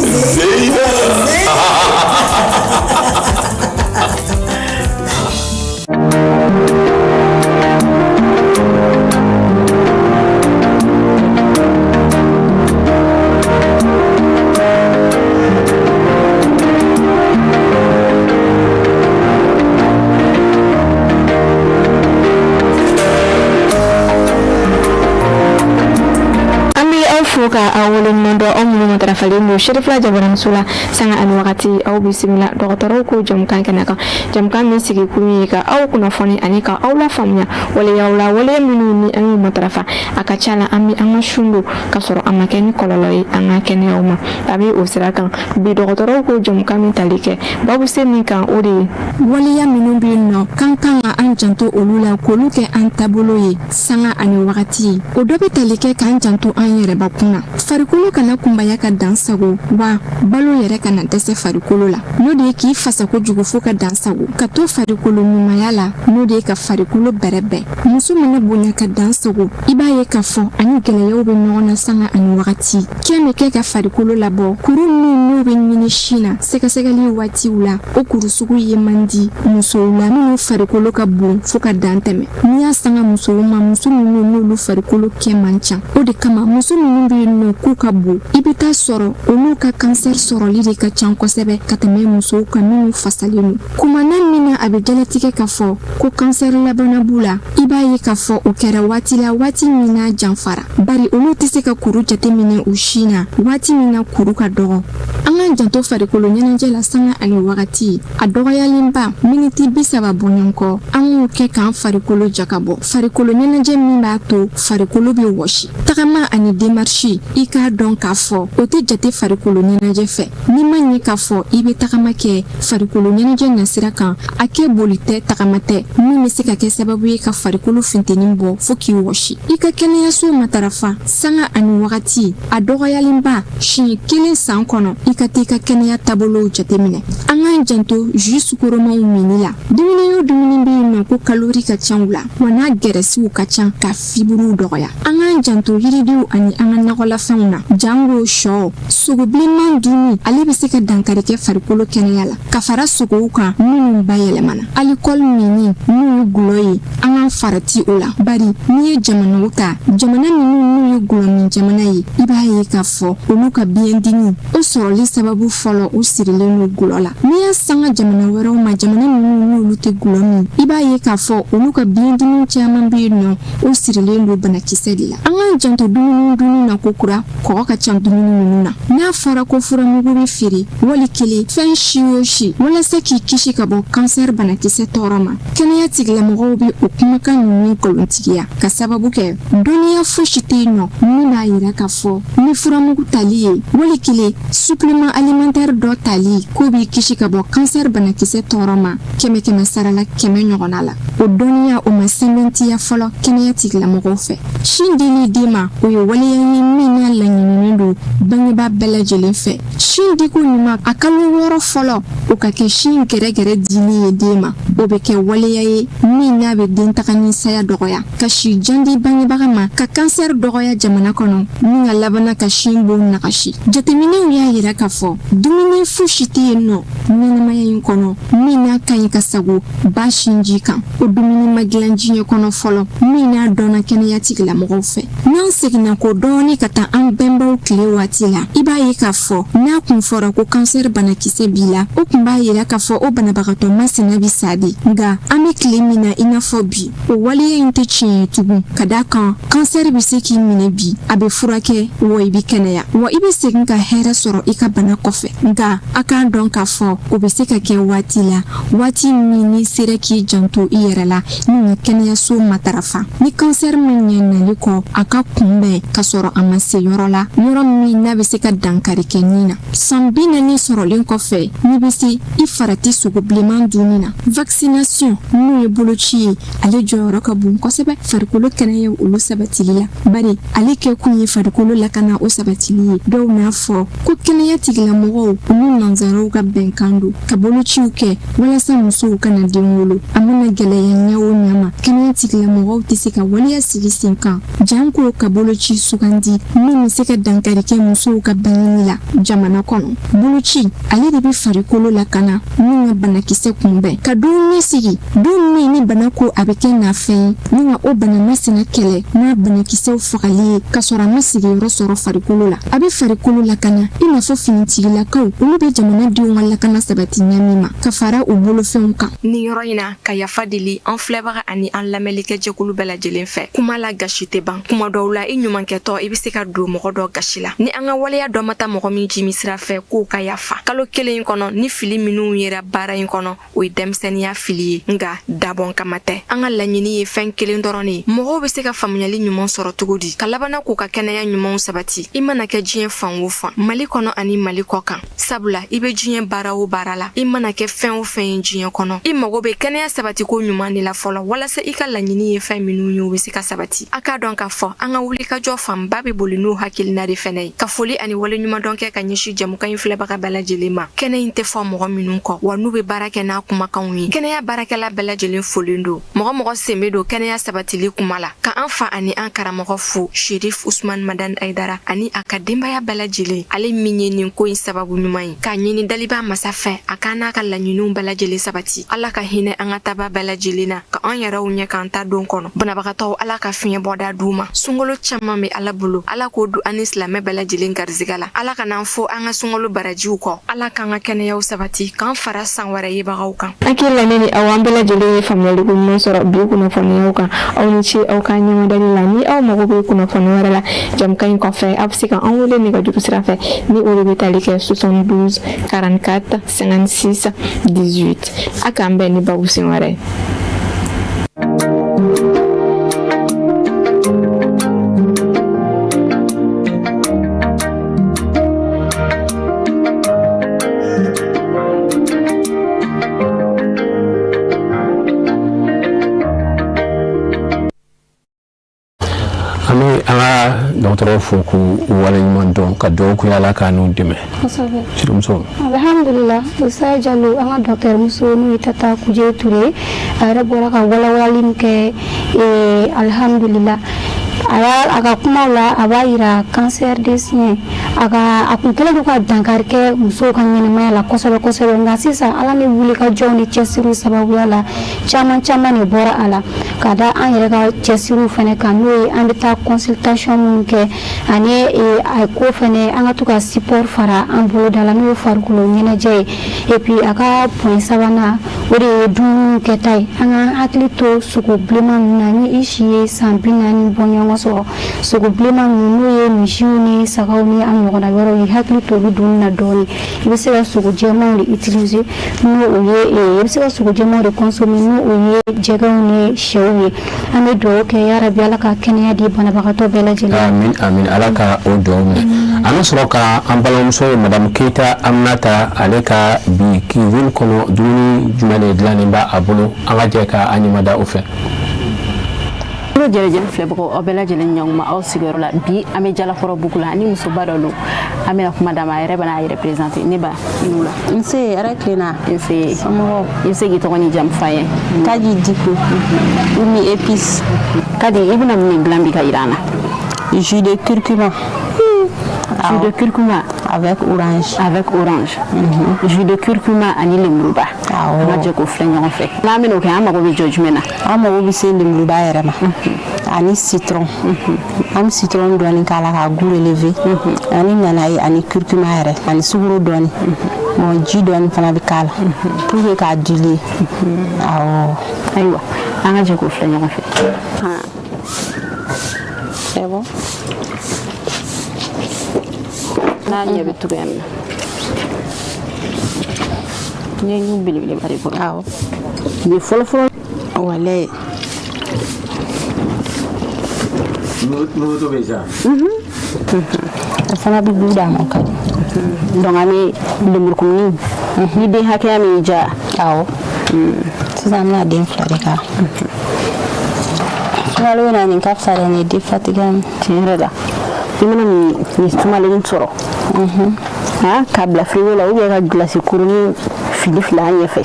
ka awolin mondo omulu matarafali mu shirifla jabaran sula sanga an wakati au bisimila dokotoro ko jamkan kenaka jamkan min sigi kumi ka aw kuna foni anika aw la famnya wala yawla wala minu ni an matarafa aka chala ami an shundu ka soro amake ni kololoy an kene yawma tabi usirakan bi dokotoro ko jamkan min talike babu semi kan odi waliya minu bi no kankan an janto olula koluke an taboloye sanga an wakati o dobe talike kan janto an yere bakuna farikolo kana kumbaya ka dansago wa balo yɛrɛ kana dɛsɛ farikolo la n'o de ye k'i fasa kojugu fo ka dansago ka to farikolo ɲumanya la n'o de ye ka farikolo bɛrɛbɛn muso mana bonya ka dansago i b'a ye k'a fɔ ani gɛlɛyaw bɛ ɲɔgɔn na sanga ani wagati kɛ bɛ kɛ ka farikolo labɔ kuru minnu n'u bɛ ɲini sin na sɛgɛsɛgɛli waatiw la o kuru sugu ye man di musow la minnu farikolo ka bon fo ka dan tɛmɛ n'i y'a sanga musow ma muso minnu n'olu farikolo kɛ man ca o de kama muso minnu bɛ yen nɔ k'u ka bon i bɛ taa sɔrɔ olu ka kansɛri sɔrɔli de ka ca kosɛbɛ ka tɛmɛ musow kan minnu fasalen don kumana min na a bɛ jalatigɛ k'a fɔ ko kansɛri labana b'u la i b'a ye k'a fɔ o kɛra waati la waati min n'a janfara bari olu tɛ se ka kuru jateminɛ u sin na waati min na kuru ka dɔgɔ an k'an janto farikolo ɲɛnajɛ la sanga ani wagati a dɔgɔyalenba miniti 30 bɔɲɔgɔn kɔ an k'o kɛ k'an farikolo jakabɔ farikolo ɲɛnajɛ min b'a to farikolo bɛ wɔsi tagama ani demarche i k'a dɔn k'a fɔ o tɛ jate farikolo ɲɛnajɛ fɛ n'i ma ɲɛ k'a fɔ i bɛ tagama kɛ farikolo ɲɛnajɛ nasira kan a kɛ boli tɛ tagama tɛ min bɛ se ka kɛ sababu ye ka farikolo funteni bɔ fo k'i wɔsi i ka kɛnɛyaso matarafa sanga ani wagati a dɔgɔyalenba siɲɛ 1 san kɔnɔ i ka t'i ka kɛnɛya taabolow jateminɛ an k'an janto jus sukoromaw minni la dumuni o dumuni bɛ yen nɔ ko kalori ka ca u la wa n'a gɛrɛsiw ka ca ka fiburu dɔgɔya an k'an janto yiridenw ani an ka nakɔlafɛnw na jango sɔ sogo bilenman dunni ale bɛ se ka dankari kɛ farikolo kɛnɛya la ka fara sogow kan minnu bayɛlɛmana alikɔli minni n'u ye gulɔ ye an k'an farati o la bari n'i ye jamanaw ta jamana minnu n'u ye gulɔ min jamana ye i b'a ye k'a fɔ olu ka biyɛndimi o sɔrɔli sababu fɔlɔ u sirilen don gulɔ la n'i y'a sanga jamana wɛrɛw ma jamana minnu n'olu tɛ gulɔ min i b'a ye k'a fɔ olu ka biyɛndimi caman bɛ yen nɔ o sirilen don banakisɛ de la an k'an janto dumuni dunni na ko kura kɔgɔ ka ca dumuni minnu na n'a fɔra ko furamugu bɛ feere wali kelen fɛn si o si walasa k'i kisi ka bɔ kansɛri banakisɛ tɔɔrɔ ma kɛnɛya tigilamɔgɔw bɛ o kumakan ninnu nkalontigiya ka sababu kɛ dɔnniya fosi tɛ yen nɔ min b'a yira k'a fɔ ni furamugu tali ye wali kelen supplément alimentaire dɔ tali k'o b'i kisi ka bɔ kansɛri banakisɛ tɔɔrɔ ma 100 sarala 100 ɲɔgɔnna la o dɔnniya o ma sɛbɛntiya fɔlɔ kɛnɛya tigilamɔgɔw fɛ sin dili den ma o ye waleya ye min n'a laɲininen don bangebaa bɛɛ lajɛlen fɛ sin diko ɲuman a kalo 6 fɔlɔ o ka kɛ sin gɛrɛgɛrɛ dili ye den ma o bɛ kɛ waleya ye min n'a bɛ den taga ni saya dɔgɔya ka si jan di bangebaga ma ka kansɛri dɔgɔya jamana kɔnɔ min ka labana ka sin bon nagasi jateminɛw y'a yira k'a fɔ dumuni fosi tɛ yen nɔ ɲɛnamaya in kɔnɔ min n'a ka ɲi ka sago ba sinji kan o dumuni ma dilan diɲɛ kɔnɔ fɔlɔ min n'a dɔnna kɛnɛya tigilamɔgɔw fɛ n'an seginna ko dɔɔni ka taa an bɛnbaw tile waati la i b'a ye k'a fɔ n'a kun fɔra ko kansɛri banakisɛ b'i la o kun b'a yira k'a fɔ o banabagatɔ ma sɛnɛ bi sa de nga an bɛ tile min na i n'a fɔ bi o waleya in tɛ tiɲɛ ye tugun ka da kan kansɛri bɛ se k'i minɛ bi a bɛ furakɛ wa i bɛ kɛnɛya wa i bɛ segin ka hɛrɛ sɔrɔ i ka bana kɔfɛ nga a k'an dɔn k'a fɔ o bɛ se ka kɛ waati la waati min n'i sera k'i janto i yɛrɛ la ni ka kɛnɛyaso matarafa ni kansɛri min ɲɛ nali kɔ a ka kunbɛn ka sɔrɔ a ma se yɔrɔ la yɔrɔ min n'a bɛ se ka dankari kɛ nin na san 40 sɔrɔlen kɔfɛ n'i bɛ se i farati sogo bilenman dunni na vaccination n'o ye boloci ye ale jɔyɔrɔ ka bon kosɛbɛ farikolo kɛnɛya olu sabatili la bari ale kɛ kun ye farikolo lakana o sabatili ye dɔw n'a fɔ ko kɛnɛya tigilamɔgɔw olu nanzaraw ka bɛnkan don ka bolociw kɛ walasa musow kana den wolo a mana gɛlɛya ɲɛ o ɲɛ ma kɛnɛya tigilamɔgɔw tɛ se ka waleya sigi sen kan janko ka boloci sugandi min bɛ se ka dankari kɛ musow ka bangeni la jamana kɔnɔ boloci ale de bɛ farikolo lakana min ka banakisɛ kunbɛn ka don ɲɛsigi don min ni bana ko a bɛ kɛ nafɛn ye ni ka o bana masina kɛlɛ n'a banakisɛw fagali ye ka sɔrɔ a ma sigiyɔrɔ sɔrɔ farikolo la a bɛ farikolo lakana i n'a fɔ finitigilakaw olu bɛ jamanadenw ka lakana sabati ɲami ma ka fara u bolofɛnw kan ni yɔrɔ in na ka yafa deli an filɛbaga ani an lamɛnlikɛ jɛkulu bɛɛ lajɛlen fɛ kuma la gasi tɛ ban kuma dɔw la i ɲumankɛtɔ i bɛ se ka don mɔgɔ dɔ gasi la ni an ka waleya dɔ ma taa mɔgɔ min jimi sira fɛ k'o ka yafa kalo kelen kɔnɔ ni fili minnu yera baara in kɔnɔ o ye denmisɛnniya fili ye nga dabɔn kama tɛ an ka laɲini ye fɛn kelen dɔrɔn de ye mɔgɔw bɛ se ka faamuyali ɲuman sɔrɔ cogo di ka labana k'u ka kɛnɛya ɲumanw sabati i mana kɛ diɲɛ fan o fan mali kɔnɔ ani mali kɔ kan sabula i bɛ diɲɛ baara o baara la i mana kɛ fɛn o fɛn ye diɲɛ kɔnɔ i mago bɛ kɛnɛya sabati ko ɲuman de la fɔlɔ walasa i ka laɲini ye fɛn minnu ye o bɛ se ka sabati a k'a dɔn k'a fɔ an ka wuli ka jɔ fanba bɛ boli n'o hakilina de fɛnɛ ye ka foli ani wale ɲuman dɔn kɛ ka ɲɛsin jamukan in filɛbaga bɛɛ lajɛlen ma kɛnɛ in tɛ fɔ mɔgɔ minnu kɔ wa n'u bɛ baara kɛ n'a kumakanw ye kɛnɛya baarakɛla bɛɛ lajɛlen folen don mɔgɔ sen bɛ don kɛnɛya sabatili kuma la ka an fa ani an karamɔgɔ fo Sherif Usman Madan Aidara ani a ka denbaya bɛɛ lajɛlen ale min ye nin ko in sababu ɲuman ye k'a ɲini daliba masa fɛ a k'an n'a ka laɲiniw bɛɛ lajɛlen sabati ala ka hinɛ an ka taba bɛɛ lajɛlen na ka an yɛrɛw ɲɛ k'an ta don kɔnɔ banabagatɔw ala ka fiɲɛ bɔda d'u ma sunkalo caman bɛ ala bolo ala k'o don ani silamɛ bɛɛ lajɛlen garizigɛ la ala ka n'an fo an ka sunkalo barajiw kɔ ala k'an ka kɛnɛyaw sabati k'an fara san wɛrɛ yebagaw kan an k'i lamɛnni aw an bɛɛ lajɛlen ye faamuyali ko ɲuman sɔrɔ bi kunnafoniyaw kan aw ni ce aw ka ɲɛmadali la ni aw mago bɛ kunnafoni wɛrɛ la jamukan in kɔfɛ aw bɛ se ka an wele nɛgɛjuru sira fɛ ni o de bɛ tali kɛ 72 44 56 18 a k'an bɛn ni babu sen wɛrɛ ye. dɔgɔtɔrɔ fo k'u wale ɲuman dɔn ka dugawu k'u ye ala k'a n'u dɛmɛ. kosɛbɛ Sirimuso. alhamdulillah Usaye Jallow an ka docteur muso n'o ye Tata Kuje Ture a yɛrɛ bɔra ka walawalali min kɛ alhamdulillah a ka kumaw la a b'a yira cancer de sein a kun kɛlen don ka dankari kɛ musow ka ɲɛnɛmaya la kosɛbɛ kosɛbɛ nka sisan ala ni wuli ka jɔnw ni cɛsiriw sababuya la caman de bɔra a la ka da an yɛrɛ ka cɛsiriw fɛnɛ kan n'o ye an bɛ taa consultation minnu kɛ ani a ko fɛnɛ an ka to ka support fara an boloda la n'o ye farikolo ɲɛnajɛ ye et puis a ka point sabanan o de ye dumuni kɛta ye an ka hakili to sogo bilenman ninnu na ni i si ye san 40 bɔ ɲɔgɔn sɔrɔ sogo bilenman ninnu n'o ye misiw ni sagaw ni an ɲɔgɔnna yɔrɔw ye hakili to olu dunni na dɔɔni i bɛ se ka sogo jɛmanw de utiliser n'o o ye i bɛ se ka sogo jɛmanw de consommer n'o o ye jɛgɛw ni sɛw ye an bɛ dugawu kɛ yarabi ala ka kɛnɛya di banabagatɔ bɛɛ lajɛlen amin ala ka o dugawu minɛ an bɛ sɔrɔ ka an balimamuso madame Keita Aminata ale ka bi cuisine kɔnɔ dumuni jumɛn de dilannen b'a a bolo an ka jɛ ka an ɲɛmada o fɛ. Jɛrɛjɛrɛ filɛbagaw aw bɛɛ lajɛlen ɲankuma aw sigiyɔrɔ la bi an bɛ Jalakɔrɔ bugu la ni musoba dɔ don an bɛna kuma d'a ma a yɛrɛ bɛna a yɛrɛ présenter ne ba i n'u la. Nse yɛrɛ tilenna. Nse somɔgɔw i bɛ se k'i tɔgɔ ni jamu f'an ye. Kadi Diko Oumi épice. Kadi i bɛna min dilan bi ka jira an na. Jus de curcuma. Jus de curcuma avec orange. Avec orange. Jus de curcuma ani lemuruba. An ka jɛ k'o filɛ ɲɔgɔn fɛ. N'an bɛn'o kɛ an mago bɛ jɔ jumɛn na. An mago bɛ se lemuruba yɛrɛ ma. Ani citron. An bɛ citron dɔɔni k'a la k'a goût relever. Ani nanaye ani curcuma yɛrɛ ani sukaro dɔɔni. bon ji dɔɔni fana bɛ k'a la pour que k'a dili awɔ ayiwa an ka jɛ k'o filɛ ɲɔgɔn fɛ c'est bon n'a ɲɛ bɛ togoya min na n ye ɲu belebeleba de bolo awɔ nin fɔlɔfɔlɔ walayi n'o bɛ sa o fana bɛ du d'a ma ka di donc an bɛ lemurukumuni ni den hakɛya min ja awɔ sisan an bɛna den 2 de k'a sumalo bɛ na nin ka fisa dɛ nin ye den fatigiya min tiɲɛ yɛrɛ la i mana nin sumalen sɔrɔ k'a bila frigo la ou bien ka gilasi kurunin fili fila an ɲɛfɛ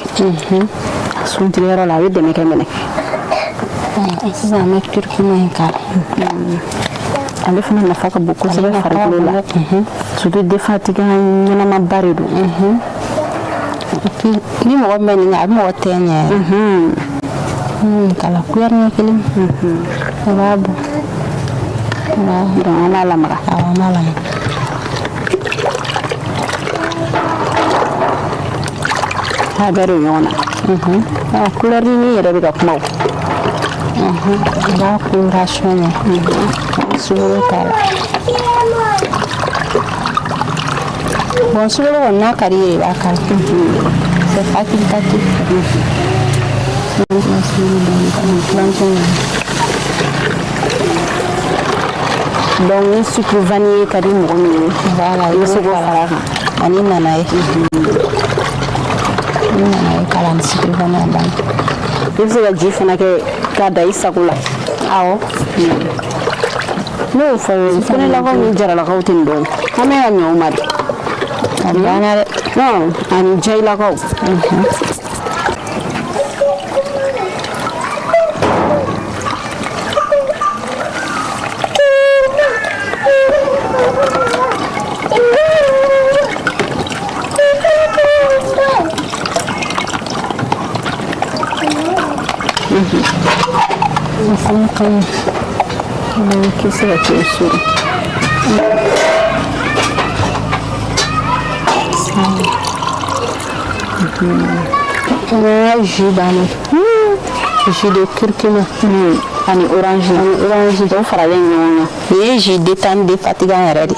a suntigɛyɔrɔ la a bɛ dɛmɛ kɛ minɛ sisan an bɛ curcuma in k'a la ale fana nafa ka bon kosɛbɛ farikolo la surtout den fatigiya ɲɛnamaba de don ni mɔgɔ min bɛ nin kɛ a bɛ mɔgɔ tɛ ɲɛ k'a la couleur ɲɛ kelen o b'a bon donc an b'a lamaga awɔ an b'a lamaga a bɛɛ don ɲɔgɔn na couleur ni yɛrɛ bɛ ka kuma o n b'a kun k'a sɔn sukaro k'a la bon sukaro kɔni n'a ka di ye i b'a k'a la c'est facultatif donc ni sucre vanillé ka di mɔgɔ min ye voilà i bɛ se k'o fara a kan ani nana ye k'a la ni sucre vanillé banni i bɛ se ka ji fana kɛ k'a da i sago la awɔ ne y'o fɔ ye sɛnɛlakaw ni jaralakaw tɛ nin dɔn an bɛ ka ɲɛ o ma de a banna dɛ ani jayilakaw se ka kɛ so jus banni jus de curcuma ani orange dɔw faralen ɲɔgɔn kan nin ye jus détente défatigant yɛrɛ de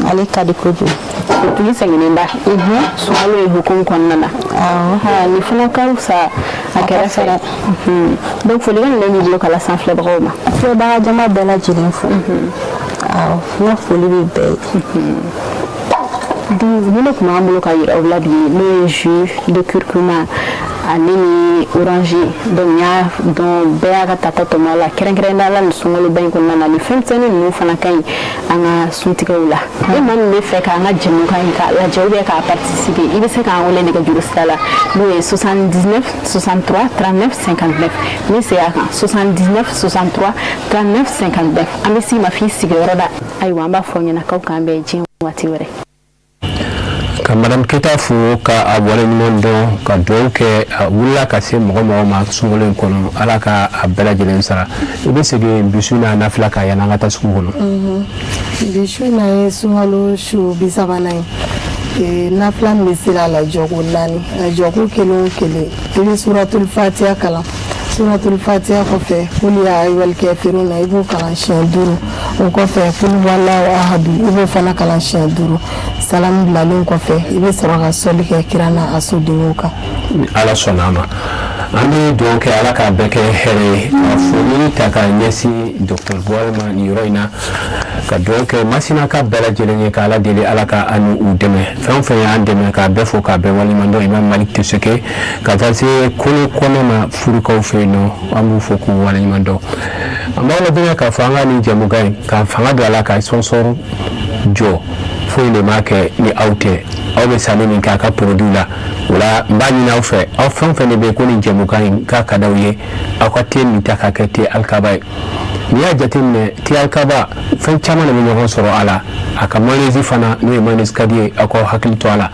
ale ka di kojugu surtout ni sɛgɛnnenba sunkalo ye hukumu kɔnɔna na nin fana ka fisa a kɛrɛ fɛ donc folikan min bɛ n'i bolo ka lase an filɛbagaw ma filɛbaga jama bɛɛ lajɛlen fo awɔ n ka foli bɛ bɛɛ ye donc ni ne tun b'an bolo ka yira aw la bi n'o ye jus de curcuma ani ni orange donc n y'a dɔn bɛɛ y'a ka tata tɔmɔ la kɛrɛnkɛrɛnnenya la nin sunkaloba in kɔnɔna na nin fɛnmisɛnnin ninnu fana ka ɲi an ka suntigɛw la ni maa min bɛ fɛ k'an ka jɛmukan in k'a lajɛ ou bien k'a participer i bɛ se k'an wele nɛgɛjuru sira la n'o ye 79 63 39 59 n bɛ segin a kan 79 63 39 59 an bɛ s'i ma f'i sigiyɔrɔ la ayiwa an b'a fɔ ɲɛna k'aw k'an bɛn diɲɛ waati wɛrɛ. ka madame Keta fo ka a wale ɲuman dɔn ka dugawu kɛ a wulila ka se mɔgɔ ma sunkalo in kɔnɔ ala ka a bɛɛ lajɛlen sara i bɛ segin bisu n'a nafila ka yan'an ka taa sugu kɔnɔ bisu n'a ye sunkalo su 30nan ye nafila min bɛ sira la jɔko 4 a jɔko 1 o 1 i bɛ suratul fatiha kalan suratul fatiha kɔfɛ kul ya ayyuhal kafirun i b'o kalan siɲɛ 5 o kɔfɛ kul huwallahu ahad i b'o fana kalan siɲɛ 5 salamu bilalen kɔfɛ i bɛ sɔrɔ ka sɔli kɛ kira n'a a sodenw kan ala sɔnna a ma an bɛ dugawu kɛ ala k'a bɛɛ kɛ hɛrɛ ye ka foli ta ka ɲɛsin docteur Buwari ma nin yɔrɔ in na ka dugawu kɛ masina ka bɛɛ lajɛlen ye k'ala deli ala ka an u dɛmɛ fɛn o fɛn y'an dɛmɛ k'a bɛɛ fo k'a bɛɛ waleɲumandɔn Imam Malik Teseke ka taa se kolo kɔnɔ ma furukaw fɛ yen nɔ an b'u fo k'u waleɲumandɔn an b'aw ladɔnya k'a fɔ an ka nin jɛmukan in ka fanga don a la ka sponsor jɔ foyi de m'a kɛ ni aw tɛ aw bɛ sanni min kɛ a ka produit la o la n b'a ɲini aw fɛ aw fɛn o fɛn de bɛ yen ko nin jɛmukan in k'a ka d'aw ye aw ka te min ta ka kɛ te alikaba ye n'i y'a jateminɛ te alikaba fɛn caman de bɛ ɲɔgɔn sɔrɔ a la a ka mayonnaise fana n'o ye mayonnaise ka di ye aw k'aw hakili to a la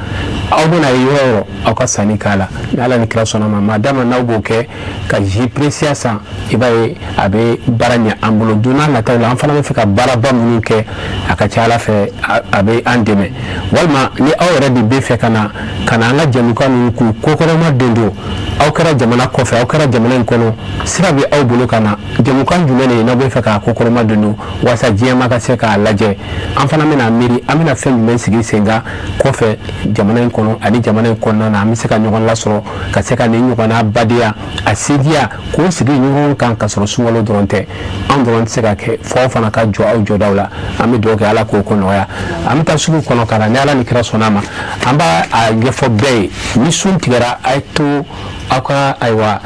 aw bɛna ye yɔrɔ aw ka sanni k'a la ni ala ni kira sɔnna ma maa dama n'aw b'o kɛ ka ji précieux san i b'a ye a bɛ baara ɲɛ an bolo don n'a nataw la an fana bɛ fɛ ka baaraba minnu kɛ a ka ca ala fɛ a bɛ an dɛmɛ walima ni aw yɛrɛ de bɛ fɛ ka na an ka jɛmukan ninnu k'u kokɔrɔma don aw kɛra jamana kɔfɛ aw kɛra jamana in kɔnɔ sira bɛ aw bolo ka na jɛmukan jumɛn de ye n'aw bɛ fɛ k'a kokɔrɔma don walasa diɲɛma ka se k'a lajɛ an fana bɛna miiri an bɛna fɛn jumɛn sigi sen kan kɔfɛ jamana in kɔnɔ ani jamana in kɔnɔna na an bɛ se ka ɲɔgɔn lasɔrɔ ka se ka nin ɲɔgɔnna badenya a sediya k'o sigi ɲɔgɔn kan ka sɔrɔ sunkalo dɔrɔn tɛ an dɔrɔn tɛ se ka kɛ fɔ aw fana ka jɔ aw jɔdaw la an bɛ dugawu kɛ ala k'o ko nɔgɔya an bɛ taa sugu kɔnɔ ka na ni ala ni kira sɔnna ma an b'a ɲɛfɔ bɛɛ ye ni sun tigɛra a ye to aw ka ayiwa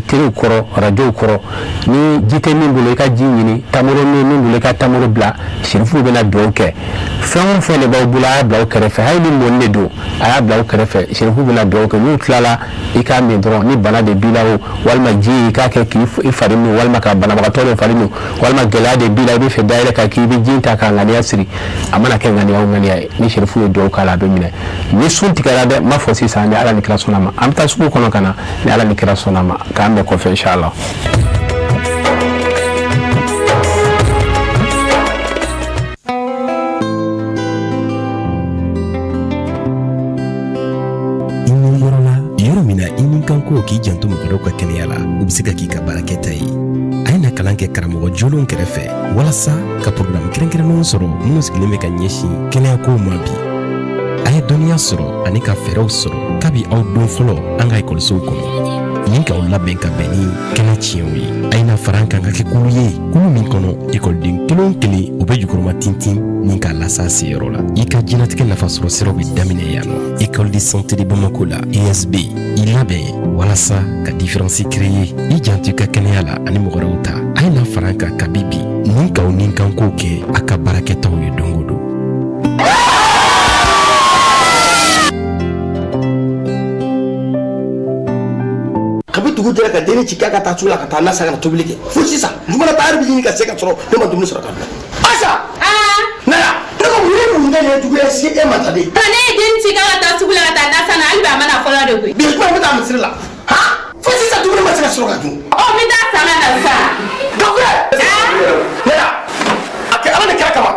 teriw kɔrɔ radiyow kɔrɔ ni ji tɛ min bolo i ka ji ɲini tamaro min bolo i ka tamaro bila sirifuw bɛna dugawu kɛ fɛn o fɛn de b'aw bolo a y'a bila aw kɛrɛfɛ hali ni mɔni de don a y'a bila aw kɛrɛfɛ sirifuw bɛna dugawu kɛ n'u tilala i k'a min dɔrɔn ni bana de b'i la o walima ji i k'a kɛ k'i fari min walima ka banabagatɔ dɔ fari min walima gɛlɛya de b'i la i bɛ fɛ dayɛlɛ ka k'i bɛ ji ta k'a ŋaniya siri a mana kɛ ŋaniya o ŋaniya ye ni sirifuw ye dugawu k'a la a bɛ minɛ ni sun tigɛra dɛ n b'a fɔ sisan ni ala ni kira sɔnna ma an bɛ taa sugu kɔnɔ ka na ni ala ni kira sɔnna ma k'an bɛn kɔfɛ inshallah. yɔrɔ min na i ni kan ko k'i janto mɔgɔdɔw ka kɛnɛya la u bɛ se ka k'i ka baarakɛta ye a ye na kalan kɛ karamɔgɔ jolenw kɛrɛfɛ walasa ka programme kɛrɛnkɛrɛnnenw sɔrɔ minnu sigilen bɛ ka ɲɛsin kɛnɛyakow ma bi a ye dɔnniya sɔrɔ ani ka fɛɛrɛw sɔrɔ kabi aw don fɔlɔ an ka ekɔlisow kɔnɔ nin k'aw labɛn ka bɛn ni kɛnɛ tiɲɛw ye a ye na fara an kan ka kɛ kulu ye kulu min kɔnɔ ekɔliden kelen o kelen o bɛ jukɔrɔma tintin ni k'a lasa a seyɔrɔ la i ka diɲɛnatigɛ nafasɔrɔ siraw bɛ daminɛ yan nɔ école de santé de bamako la esb i labɛn walasa ka différence créer i janto i ka kɛnɛya la ani mɔgɔ wɛrɛw ta a ye na fara an kan kabi bi nin k'aw nin kankow kɛ a ka baarakɛtaw ye don o don. kabi dugu jɛra ka denni ci k'a ka taa sugu la ka taa nasa ka na tobili kɛ fo sisan jumɛn ta yɛrɛ bɛ ɲini ka se ka sɔrɔ ne ma dumuni sɔrɔ ka dun. Asa. Naya ne ko mun de ye juguya se e ma ta de. ne ye denni ci k'a ka taa sugu la ka taa nasa na hali bi a ma na fɔlɔ de koyi. bi kuma bɛ taa misiri la. fo sisan dumuni ma se ka sɔrɔ ka dun. n bɛ taa sama na sa. dɔgɔkɛ. Naya a kɛ ala ni kira kama.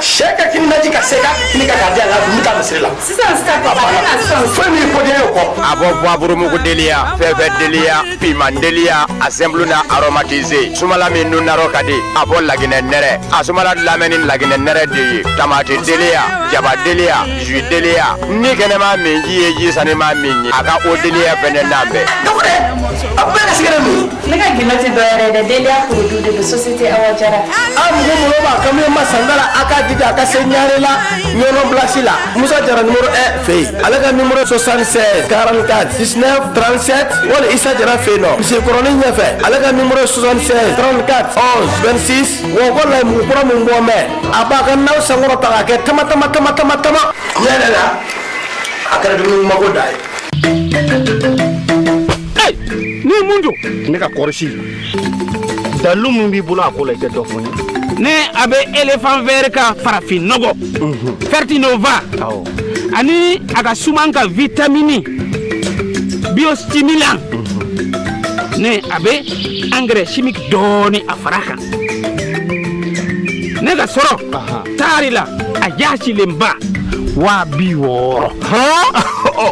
sɛ ka kini naji ka se k'a kini ka k'a di a la dun bɛ taa misiri la. sisan papa bɛna sɔn. fɛn min fɔ den ye o kɔ. a bɔ buwaburumugu deliya fɛnfɛn deliya piman deliya a sɛnbulu na aromatize sumala min nun narɔ ka di a bɔ laginɛ nɛrɛ a sumala lamɛn ni laginɛ nɛrɛ de ye tamati deliya jaba deliya jui deliya ni kɛnɛma min ji ye ji sani ma min ye a ka o deliya fɛnɛ n'a bɛɛ. dɔgɔkɛ a bɛɛ ka sigɛrɛ min. ne ka gilo tɛ dɔwɛrɛ dɛ deliya produit de bɛ société Awa Jara. a mɔgɔ b'a kan min ma sandala a k'a jija a ka se ɲare la ɲɔnɔ bilasi la Musa Jara numéro 1 fɛ yen ale ka numéro 76 44 19 37 wali Isa Jara fɛ yen nɔ misikɔrɔni ɲɛfɛ ale ka numéro 76 34 11 26 wɔkɔ la mugukura min bɔ mɛ a b'a ka naw sankɔrɔ ta k'a kɛ tama ɲɛnɛ la a kɛra dumuni mako da ye. ni mun don ne ka kɔrɔsi dalu min b'i bolo a ko la i tɛ dɔ fɔ n ye. ne a bɛ éléphant vert ka farafin nɔgɔ Fertinova ani a ka suman ka vitamine biostimulant ne a bɛ engrais chimique dɔɔni a fara kan ne ka sɔrɔ taari la a jaasilenba 60,000.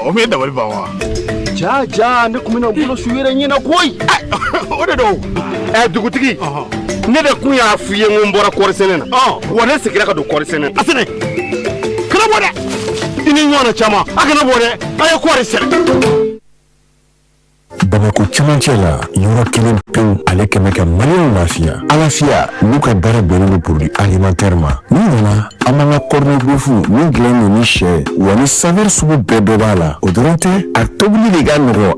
o min ye dabali ban wa. ja ne kun bɛna bolo su yɛrɛ ɲɛna koyi. o de don dugutigi ne de kun y'a f'i ye n ko n bɔra kɔɔri sɛnɛ na wa ne seginna ka don kɔɔri sɛnɛ na. a sɛnɛ kana bɔ dɛ i ni ɲɔgɔnna caman a kana bɔ dɛ a ye kɔɔri sɛnɛ. Bamako cɛmancɛ la yɔrɔ kelen pewu ale kɛmɛ ka maliyɛnw lafiya alafiya n'u ka baara bɛnnen don produit alimentaire ma n'u nana an b'an ka cornet beef min dilannen don ni sɛ wa ni saveur sugu bɛɛ b'a la o dɔrɔn tɛ a tobili de ka nɔgɔ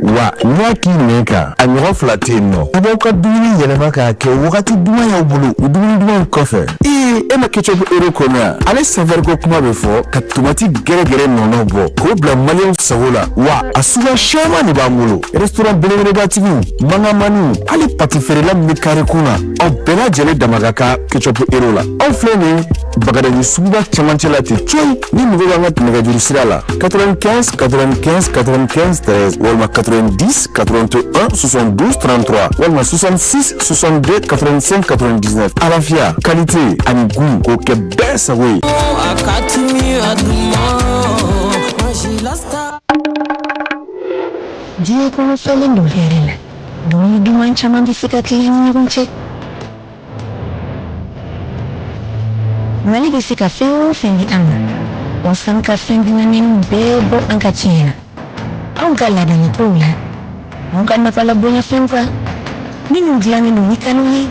wa n'i y'a k'i nɛn kan a ɲɔgɔn fila tɛ yen nɔ a b'aw ka dumuni yɛlɛma k'a kɛ wagati duman y'aw bolo o dumuni dumanw kɔfɛ e ma ketchup euro kɔnɔ yan ale saveur ko kuma bɛ fɔ ka tomati gɛrɛgɛrɛ nɔnɔ bɔ k'o bila maliyɛnw sago la wa a suguya caman de b'an bolo restaurant belebelebatigiw mangamaniw hali pati feerela min bɛ kare kun na aw bɛɛ lajɛlen dama ka kan ketchup euro la aw filɛ nin Bagadaji suguba cɛmancɛ la ten coyi ni mɔgɔ b'an ka nɛgɛjuru sira la 95 95 95 13 walima 90 81 72 33 walima 66 62 85 99 Alafia qualité ani goût k'o kɛ bɛɛ sago ye. Diɲɛ kɔnɔ fɛnlen don hɛrɛ la dumuni duman caman bɛ se ka kɛ ni ɲɔgɔn cɛ Mali bɛ se ka fɛn o fɛn di an ma wasan ka fɛn dumanin bɛɛ bɔ an ka tiɲɛ na anw ka laadala kow la anw ka nafalabonya fɛnw kan minnu dilannen don ni kanu ye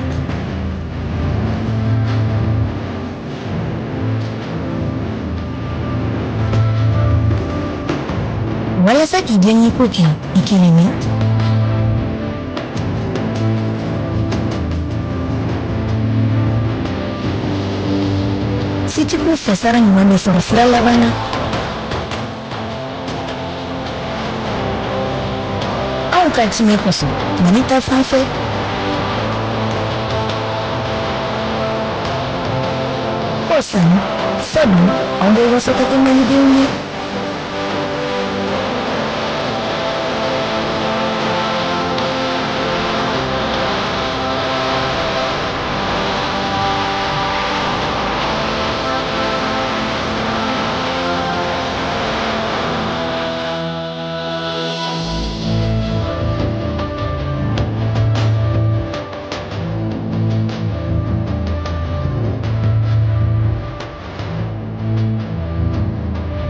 walasa k'i diɲɛ ko kɛ i kelen ye Sitiku fɛsara ɲuman bɛ sɔrɔ sira laban na anw ka tiɲɛ kosɔn Mali ta fan fɛ o sani sabu anw bɛ waso ka kɛ Malidenw ye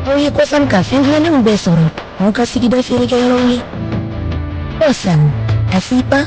Oye kosan ka fɛn dilannenw bɛɛ sɔrɔ anw ka sigida feerekɛyɔrɔw ye o sani asipa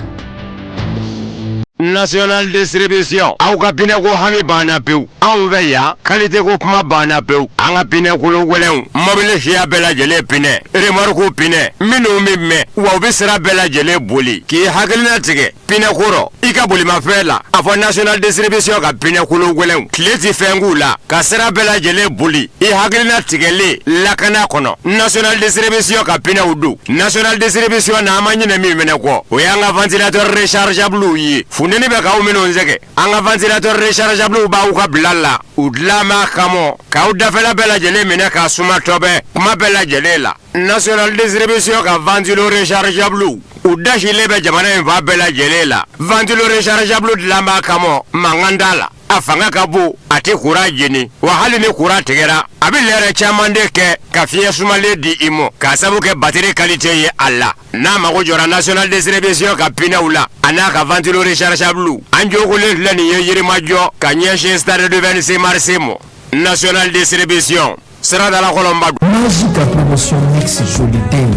National Distribution aw ka pinɛko hami banna pewu anw fɛ yan qualité ko kuma banna pewu an ka pinɛkolo wɛlɛnw mobili siya bɛɛ lajɛlen pinɛ remorque pinɛ minnu bɛ mɛn wa u bɛ sira bɛɛ lajɛlen boli k'i hakilina tigɛ pinɛkɔrɔ i ka bolimafɛn la a fɔ National Distribution ka pinɛkolo wɛlɛnw tile ti fɛn k'u la ka sira bɛɛ lajɛlen boli i hakilina tigɛlen lakana kɔnɔ National Distribution ka pinɛw don National Distribution na an ma ɲinɛ min minɛ kɔ o y'an ka ventilateur rechargeable ye fundeni bɛ k'aw minnu sɛgɛ an ka ventilateur rechargeable b'aw ka bila la u dilanma kama k'aw dafɛla bɛɛ lajɛlen minɛ k'a suma tɔbɛ kuma bɛɛ lajɛlen la National Distribution ka ventilo rechargeable u dasilen bɛ jamana in fa bɛɛ lajɛlen la ventilo rechargeable dilanma kama mankan t'a la a fanga ka bon a tɛ courant jeni wa hali ni courant tigɛra a bɛ lɛrɛ caman de kɛ ka fiɲɛ sumalen di i ma k'a sabu kɛ batterie qualité ye a la n'a mago jɔra National Distribution ka pinɛw la a n'a ka ventilo rechargeable an jogolen filɛ nin ye yirimajɔ ka ɲɛsin stade de 26 mars ma National Distribution sera dans la colombe. Magique à promotion Mix Jolidé.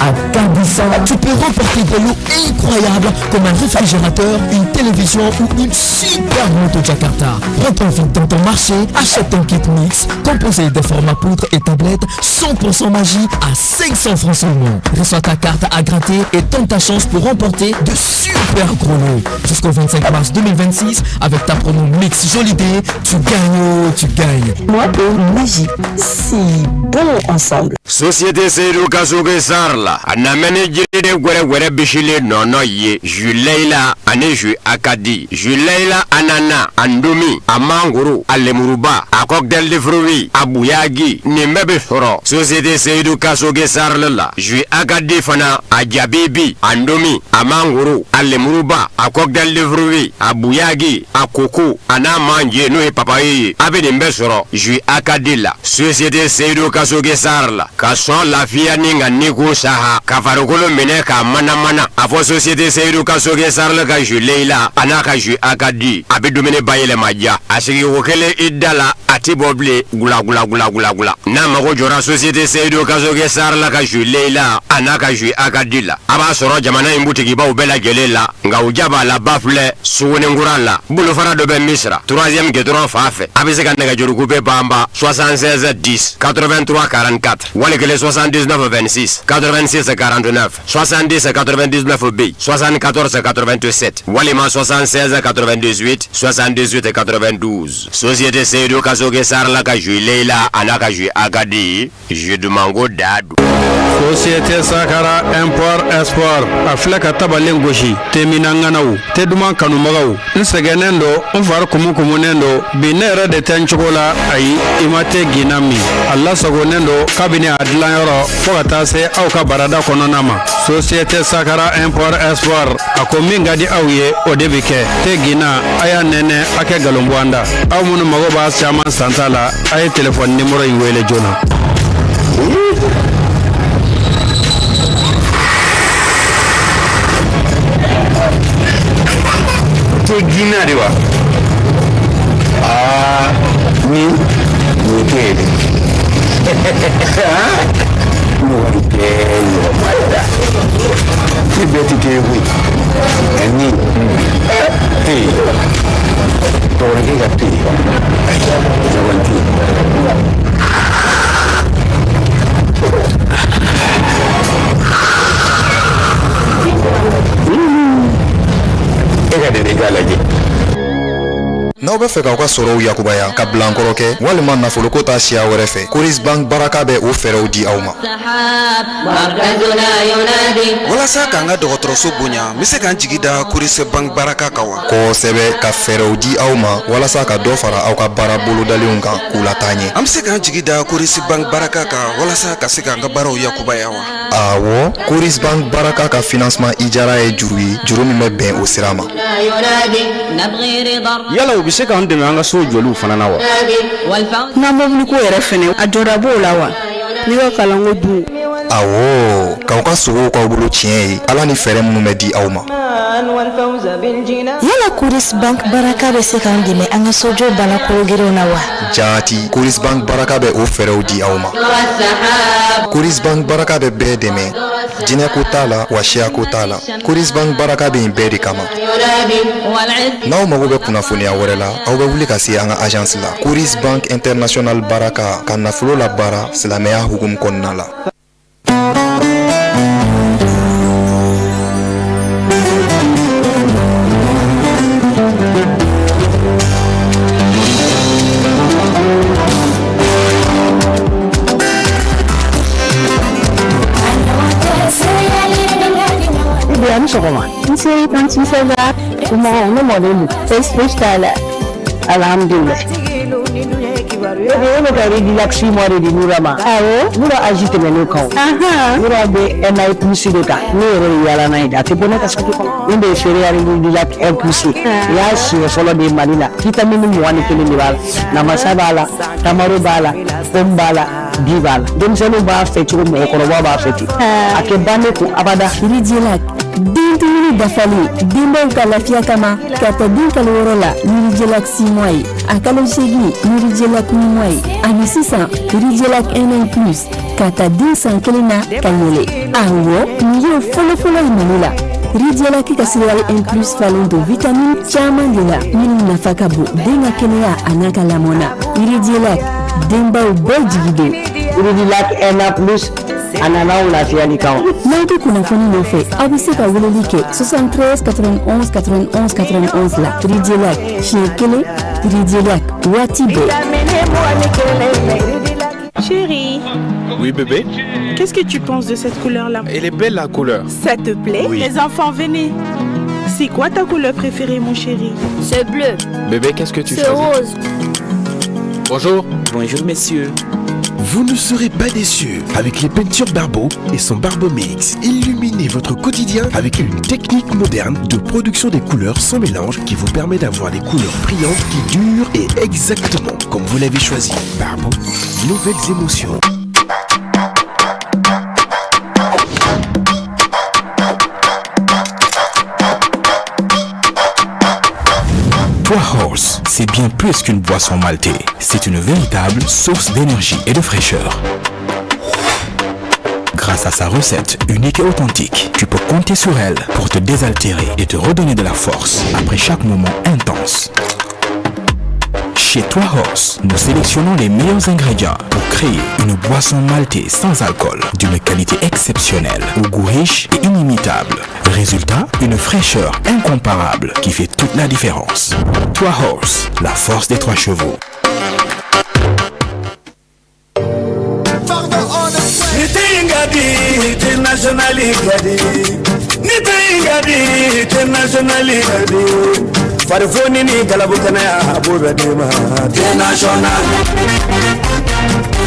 À Kabissa, tu peux remporter des lots incroyables comme un réfrigérateur, une télévision ou une super moto Jakarta. Prends ton vite dans ton marché, achète ton kit Mix, composé des formats poudre et tablettes, 100% magie à 500 francs seulement. Reçois ta carte à gratter et tente ta chance pour remporter de super gros lots. Jusqu'au 25 mars 2026, avec ta promo Mix Jolidé, tu gagnes. Moi et Magie, si bon ensemble. Société Seydou Kassouké Sarr la a namɛni jiriden gwɛrɛgwɛrɛ bisilen nɔnɔ ye ju Leila ani ju Akadi ju Leila anana a ndomi a mangoro a lemuruba a cocktail de fruits a buyagi nin bɛɛ bɛ sɔrɔ Société Seydou Kassouké Sarr la ju Akadi fana a jabibi a ndomi a mangoro a lemuruba a cocktail de fruits a buyagi a koko a n'a manje n'o ye papaye ye a bɛ nin bɛɛ sɔrɔ ju Akadi la Société Seydou Kassouké Sarr la ka sɔn lafiya ni nka niko saha ka farikolo minɛ ka mana a fɔ Société Seydou Kassouké Sarr la ka ju Leila a n'a ka ju Akadi a bɛ dumuni bayɛlɛma ja a sigi ko kelen i da la a ti bɔ bilen gula n'a mago jɔra Société Seydou Kassouké Sarr la ka ju Leila a n'a ka ju Akadi la a b'a sɔrɔ jamana in butigibaw bɛɛ lajɛlen la nka u ja b'a la ba filɛ Sugunikura la bolofara dɔ bɛ Misira 3e goudron fan fɛ a bɛ se ka nɛgɛjuru coupe banba 76 10 83 44 wali kelen 79 26 86 49 70 99 B 74 87 walima 76 98 78 92 Société Seydou Kassouké Sarr la ka ju Leila a n'a ka ju Akadi je demande dadu Société Sakara Import Export a filɛ ka tabalen gosi teminanganaw te duman kanumagaw n sɛgɛnnen do n fari kumukumunen do bi ne yɛrɛ de tɛ n cogo la ayi i ma tɛ gina min a lasagonen do kabini a dilanyɔrɔ fɔɔ ka taa se aw ka barada kɔnɔna ma. Société Sakara Import Export a ko min ka di aw ye o de bi kɛ te gina a y'a nɛnɛ a kɛ galonbuanda aw minnu mago b'a caman santa la a ye telefɔni nimero in wele joona. Te gina de wa? Ni kele. No wari ke yo mada. Ti beti ke wi. Ni. Hey. Tori ke gatti. Jawanti. N'aw bɛ fɛ k'aw ka sɔrɔw yakubaya ka bila an kɔrɔ kɛ walima nafolo ko ta siya wɛrɛ fɛ Coris Bank Baraka bɛ o fɛɛrɛw di aw ma. Walasa k'an ka dɔgɔtɔrɔso bonya n bɛ se k'an jigi da Coris Bank Baraka kan wa? Kosɛbɛ ka fɛɛrɛw di aw ma walasa ka dɔ fara aw ka baara bolodalenw kan k'u lataa ɲɛ. An bɛ se k'an jigi da Coris Bank Baraka kan walasa ka se k'an ka baaraw yakubaya wa? Awɔ, Coris Bank Baraka ka financement ijara ye juru ye juru min bɛ bɛn o sira ma. Yala u bɛ se k'an dɛmɛ an ka so jɔliw fana na wa? N'an mobili ko yɛrɛ fɛnɛ a jɔda b'o la wa? N'i ka kalanko dun? Awɔ, k'aw ka sogow k'aw bolo tiɲɛ ye ala ni fɛɛrɛ minnu bɛ di aw ma. Yala Coris Bank Baraka bɛ se k'an dɛmɛ an ka sojɔ balakologerew na wa? Jaati, Coris Bank Baraka bɛ o fɛɛrɛw di aw ma. Coris Bank Baraka bɛ bɛɛ dɛmɛ jinɛ ko t'a la wa siya ko t'a la. Coris Bank Baraka bɛ yen bɛɛ de kama. N'aw mago bɛ kunnafoniya wɛrɛ la aw bɛ wuli ka se an ka agence la Coris Bank International Baraka ka nafolo la baara silamɛya hukumu kɔnɔna la. Alhamdulillah. Ini dari dilaksi mari di Nurama. Nura agite menukan. Nura be enai pusi deka. Nura yala nai da. Tepona kasaki ko. Inde fere ari dilak pusi. Ya si solo de Manila. Kita minum wani kini bala. Nama sabala, tamaru bala, bombala, dibala. Dem selu ba feti ko mo ko ba feti. Ake bande ko abada Rijilak Dintini dafali dimbaw ka lafiya kama ka ta din kalo woro la Rijilak 6 mois a kalo segi Rijilak 8 mois ani sisan Rijilak 1 plus ka ta din san kelina ka yele awo ni yo folo imanila Rijilak ka serial 1 plus falen do vitamine caman de la min nafa ka bon den ka kɛnɛya a n'a ka lamɔna Rijilak denbaw bɛɛ jigi don Rijilak 1 plus anana lafiya ni kan. N'aw tɛ kunnafoni nɔfɛ aw bɛ se ka weleli kɛ 73 91 91 91 la Rijilak siɲɛ 1 Rijilak waati bɛɛ. Chérie. Oui bébé. Qu'est-ce que tu penses de cette couleur-là? Elle est belle la couleur. Ça te plaît? Oui. Les enfants, venez. C'est quoi ta couleur préférée, mon chéri? C'est bleu. Bébé, qu'est-ce que tu choisis? C'est rose. Bonjour. Bonjour messieurs. Vous ne serez pas déçus avec les peintures Barbeau et son Barbomix. Illuminez votre quotidien avec une technique moderne de production des couleurs sans mélange qui vous permet d'avoir des couleurs brillantes qui durent et exactement comme vous l'avez choisi. Barbeau, nouvelles émotions. Trois Horse, c'est bien plus qu'une boisson maltée. C'est une véritable source d'énergie et de fraîcheur. Grâce à sa recette unique et authentique, tu peux compter sur elle pour te désaltérer et te redonner de la force après chaque moment intense. Chez Trois Horse, nous sélectionnons les meilleurs ingrédients pour créer une boisson maltée sans alcool, d'une qualité exceptionnelle, au goût riche et inimitable. Résultat, une fraîcheur incomparable qui fait toute la différence. Trois Horse, la force des trois chevaux. Nitingadi nationali gadi ni tay gadi te nationali gadi farfoni ni galabu kana abu bedima te national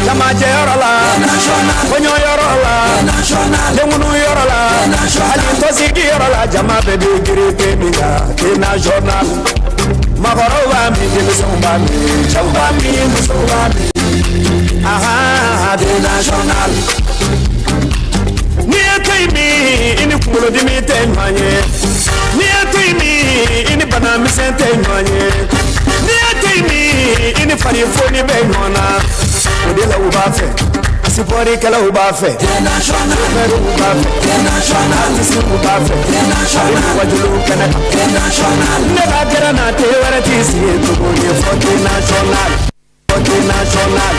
Jama Jayorola, Ponyo Yorola, Lemunu Yorola, Alinto Siki Yorola, Jama Bedi Giri Minga, Te National. Magoroba mi Musumba mi, Chamba mi Musumba mi. Aha, Te National. Niatimi, ini Kulo Dimi Tenmanye. Niatimi, ini Banami Sentenmanye. Niatimi, ini Farifoni Benona. Odela ubafe, asipori kala ubafe. National, ubafe. National, ubafe. National, wajulu kana. National, nega kera na te wara tisi to go for national, national.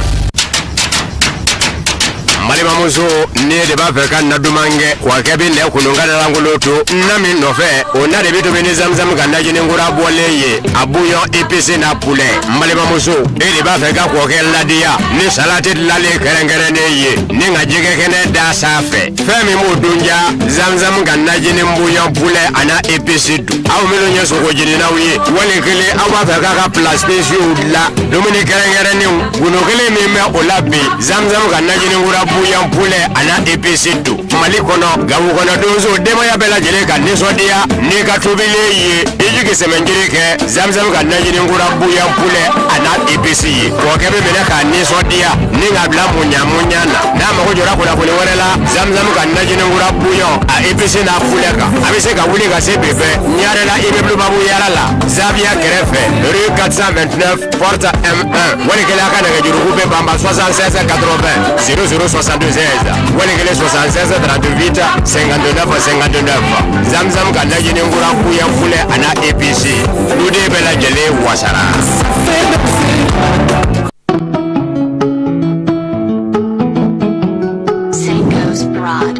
Malima muso ne de ba fe kan na dumange kwa kebe ne kununga na langoloto nami no fe ona de bitu bini zamzam kan na jini ngura boleye abuyo EPC na poulet malima muso e de ba fe ka ko ke ladia ni salate lale kerengere ne ye ni ngajike kene da safe fe mi mu dunja zamzam kan na jini mbuyo poulet ana EPC du awu melo nyeso ko jini na wiye wale kele awa fe ka PlayStation la domini kerengere ni guno kele mi me olabi zamzam kan na jini ngura buyan pule ana EPC du malikono gawu kono dozo demo ya bela jele ka nisodia ni ka tubile ye ejike semenjiri ke zamzam ka najini ngura buyan pule ana EPC ye ko kebe bele ka nisodia ni ngabla munyana na mako jora ko la ko werela zamzam ka najini ngura buyan a EPC na pule ka abise ka wuli ka se bebe nyarela ibeblu babu yarala Zavia Grefe rue 429 porte M1 wali kele aka na juru kube bamba 76 80 00 62 16 Walikele 76 38 59 59 Zamzam kanaji ngura kuya kule ana APC Dude bela jele wasara Sango's Broad.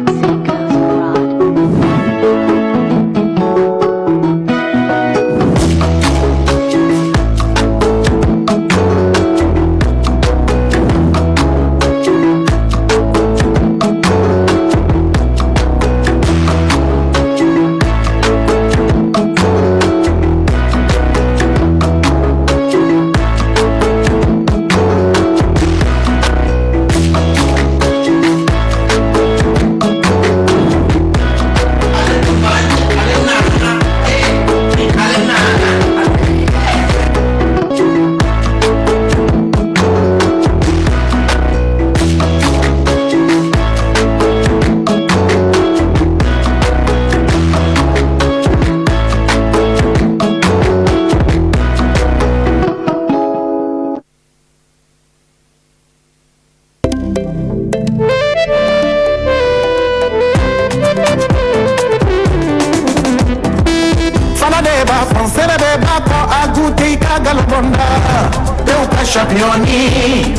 Championi,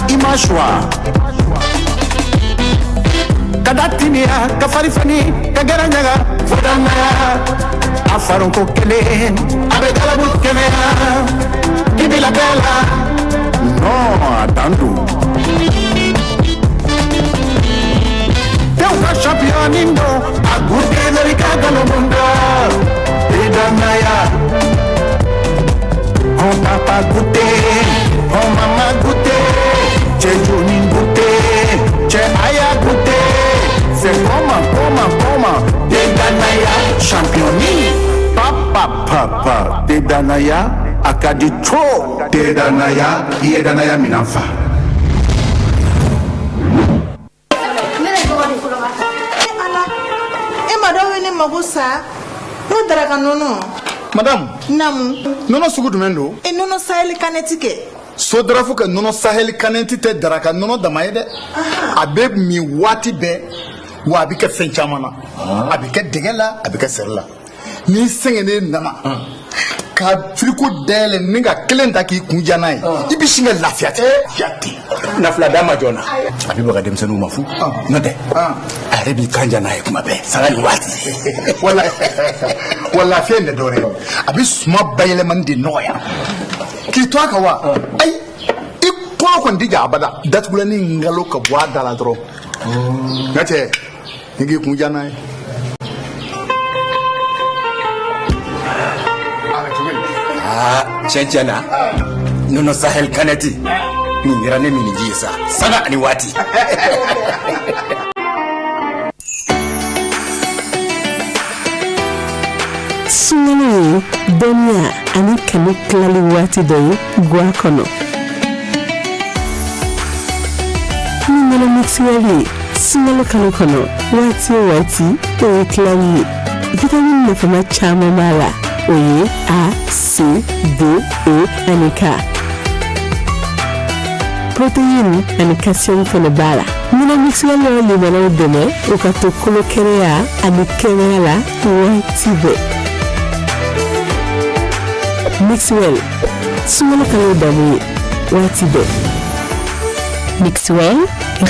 Imashwa Kadatinia, Kafarifani, Kagaranyaga, Fodamaya, Afaron Kokele, Abegala Bukemea, Gibi la Bella. No, Atandu. Teuka Championindo, Agute America Galobunda, Edamaya. On papa goûté, on maman goûté, j'ai Johnny goûté, j'ai Aya goûté. C'est comment, Dedanaya championni. Papa, Dedanaya, Akadi trop. Dedanaya, Yedanaya Minafa. Madame, Namu. Nono sugu jumɛn don? Nono Sahel kanɛti kɛ. So darafu ka nono Sahel kanɛti tɛ daraka nono dama ye dɛ. A bɛ min waati bɛɛ wa a bɛ kɛ fɛn caman na. A bɛ kɛ dɛgɛ la, a bɛ kɛ sɛri la. N'i sɛgɛnnen nana ka frigo dayɛlɛ ni ka kelen ta k'i kun ja n'a ye i bɛ sin ka lafiya ten. Jate. Nafila d'a ma joona. A bɛ baga denmisɛnninw ma fu. N'o tɛ a yɛrɛ b'i kan ja n'a ye kuma bɛɛ saga ni waati. Wa lafiya in tɛ dɔwɛrɛ ye a bɛ suma bayɛlɛmani de nɔgɔya k'i to a kan wa ayi i kɔnɔ kɔni tɛ ja abada datugulani ngalo ka bɔ a da la dɔrɔn Nate, ngi kunjana. Chenchana. Nono Sahel Kaneti. Ningirane minijisa. Sana ani wati. Sunani Donia ani kani klali wati doi guakono. Ningala mixiwali sunalo kalokono wati doi klali. Vitamin nefama chama mala. Oye A, C, D, E, ani K. Protéine ani calcium fana bala. Nina mixiwali limana deme ukato kolo kerea ani kerea wati be. Mixwell, souvent le d'amour, Watibe. Mixwell,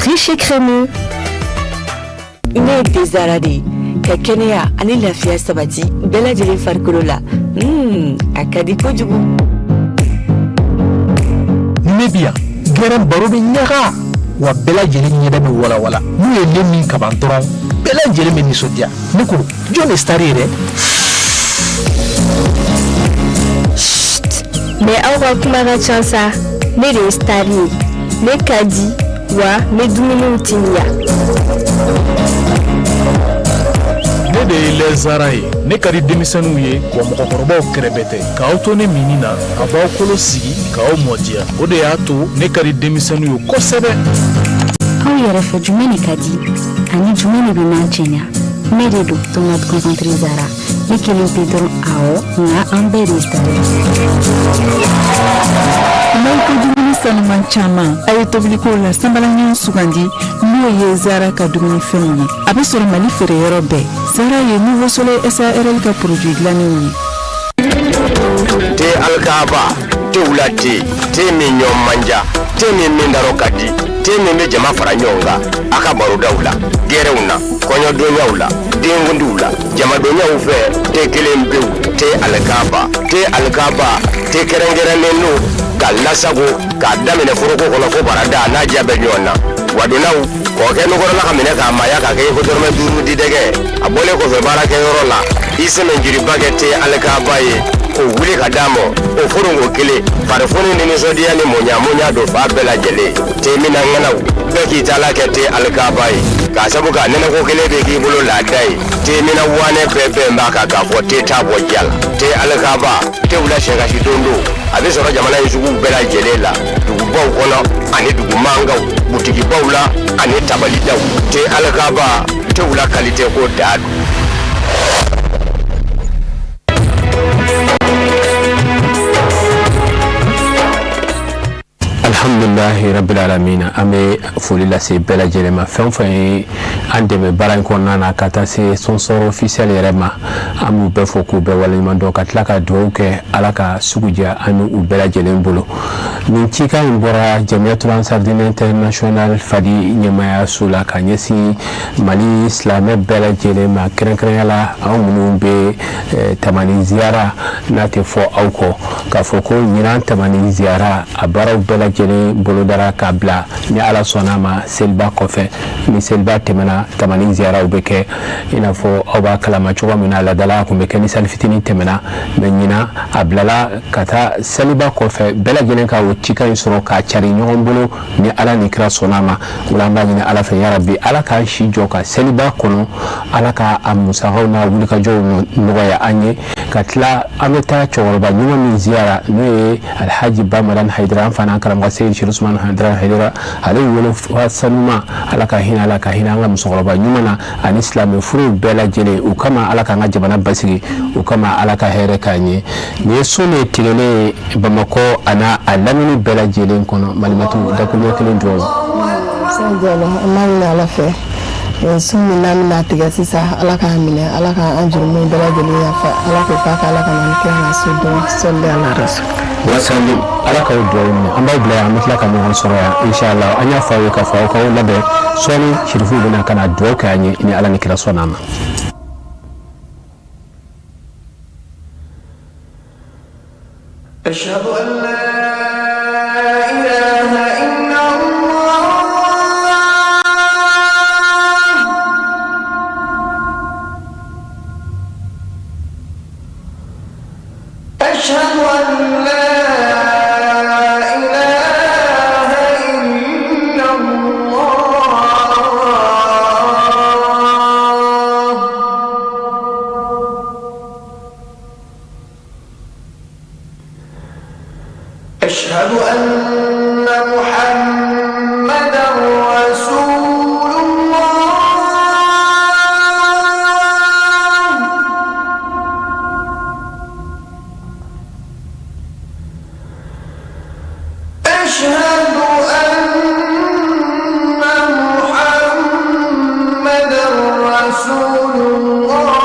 riche et crémeux. Ne désaradi, Kakenia, Ani la fia sabati, Bella Jelly Farcolola. Akadiko Jubu. Nimebia, Garam Barobi Nyaga, wa Bella Jelly Nyedame Wala Wala. Nous les Lemi Kabantoran, Bella Jelly Menisodia. Nuku, John Starire. Mais awa kumara chansa, ne de stari, ne kadi, wa ne dumuni utinya. Ne de lezaraye, ne kadi demisanu ye, wa mokokoroba okrebete, ka autone minina, aba okolo sigi, ka o modia. Ode ato, ne kadi demisanu yo kosebe. Aw yɛrɛ fɔ jumɛn de ka di ani jumɛn de bɛ n'an cɛɲa ne de don tomate concentré zara ne kelen pe dɔrɔn awɔ nka an bɛɛ de sara n'aw ka dumuni sanuman caman a ye tobiliko la sanbalaɲɔgɔn sugandi n'o ye zara ka dumunifɛnw ye a bɛ sɔrɔ mali feereyɔrɔ bɛɛ zara ye nouveau soleil SARL ka produit dilannenw ye te alkaba te wulati te min ɲɔgɔn manja te min daro ka di te min bɛ jama fara ɲɔgɔn kan a ka barodaw la gɛrɛw na kɔɲɔdonyaw la denkundiw la jamadonyaw fɛ te kelen pewu te alkaba te kɛrɛnkɛrɛnnen don ka lasago k'a daminɛ foroko kɔnɔ fo barada n'a diya bɛ ɲɔgɔn na wadonaw k'o kɛ nɔgɔrɔla ka minɛ k'a maaya k'a kɛ i ko dɔrɔmɛ 5 di dɛgɛ a bɔlen kɔfɛ baarakɛyɔrɔ la i sɛmɛnjiriba kɛ te alkaba ye o wuli ka d'a ma o foronko kelen farifoni ni nisɔndiya ni mɔɲamuɲa don fa bɛɛ lajɛlen te mina ŋanaw bɛɛ k'i taala kɛ te alikaba ye k'a sabu ka nɛnɛko kelen bɛ k'i bolo laada ye te mina wanɛ bɛɛ bɛn b'a kan k'a fɔ te t'a bɔ ja la te alikaba te wula sɛgasi don don a bɛ sɔrɔ jamana in sugu bɛɛ lajɛlen la dugubaw kɔnɔ ani dugumangaw butigibaw la ani tabalidaw te alikaba te wula kalite ko daa don. Alhamdulillahi rabbil alamin ame foli la se bɛɛ lajɛlen ma fɛn fɛn ye an dɛmɛ baara in kɔnɔna na ka taa se sponsor officiel yɛrɛ ma an b'u bɛɛ fɔ k'u bɛɛ waleɲuman dɔn ka tila ka dugawu kɛ ala ka sugu diya an n'u bɛɛ lajɛlen bolo nin cikan in bɔra Jamiyatul Ansardine International fadi ɲɛmayaso la ka ɲɛsin Mali silamɛ bɛɛ lajɛlen ma kɛrɛnkɛrɛnya la anw minnu bɛ tamani ziyara n'a tɛ fɔ aw kɔ k'a fɔ ko ɲinan tamani ziyara a baaraw bɛɛ lajɛlen bolodara k'a bila ni ala sɔnna ma seliba kɔfɛ ni seliba tɛmɛna tamani ziyaraw bɛ kɛ i n'a fɔ aw b'a kalama cogo min na ladala kun bɛ kɛ ni sali fitinin tɛmɛna mɛ ɲina a bilala ka taa seliba kɔfɛ bɛɛ lajɛlen ka o cikan in sɔrɔ k'a cari ɲɔgɔn bolo ni ala ni kira sɔnna ma o la an b'a ɲini ala fɛ yarabi ala k'an si jɔ ka seliba kɔnɔ ala ka a musakaw n'a wulikajɔw nɔgɔya an ye ka tila an bɛ taa cɛkɔrɔba ɲuman min ziyara n'o ye alhaji bamadan haidara an fana karamɔgɔ seyid shirusman haidara ale wele sanuma ala ka hinɛ ala ka hinɛ an ka musokɔrɔba ɲuman na ani silamɛ furuw bɛɛ lajɛlen u kama ala k'an ka jamana basigi u kama ala ka hɛrɛ k'an ye nin ye so ne tigɛlen bamakɔ a n'a a lamini bɛɛ lajɛlen kɔnɔ malimatu dakuruɲɛ kelen jɔ sanjalo amani ala fɛ sun min n'a bɛna tigɛ sisan ala k'a minɛ ala k'an jurumu bɛɛ lajɛlen yafa ala k'o k'a ka ala ka na ni kira na so dɔn sɔli ala rasul wasallim ala k'aw duwawu minɛ an b'aw bila yan an bɛ tila ka ɲɔgɔn sɔrɔ yan inshallah an y'a fɔ aw ye k'a fɔ aw k'aw labɛn sɔɔni sherifu bɛna ka na duwawu kɛ an ye ni ala ni kira sɔnna ma أشهد أن لا إله إلا الله أشهد أن لا إله إلا الله أشهد أن محمدا رسول الله أشهد أن محمدا رسول الله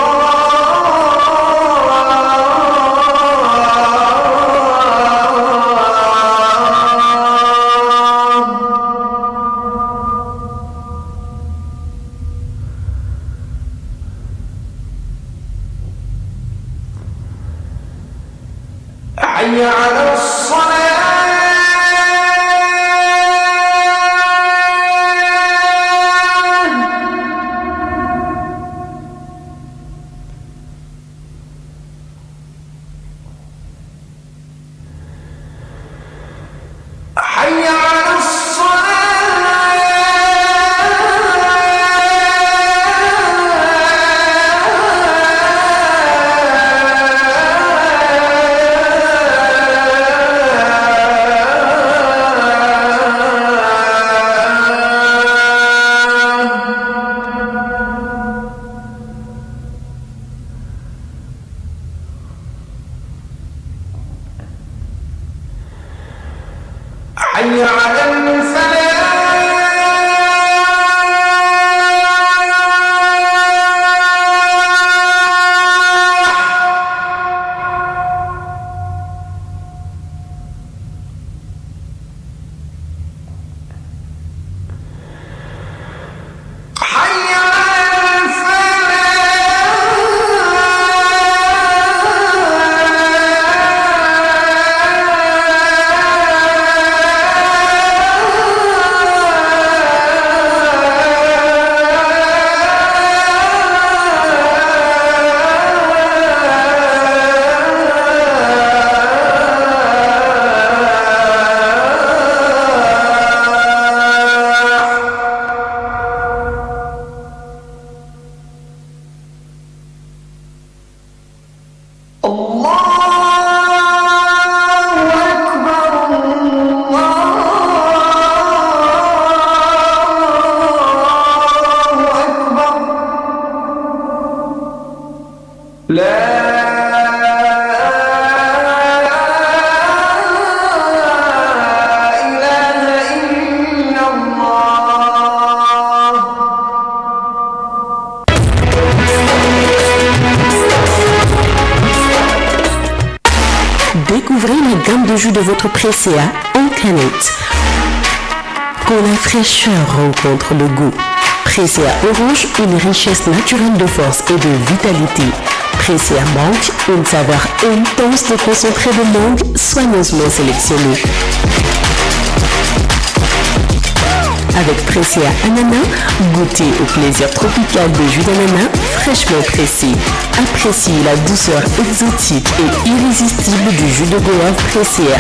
حي على الصلاة حي على حي على الفلاح حي على Découvrez la gamme de jus de votre Presea en canette. Quand la fraîcheur rencontre le goût. Presea Orange, une richesse naturelle de force et de vitalité. Presea Mangue, une saveur intense de concentré de mangue soigneusement sélectionné. Avec Presea Ananas, goûtez au plaisir tropical des jus d'ananas fraîchement pressés. Appréciez la douceur exotique et irrésistible du jus de goyave Presea.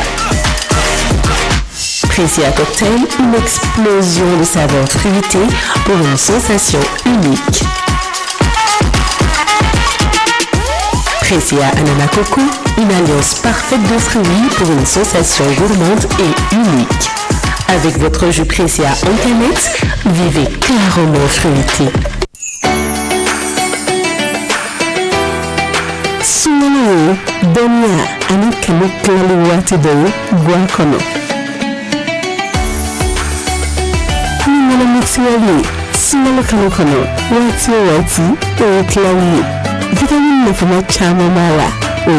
Presea Cocktail, une explosion de saveurs fruitées pour une sensation unique. Presea Ananas Coco, une alliance parfaite de fruits pour une sensation gourmande et unique. Avec votre jus Presea en canette, vivez clairement fruité. Sunano, Donia, Anikamo Klaluwate de Guacono. Nimana Mixiali, Sunano Kanokono, Wati Wati, Klawi. Vitamine ne fuma chamamala. O,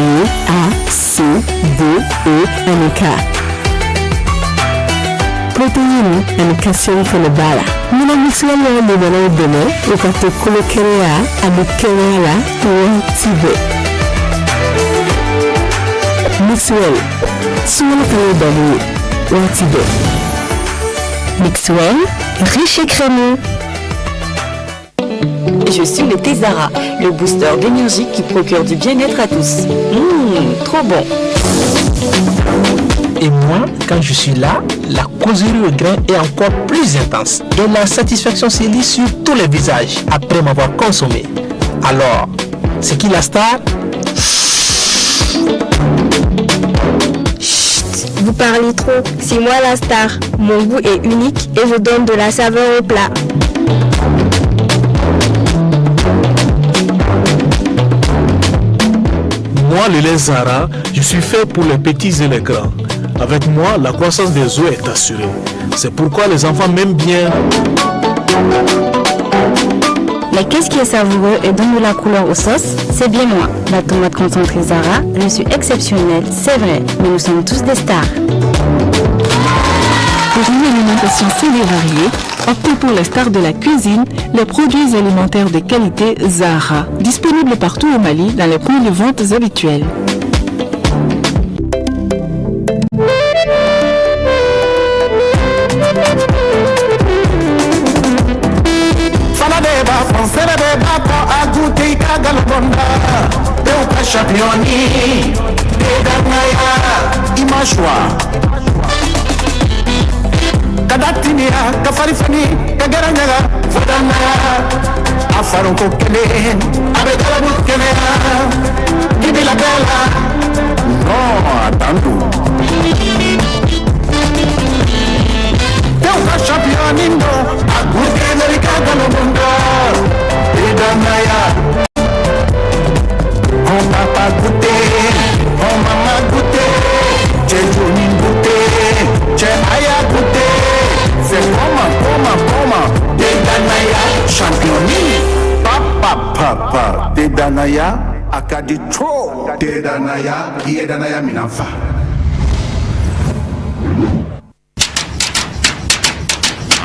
A, C, D, E, Anika. Protéine and calcium for the bala. Mina mixuala ni bana dene ukato kulokerea abukerea watibe. Mixuel. Sumo kare dani watibe. Mixuel riche et crémeux. je suis le thé Zara, le booster d'énergie qui procure du bien-être à tous. Trop bon. Et moi, quand je suis là, la causerie au grain est encore plus intense. Et la satisfaction se lit sur tous les visages après m'avoir consommé. Alors, c'est qui la star? Chut, vous parlez trop. C'est moi la star. Mon goût est unique et je donne de la saveur au plat. Moi, le lait Zara, je suis fait pour les petits et les grands. Avec moi, la croissance des os est assurée. C'est pourquoi les enfants m'aiment bien. Mais qu'est-ce qui est savoureux et donne de la couleur aux sauces? C'est bien moi. La tomate concentrée Zara, je suis exceptionnelle, c'est vrai, mais nous sommes tous des stars. Pour une alimentation saine et variée, optez pour les stars de la cuisine, les produits alimentaires de qualité Zara, disponibles partout au Mali dans les points de vente habituels. Championi, Imashwa, Kadatinia, Kafarifani, Kagaranga, Fadana, Afaron Kokele, Abedala Kemera, Gibi la Bella, no, tanto. Teuka Championi, Agute America, Galobonda, Idanaya. On m'a pas goûté, on m'a goûté, j'ai Johnny goûté, j'ai Aya goûté, c'est comment, Dedanaya, championni, papa, Dedanaya, Akadi trop, Dedanaya, Yedanaya Minafa.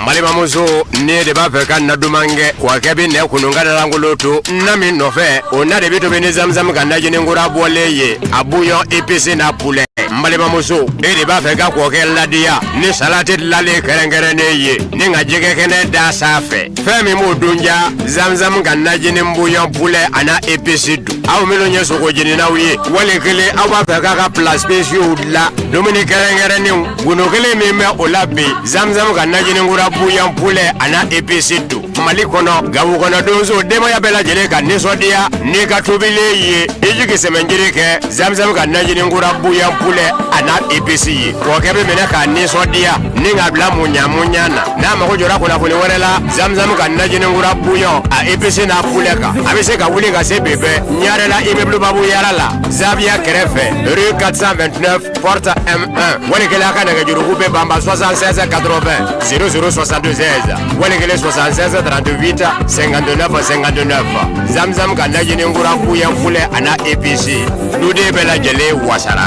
Malima muso ne de ba fe kan na dumange wa kebi ne kununga da langoloto na mi no fe ona de bitu beni zamzam kan na jini ngura boleye abuyo EPC na poulet malima muso e de ba fe ka ko ke ladia ni salate lale kerengere ne ye ni nga jege kene da safe fe mi mo dunja zamzam kan na jini mbuyo poulet ana EPC du aw melo nye soko jini na wiye wale kele aw ba fe ka place spécial la domini kerengere ni guno kele mi me olabe zamzam kan na jini ngura buyan poulet ana EPC du Mali kono gabu kono donzo demo ya bela jele ka nisodia ni ka tobile ye ejike semenjire ke zamzam ka najini ngura buyan poulet ana EPC ye ko kebe mena ka nisodia ni ngabla munyana na mako jora ko la ko werela zamzam ka najini ngura buyan a EPC na poulet ka abese ka wuli ka se bebe nyarela immeuble babu yarala Zavia Krefe rue 429 porte M1 wali kala ka daga juru be bamba 76 80 0062 16 wali kala 76 38 59 59 zamzam kana jini ngura kuya kule ana EPC dude bela jele wasara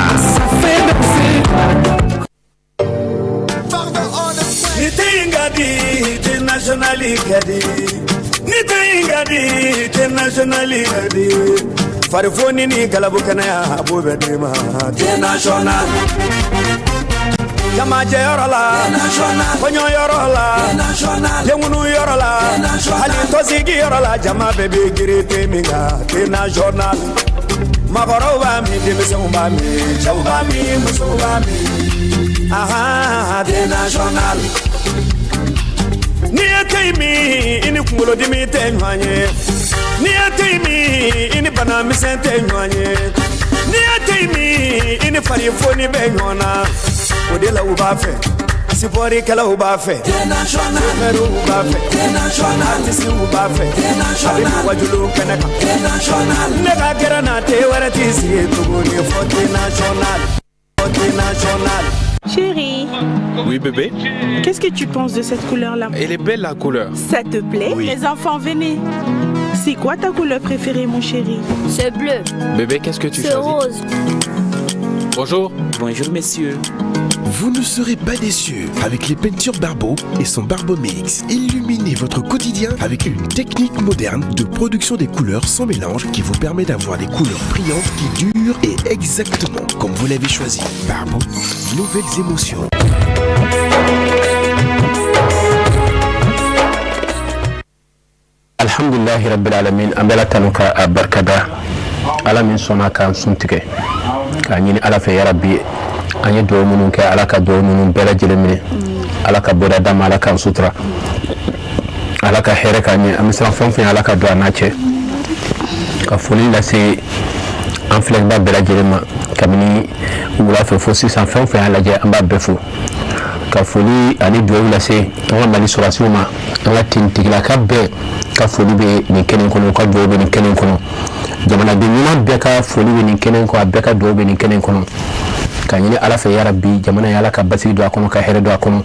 Nitingadi internationally gadi Nitingadi internationally gadi Farifoni ni galabukana ya abube dima international Jamaje yorola, konyo yorola, yemunu yorola, ali tozigi yorola, jama bebe girete minga, te national. Magoro ba mi, demese umba mi, chauba mi, musuba mi. Aha, te national. Niye mi, ini kumulo dimi te nyanye. Niye mi, ini bana mi sente nyanye. Niye mi, ini farifoni be nyona. Odela ubafe, sipori kala ubafe, meru ubafe, artist ubafe, abibu wajulu kanaka, nega gerana te waratisi tuguni forte national. Chérie. Oui bébé. Qu'est-ce que tu penses de cette couleur-là? Elle est belle la couleur. Ça te plaît? Oui. Les enfants, venez. C'est quoi ta couleur préférée, mon chéri? C'est bleu. Bébé, qu'est-ce que tu choisis? C'est rose. Bonjour. Bonjour messieurs. Vous ne serez pas déçus avec les peintures Barbeau et son Barbomix. Illuminez votre quotidien avec une technique moderne de production des couleurs sans mélange qui vous permet d'avoir des couleurs brillantes qui durent et exactement comme vous l'avez choisi. Barbeau, nouvelles émotions. alhamdulillahi rabbil alamin an bɛla tanu ka a barikada ala min sɔnna k'an sun tigɛ k'a ɲini ala fɛ yarabi an ye duwawu minnu kɛ ala ka duwawu ninnu bɛɛ lajɛlen minɛ ala ka bɔda d'an ma ala k'an sutura ala ka hɛrɛ k'an ɲɛ an bɛ siran fɛn o fɛn ala ka don a n'a cɛ ka foli lase an filɛliba bɛɛ lajɛlen ma kabini wula fɛ fo sisan fɛn o fɛn y'a lajɛ an b'a bɛɛ fo ka foli ani duwawu lase an ka mali sɔrɔsiw ma an ka tentigilaka bɛɛ ka foli bɛ nin kɛnɛ kɔnɔ ka duwawu bɛ nin kɛnɛ kɔnɔ jamanaden ɲuman bɛɛ ka foli bɛ nin kɛnɛ kɔnɔ a bɛɛ ka duwawu bɛ nin kɛnɛ kɔnɔ ka ɲini ala fɛ yarabi jamana ye ala ka basigi don a kɔnɔ ka hɛrɛ don a kɔnɔ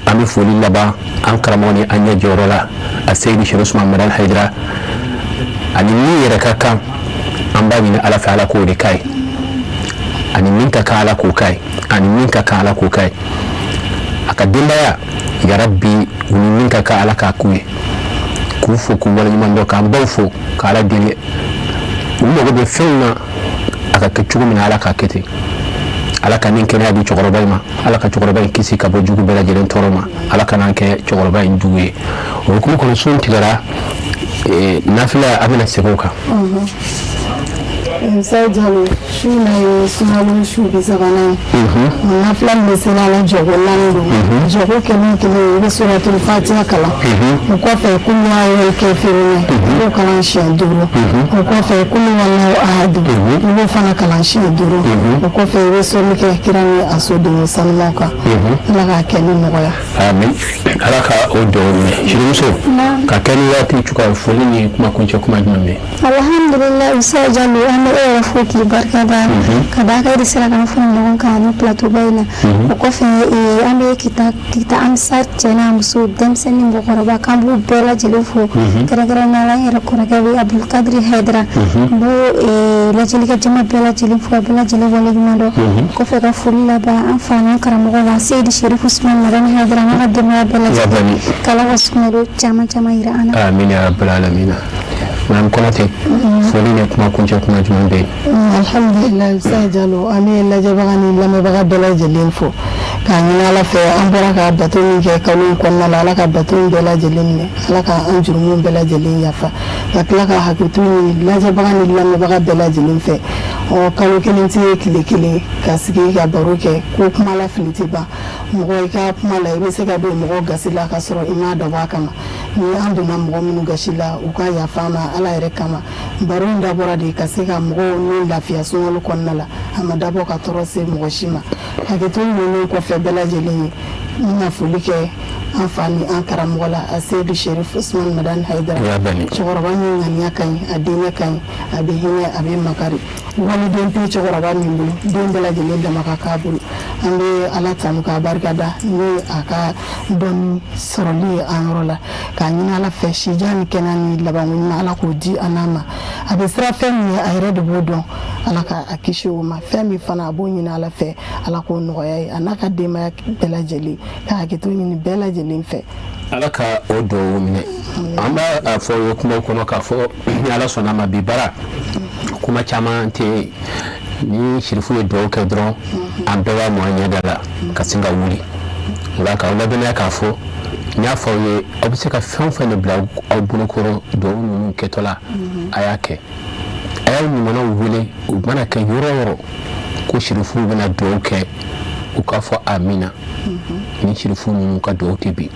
an bɛ foli laban an karamɔgɔ ni an ɲɛ jɔyɔrɔ la a seyidi sheikh usman madan hayidara ani min yɛrɛ ka kan an b'a ɲini ala fɛ ala k'o de ka ye ani min ka kan ala k'o ka ye ani min ka kan ala k'o ka ye a ka denbaya yarabi u ni min ka kan ala k'a k'u ye k'u fo k'u waleɲuman dɔn k'an baw fo k'ala deli u mago bɛ fɛnw na a ka kɛ cogo min na ala k'a kɛ ten ala ka nin kɛnɛya di cɛkɔrɔba in ma ala ka cɛkɔrɔba in kisi ka bɔ jugu bɛɛ lajɛlen tɔɔrɔ ma ala ka n'an kɛ cɛkɔrɔba in jugu ye o hukumu kɔnɔ sun tigɛra nafila a bɛna segin o kan Sai Jalo shi ne sunan shi bisa bana na plan da sai na jogo lando jogo kenan kenan da suratul fatiha kala ko fa kullu ayul kafirun ko kala shi duro ko fa kullu wallahu ahad ko fa kala shi duro ko fa rasul ke kirani asodo sallallahu ala ka kenan noya amin ala ka o do ne shi muso ka kenan ya ti cuka foli ni kuma kunce kuma jumamme alhamdulillah sai Jalo era foki barka da kada kai da sira kan fun non kan plateau bayna ko fe ame kita amsar cena musu dem senin bo korba kan bu bela jelo fo kara na la era ko ga bi abdul qadir haidara bo la jeli ka jama bela jelo fo bela jelo wala mando ko fe ka fulla ba afana karamo wa sayyid sharif usman madan haidara ma gadma bela jelo kala wasmero jama ira ana amin ya rabbal alamin Madame Konate, foli ne kuma kunce kuma juman bai. Alhamdulillah sai Jalo ami la jabagani la me baga bela jelin fo. Ka ni ala fe an baraka bato ni ke kanu konna la ala ka bato bela jelin ne. Ala ka an jurumu bela jelin yafa. Ka kila ka hakitu ni la jabagani la me baga bela jelin fe. O kanu kelen ti kile ka sigi ka baro ke ko kuma la filiti ba. Mɔgɔ ka kuma la i bɛ se ka don mɔgɔ gasi la ka sɔrɔ i m'a dabɔ a kama ni an donna mɔgɔ minnu gasi la u ka yafa ma ala yɛrɛ kama baro in dabɔra de ka se ka mɔgɔw n'u lafiya sunkalo kɔnɔna la a ma dabɔ ka tɔɔrɔ se mɔgɔ si ma hakɛto ninnu kɔfɛ bɛɛ lajɛlen ye n na foli kɛ an fa ni an karamɔgɔ la a seyidu sherif usman madan haidara cɛkɔrɔba min ŋaniya ka ɲi a diinɛ ka ɲi a bɛ hinɛ a bɛ makari waliden tɛ cɛkɔrɔba min bolo den bɛɛ lajɛlen dama ka k'a bolo an bɛ ala tanu k'a barikada ni a ka dɔnni sɔrɔli ye an yɔrɔ la k'a ɲini ala fɛ sija ni kɛnɛya ni labanko ɲuman ala k'o di an n'a ma a bɛ siran fɛn min ye a yɛrɛ de b'o dɔn ala ka a kisi o ma fɛn min fana a b'o ɲini ala fɛ ala k'o nɔgɔya ye a n'a ka denbaya bɛɛ lajɛlen ka hakɛto ɲini bɛɛ lajɛlen fɛ ala ka o dɔw minɛ an b'a fɔ o kuma kɔnɔ k'a fɔ ni ala sɔnna ma bi bara kuma caman tɛ ni shirifu ye dɔw kɛ dɔrɔn an bɛɛ b'a mɔ an ɲɛda la ka sin ka wuli nka k'aw labɛnniya k'a fɔ n y'a fɔ aw ye aw bɛ se ka fɛn o fɛn de bila aw bolokɔrɔ dɔw ninnu kɛtɔla a y'a kɛ a y'aw ɲumannaw wele u mana kɛ yɔrɔ o yɔrɔ ko shirifu bɛna dɔw kɛ u k'a fɔ amina ni shirifu ninnu ka dɔw tɛ bi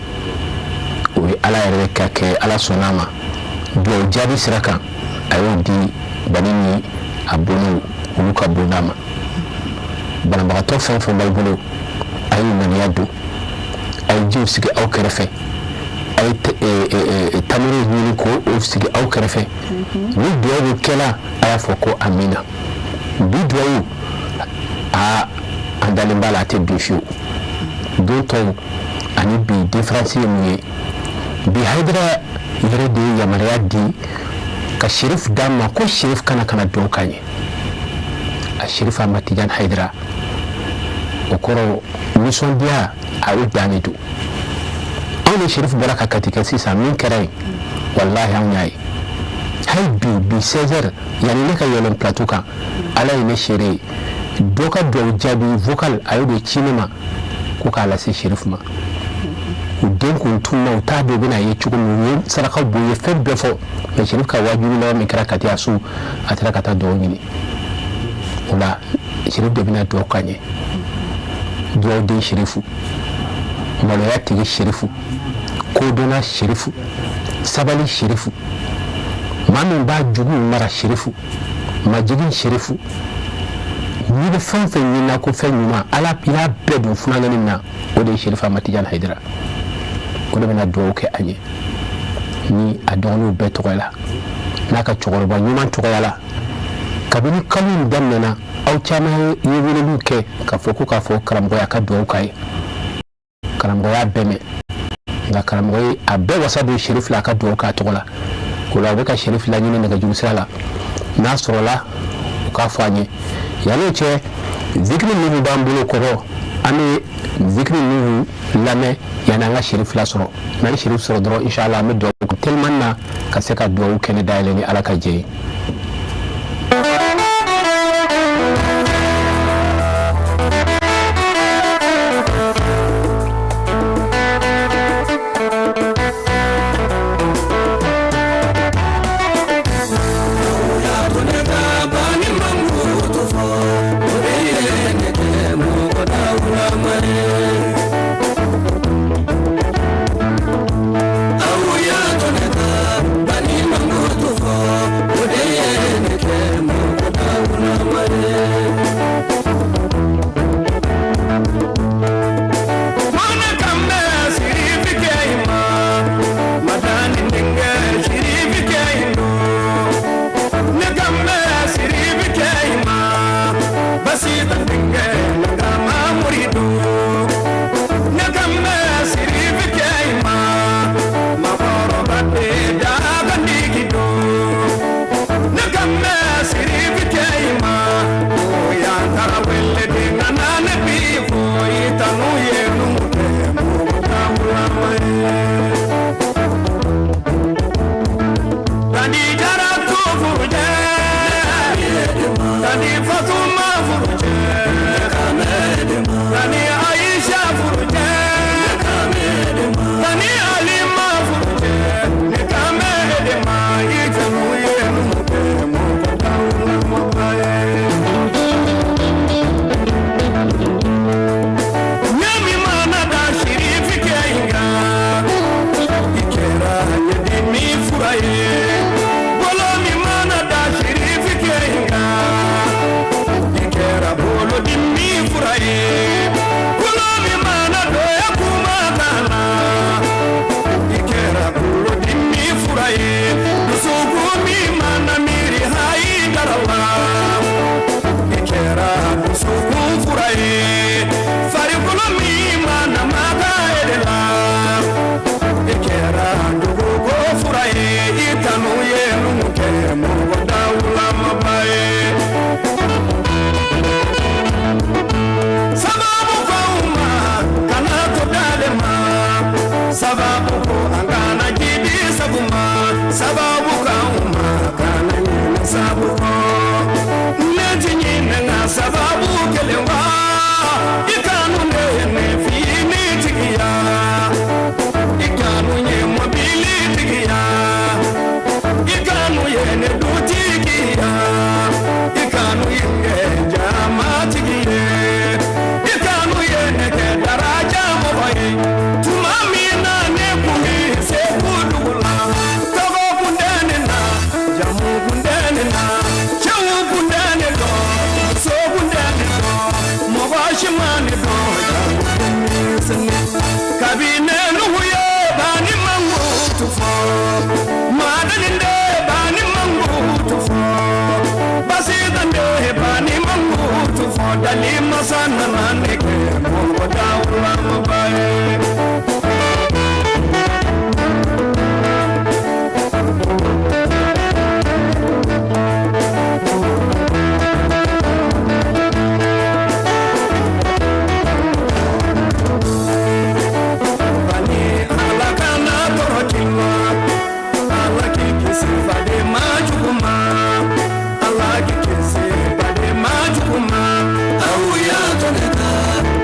o ye ala yɛrɛ ka kɛ ala sɔnna ma dɔw jaabi sira kan a y'o di bani ni a bolo olu ka bonda ma banabagatɔ fɛn fɛn b'aw bolo a ye ŋaniya don a ye jiw sigi aw kɛrɛfɛ a ye tamaro ɲini k'o sigi aw kɛrɛfɛ ni duwawu kɛla a y'a fɔ ko amina bi duwawu an dalen b'a la a tɛ bin fiyewu don tɔw ani bi diferansi ye mun ye bi hayidara yɛrɛ de ye yamaruya di ka sheriff d'a ma ko sheriff kana dɔn ka ɲɛ a sheriff Ahmad Tidiane Haidara o kɔrɔ nisɔndiya a y'o dannen don anw ni sheriff bɔra ka kati kɛ sisan min kɛra yen walahi anw y'a ye hali bi 16h yanni ne ka yɛlɛn plateau kan ala ye ne seere ye dɔ ka duwawu jaabi vocal a y'o de ci ne ma ko k'a lase sheriff ma den kun tunna ta do bina ye chugo mu saraka bo ye fe befo me shirif ka wajulu la me kara kati asu atara kata do ngini ola shirif do bina do kanye do de shirifu malo ya tigi shirifu ko dona shirifu sabali shirifu mamin ba jugu mara shirifu majigin shirifu ni be fɛn fɛn ɲinina ko fɛn ɲuman ala y'a bɛɛ don funanani na o de ye sherifa matijan haidara o de bɛna duwawu kɛ an ye ni a dɔgɔninw bɛɛ tɔgɔ la n'a ka cɛkɔrɔba ɲuman tɔgɔya la kabini kalo in daminɛna aw caman ye weleliw kɛ k'a fɔ karamɔgɔya ka duwawu k'a ye karamɔgɔya bɛɛ mɛn nka karamɔgɔ ye a bɛɛ wasa don sherifu la a ka duwawu k'a tɔgɔ la o la u bɛ ka sherifu laɲini nɛgɛjuru sira la n'a sɔrɔla u k'a fɔ an ye yanni cɛ zikiri minnu b'an bolo kɔrɔ an bɛ zikiri minnu lamɛn yanni an ka sherifu la sɔrɔ n'an ye sherifu sɔrɔ dɔrɔn inshallah an bɛ duwawu kɛ teliman na ka se ka duwawu kɛnɛ dayɛlɛ ni ala ka jɛ ye.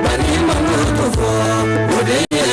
Bani mango to fo, ode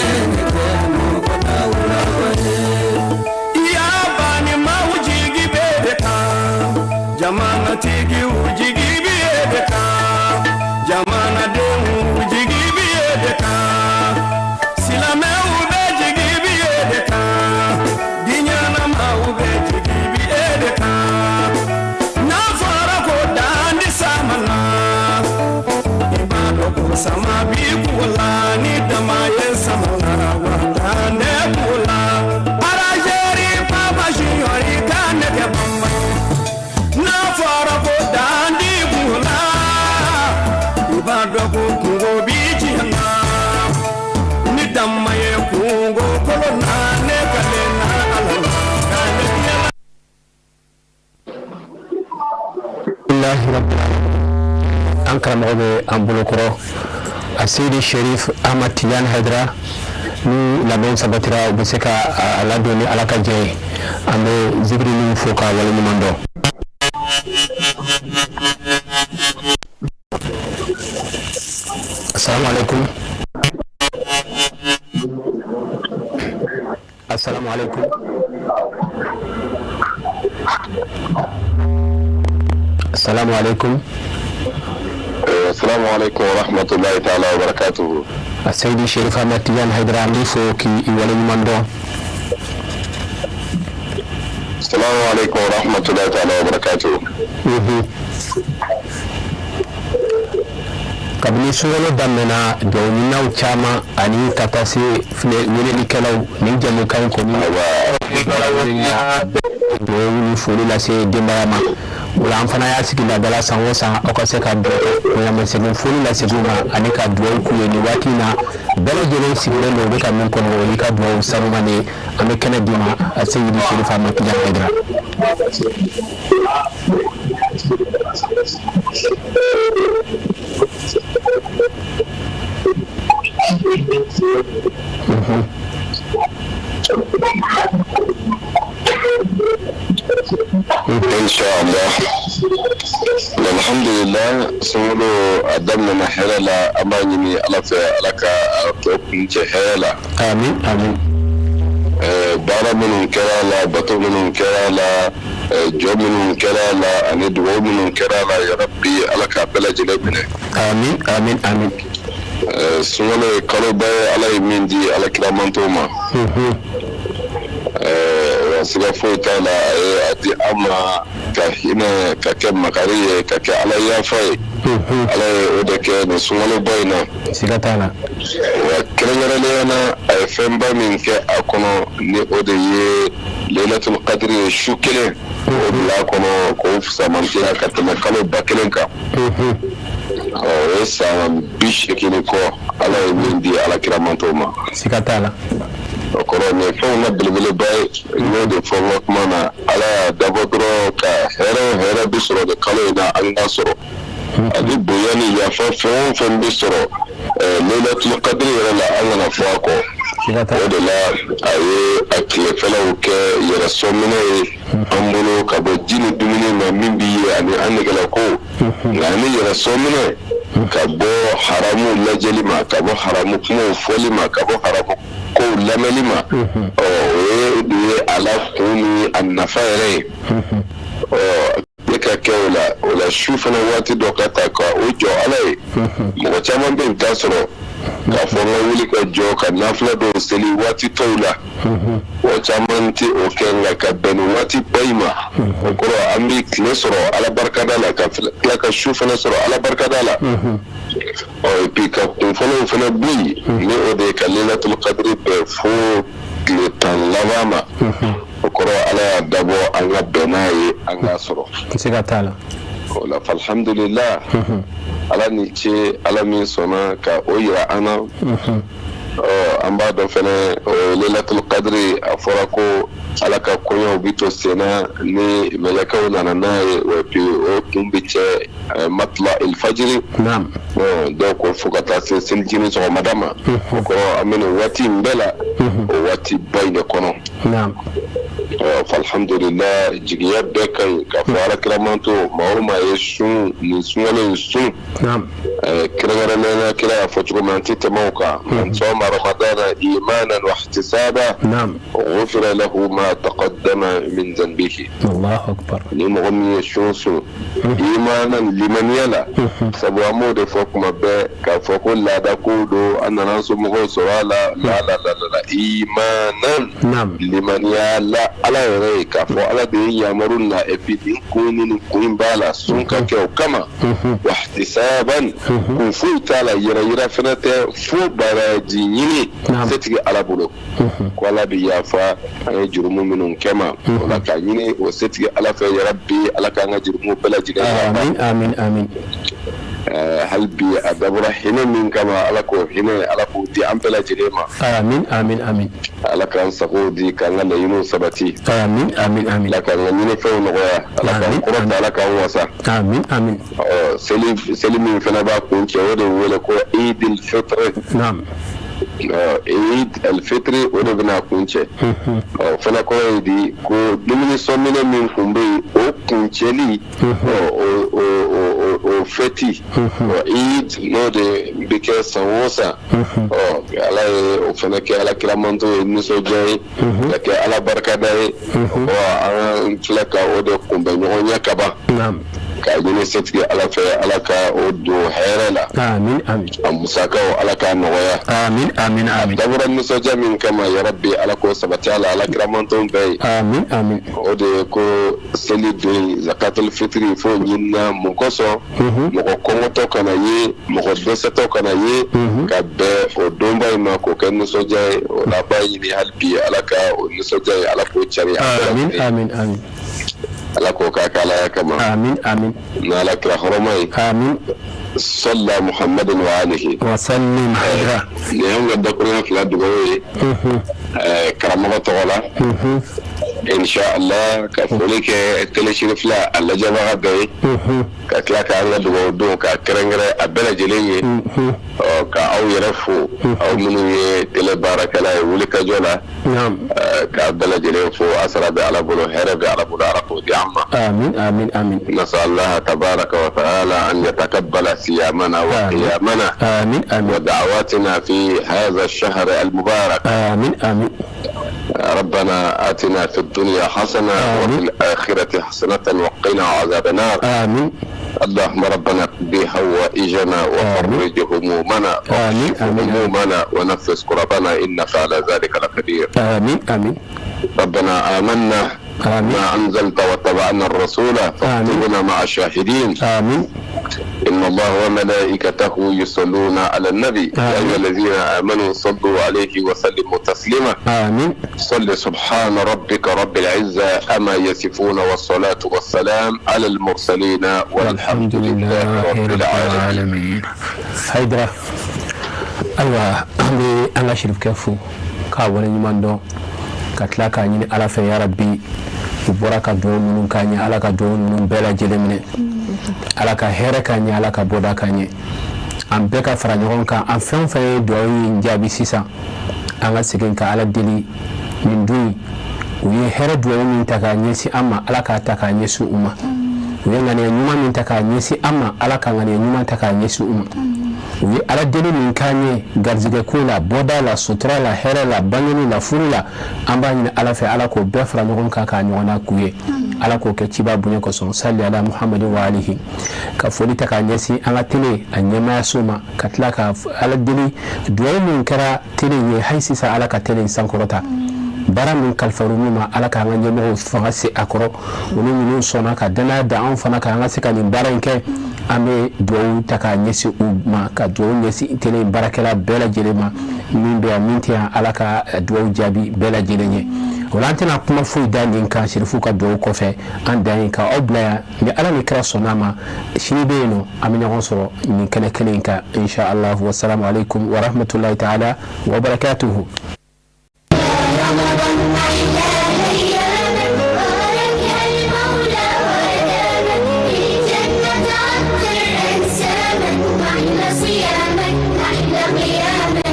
alhamdulillahi rabbil alamin an karamɔgɔ bɛ an bolokɔrɔ a seydi sherif ahmad tidiane haidara ni labɛn sabatira u bɛ se ka a ladon ni ala ka jɛ ye an bɛ zikiri min fo ka waleɲuman dɔn. Assalamu alaikum. Assalamu alaikum. Assalamu alaikum. Assalamu alaikum wa rahmatullahi ta'ala wa barakatuhu. Seydi Sherif Ahmad Tidiane Haidara ndi fo ki wala nyuman do. Assalamu alaikum wa rahmatullahi ta'ala wa barakatuhu. Kabini sungalo damena do nyinaw chama ani katase fne weleli kelaw ni jamu kan ko ni do ni fuli la se dembayama wala an fana ya sigi la dala sanwo san o ka se ka do ya meselu fuli la se guma ani ka do ku ni wati na bela jele sigire no be ka min ko no ni ka do sanuma ne ame kene dima Seydi Sherif Ahmad Tidiane Haidara. Inshallah. Alhamdulillah, sungguh adam na halala amani ni alafa alaka tokun halala. Amin amin. Bara minun kerala, batu minun kerala, job minun kerala, ani duwa minun kerala ya Rabbi alaka bela jelebine. Amin amin amin. Sungguh kalau bay alai mindi alakira mantoma. Siga foyi t'a la a di an ma ka hinɛ ka kɛ makari ye ka kɛ ala yafa ye ala ye o de kɛ nin sunkaloba in na siga t'a la wa kɛrɛnkɛrɛnnenya na a ye fɛnba min kɛ a kɔnɔ ni o de ye Lailatul Qadri ye su kelen o bila a kɔnɔ k'o fisamantiya ka tɛmɛ kalo 1000 kan o ye san 80 kɔ ala ye min di alakira mantɔw ma siga t'a la o kɔrɔ nin fɛnw na belebeleba ye n'o de fɔ n ka kuma na ala y'a dabɔ dɔrɔn ka hɛrɛ o hɛrɛ bi sɔrɔ nin kalo in na an k'a sɔrɔ ani bonya ni yafa fɛn o fɛn bi sɔrɔ Lailatul Qadri yɛrɛ la an kana fɔ a kɔ o de la a ye a tilefɛlaw kɛ yɛrɛ sɔnminɛ ye an bolo ka bɔ ji ni dumuni ma min bi ye ani an nɛgɛlako nka ani yɛrɛ sɔnminɛ ka bɔ haramu lajɛli ma ka bɔ haramu kumaw fɔli ma ka bɔ haramu kow lamɛnni ma o ye ala kun ni a nafa yɛrɛ ye ne ka kɛ o la su fana waati dɔ ka ta ka o jɔ ala ye mɔgɔ caman bɛ yen t'a sɔrɔ k'a fɔ n ka wuli ka jɔ ka nafila dɔw seli waati tɔw la mɔgɔ caman tɛ o kɛ nka ka bɛn ni waati bayi ma o kɔrɔ an bɛ tile sɔrɔ ala barikada la ka tila ka su fana sɔrɔ ala barikada la et puis ka kunfɔlɔw fana bɔ yen ni o de ye ka Lailatul Qadri bɛn fo tile 10 laban ma o kɔrɔ ala y'a dabɔ an ka bɛn n'a ye an k'a sɔrɔ siga t'a la o la alhamdulillah ala ni ce ala min sɔnna ka o yira an na an b'a dɔn fɛnɛ Lailatul Qadri a fɔra ko ala ka kɔɲɔw bi to senna ni mɛlɛkɛw nana n'a ye et puis o kun bi cɛ matla il fajiri donc fo ka taa se selijini sɔgɔmada ma o kɔrɔ an bɛ nin waati in bɛɛ la o waati ba in de kɔnɔ alhamdulillah jigiya bɛɛ ka ɲi k'a fɔ alakiramanto maa o maa ye sun nin sunkalo in sun kɛrɛnkɛrɛnnenya kira y'a fɔ cogo min an tɛ tɛmɛ o kan man sɔma ramadana imanan wa ihtisaba ghufira lahu ma taqaddama min dhanbihi Allahu akbar ni mɔgɔ min ye sun sun imanan limaniya la sabu an b'o de fɔ kuma bɛɛ k'a fɔ ko laada kow don an nana somɔgɔw sɔrɔ a la imanan limaniya la ala yɛrɛ ye k'a fɔ ala de ye yamaru na et puis nin kun ni nin kun b'a la sun ka kɛ o kama wa ihtisaban kun foyi t'a la yɛrɛ fɛnɛ tɛ fo baraji ɲini setigi ala bolo ko ala bɛ yafa an ye jurumu minnu kɛ ma o la k'a ɲini o setigi ala fɛ yɛrɛ bi ala k'an ka jurumu bɛɛ lajɛlen amin amin amin hal bi a dabura hinɛ min kama ala k'o hinɛ ala k'o di an bɛɛ lajɛlen ma. Amin amin amin. Ala k'an sago di k'an ka laɲiniw sabati. Amin amin amin. Ala k'an ka ɲinifɛnw nɔgɔya. Ala k'an kɔrɔta ala k'an wasa. Amin amin. Seli min fana b'a kun cɛ o de wele ko Eidil Fitr. Naam. Eid al-Fitr o de bɛna kun cɛ. Fana kɔrɔ ye di ko dumuni sɔnminɛ min kun bɛ yen o kun cɛli o fɛti Eid n'o de bɛ kɛ san o san. Ala ye o fana kɛ ala kiramantɔ ye nisɔndiya ye ka kɛ ala barikada ye. An filɛ ka o de kunbɛn ɲɔgɔn ɲɛ kaban. Ka ɲini setigi ala fɛ ala ka o don hɛrɛ la. Amin amin. A musakaw ala k'a nɔgɔya. Amin amin amin. Dabura nisɔndiya min kama yarabi ala k'o sabati ala ala kiramantɔn bɛɛ ye. Amin amin. O de ye ko seli don zakatul fitiri fo ɲinina mun kosɔn mɔgɔ kɔngɔtɔ kana ye mɔgɔ dɛsɛtɔ kana ye ka bɛn o donba in ma k'o kɛ nisɔndiya ye o la b'a ɲini hali bi ala ka o nisɔndiya ye ala k'o cari. Amin amin amin. ala k'o k'a kɛ ala ya kama. Amin amin. N'ala kira hɔrɔma ye. Amin. Salla Muhammadin wa alihi. Wa sallim hayra. Ni y'anw ka dakurunya fila dugawu ye. Karamɔgɔ tɔgɔ la. Inshallah ka foli kɛ téléchéri fila a lajɛbaga bɛɛ ye. Ka tila k'an ka dugawu don ka kɛrɛnkɛrɛn a bɛɛ lajɛlen ye. Ka aw yɛrɛ fo aw minnu ye télé baarakɛla ye wulikajɔ la. K'a bɛɛ lajɛlen fo asara bɛ ala bolo hɛrɛ bɛ ala bolo ala k'o di an ma. Amin amin amin. Nasa Allah tabaraka wa ta'ala an yatakabbala صيامنا وقيامنا آمين آمين ودعواتنا في هذا الشهر المبارك آمين آمين ربنا آتنا في الدنيا حسنة وفي الآخرة حسنة وقنا عذاب النار آمين اللهم ربنا اقضي حوائجنا وفرج همومنا واكشف همومنا ونفس كربنا إنك على ذلك لقدير آمين آمين ربنا آمنا ما أنزلت واتبعنا الرسول فاكتبنا مع الشاهدين آمين إن الله وملائكته يصلون على النبي يا أيها الذين آمنوا صلوا عليه وسلموا تسليما آمين صل سبحان ربك رب العزة أما يصفون والصلاة والسلام على المرسلين والحمد لله رب العالمين. هيدرا أيوة أنا شريف كفو كاولا يماندو katla ka nyini ala fe ya rabbi ubora ka do mun kanya ala ka do mun bela jelemne ala ka here kanya ala ka boda kanya am be ka fara nyon kan am fen fe do yi njabi sisa anga sigin ka ala dili min dui uye here do min taka nyesi amma ala ka taka nyesu umma uye ngane nyuma min taka nyesi amma ala ka ngane nyuma taka nyesu umma uye ala deli min kanye garzige kula boda la sutra la here la bangini la furu la amba ni ala fe ala ko be fara nyon ka ka nyona kuye ala ko ke ciba bunye ko son salli ala muhammadin wa alihi ka foli taka nyesi ala tele anyema suma katla ka ala deli duwa min kara tele ye haisi sa ala ka tele sankorota bara min kalfaru ma ala ka nganye mo fanga se akoro woni min sona ka dana da an fana ka ngase ka ni baranke ame do taka nyesi ma ka do nyesi tele barakela bela jelema min be amintia ala ka do jabi bela jelenye walantena kuma fu dalin ka shirifu ka do ko fe andan ka obla ni ala ni kra sonama shini be no amina gonso ni kele kele ka insha Allah wa assalamu alaikum wa rahmatullahi ta'ala wa barakatuhu.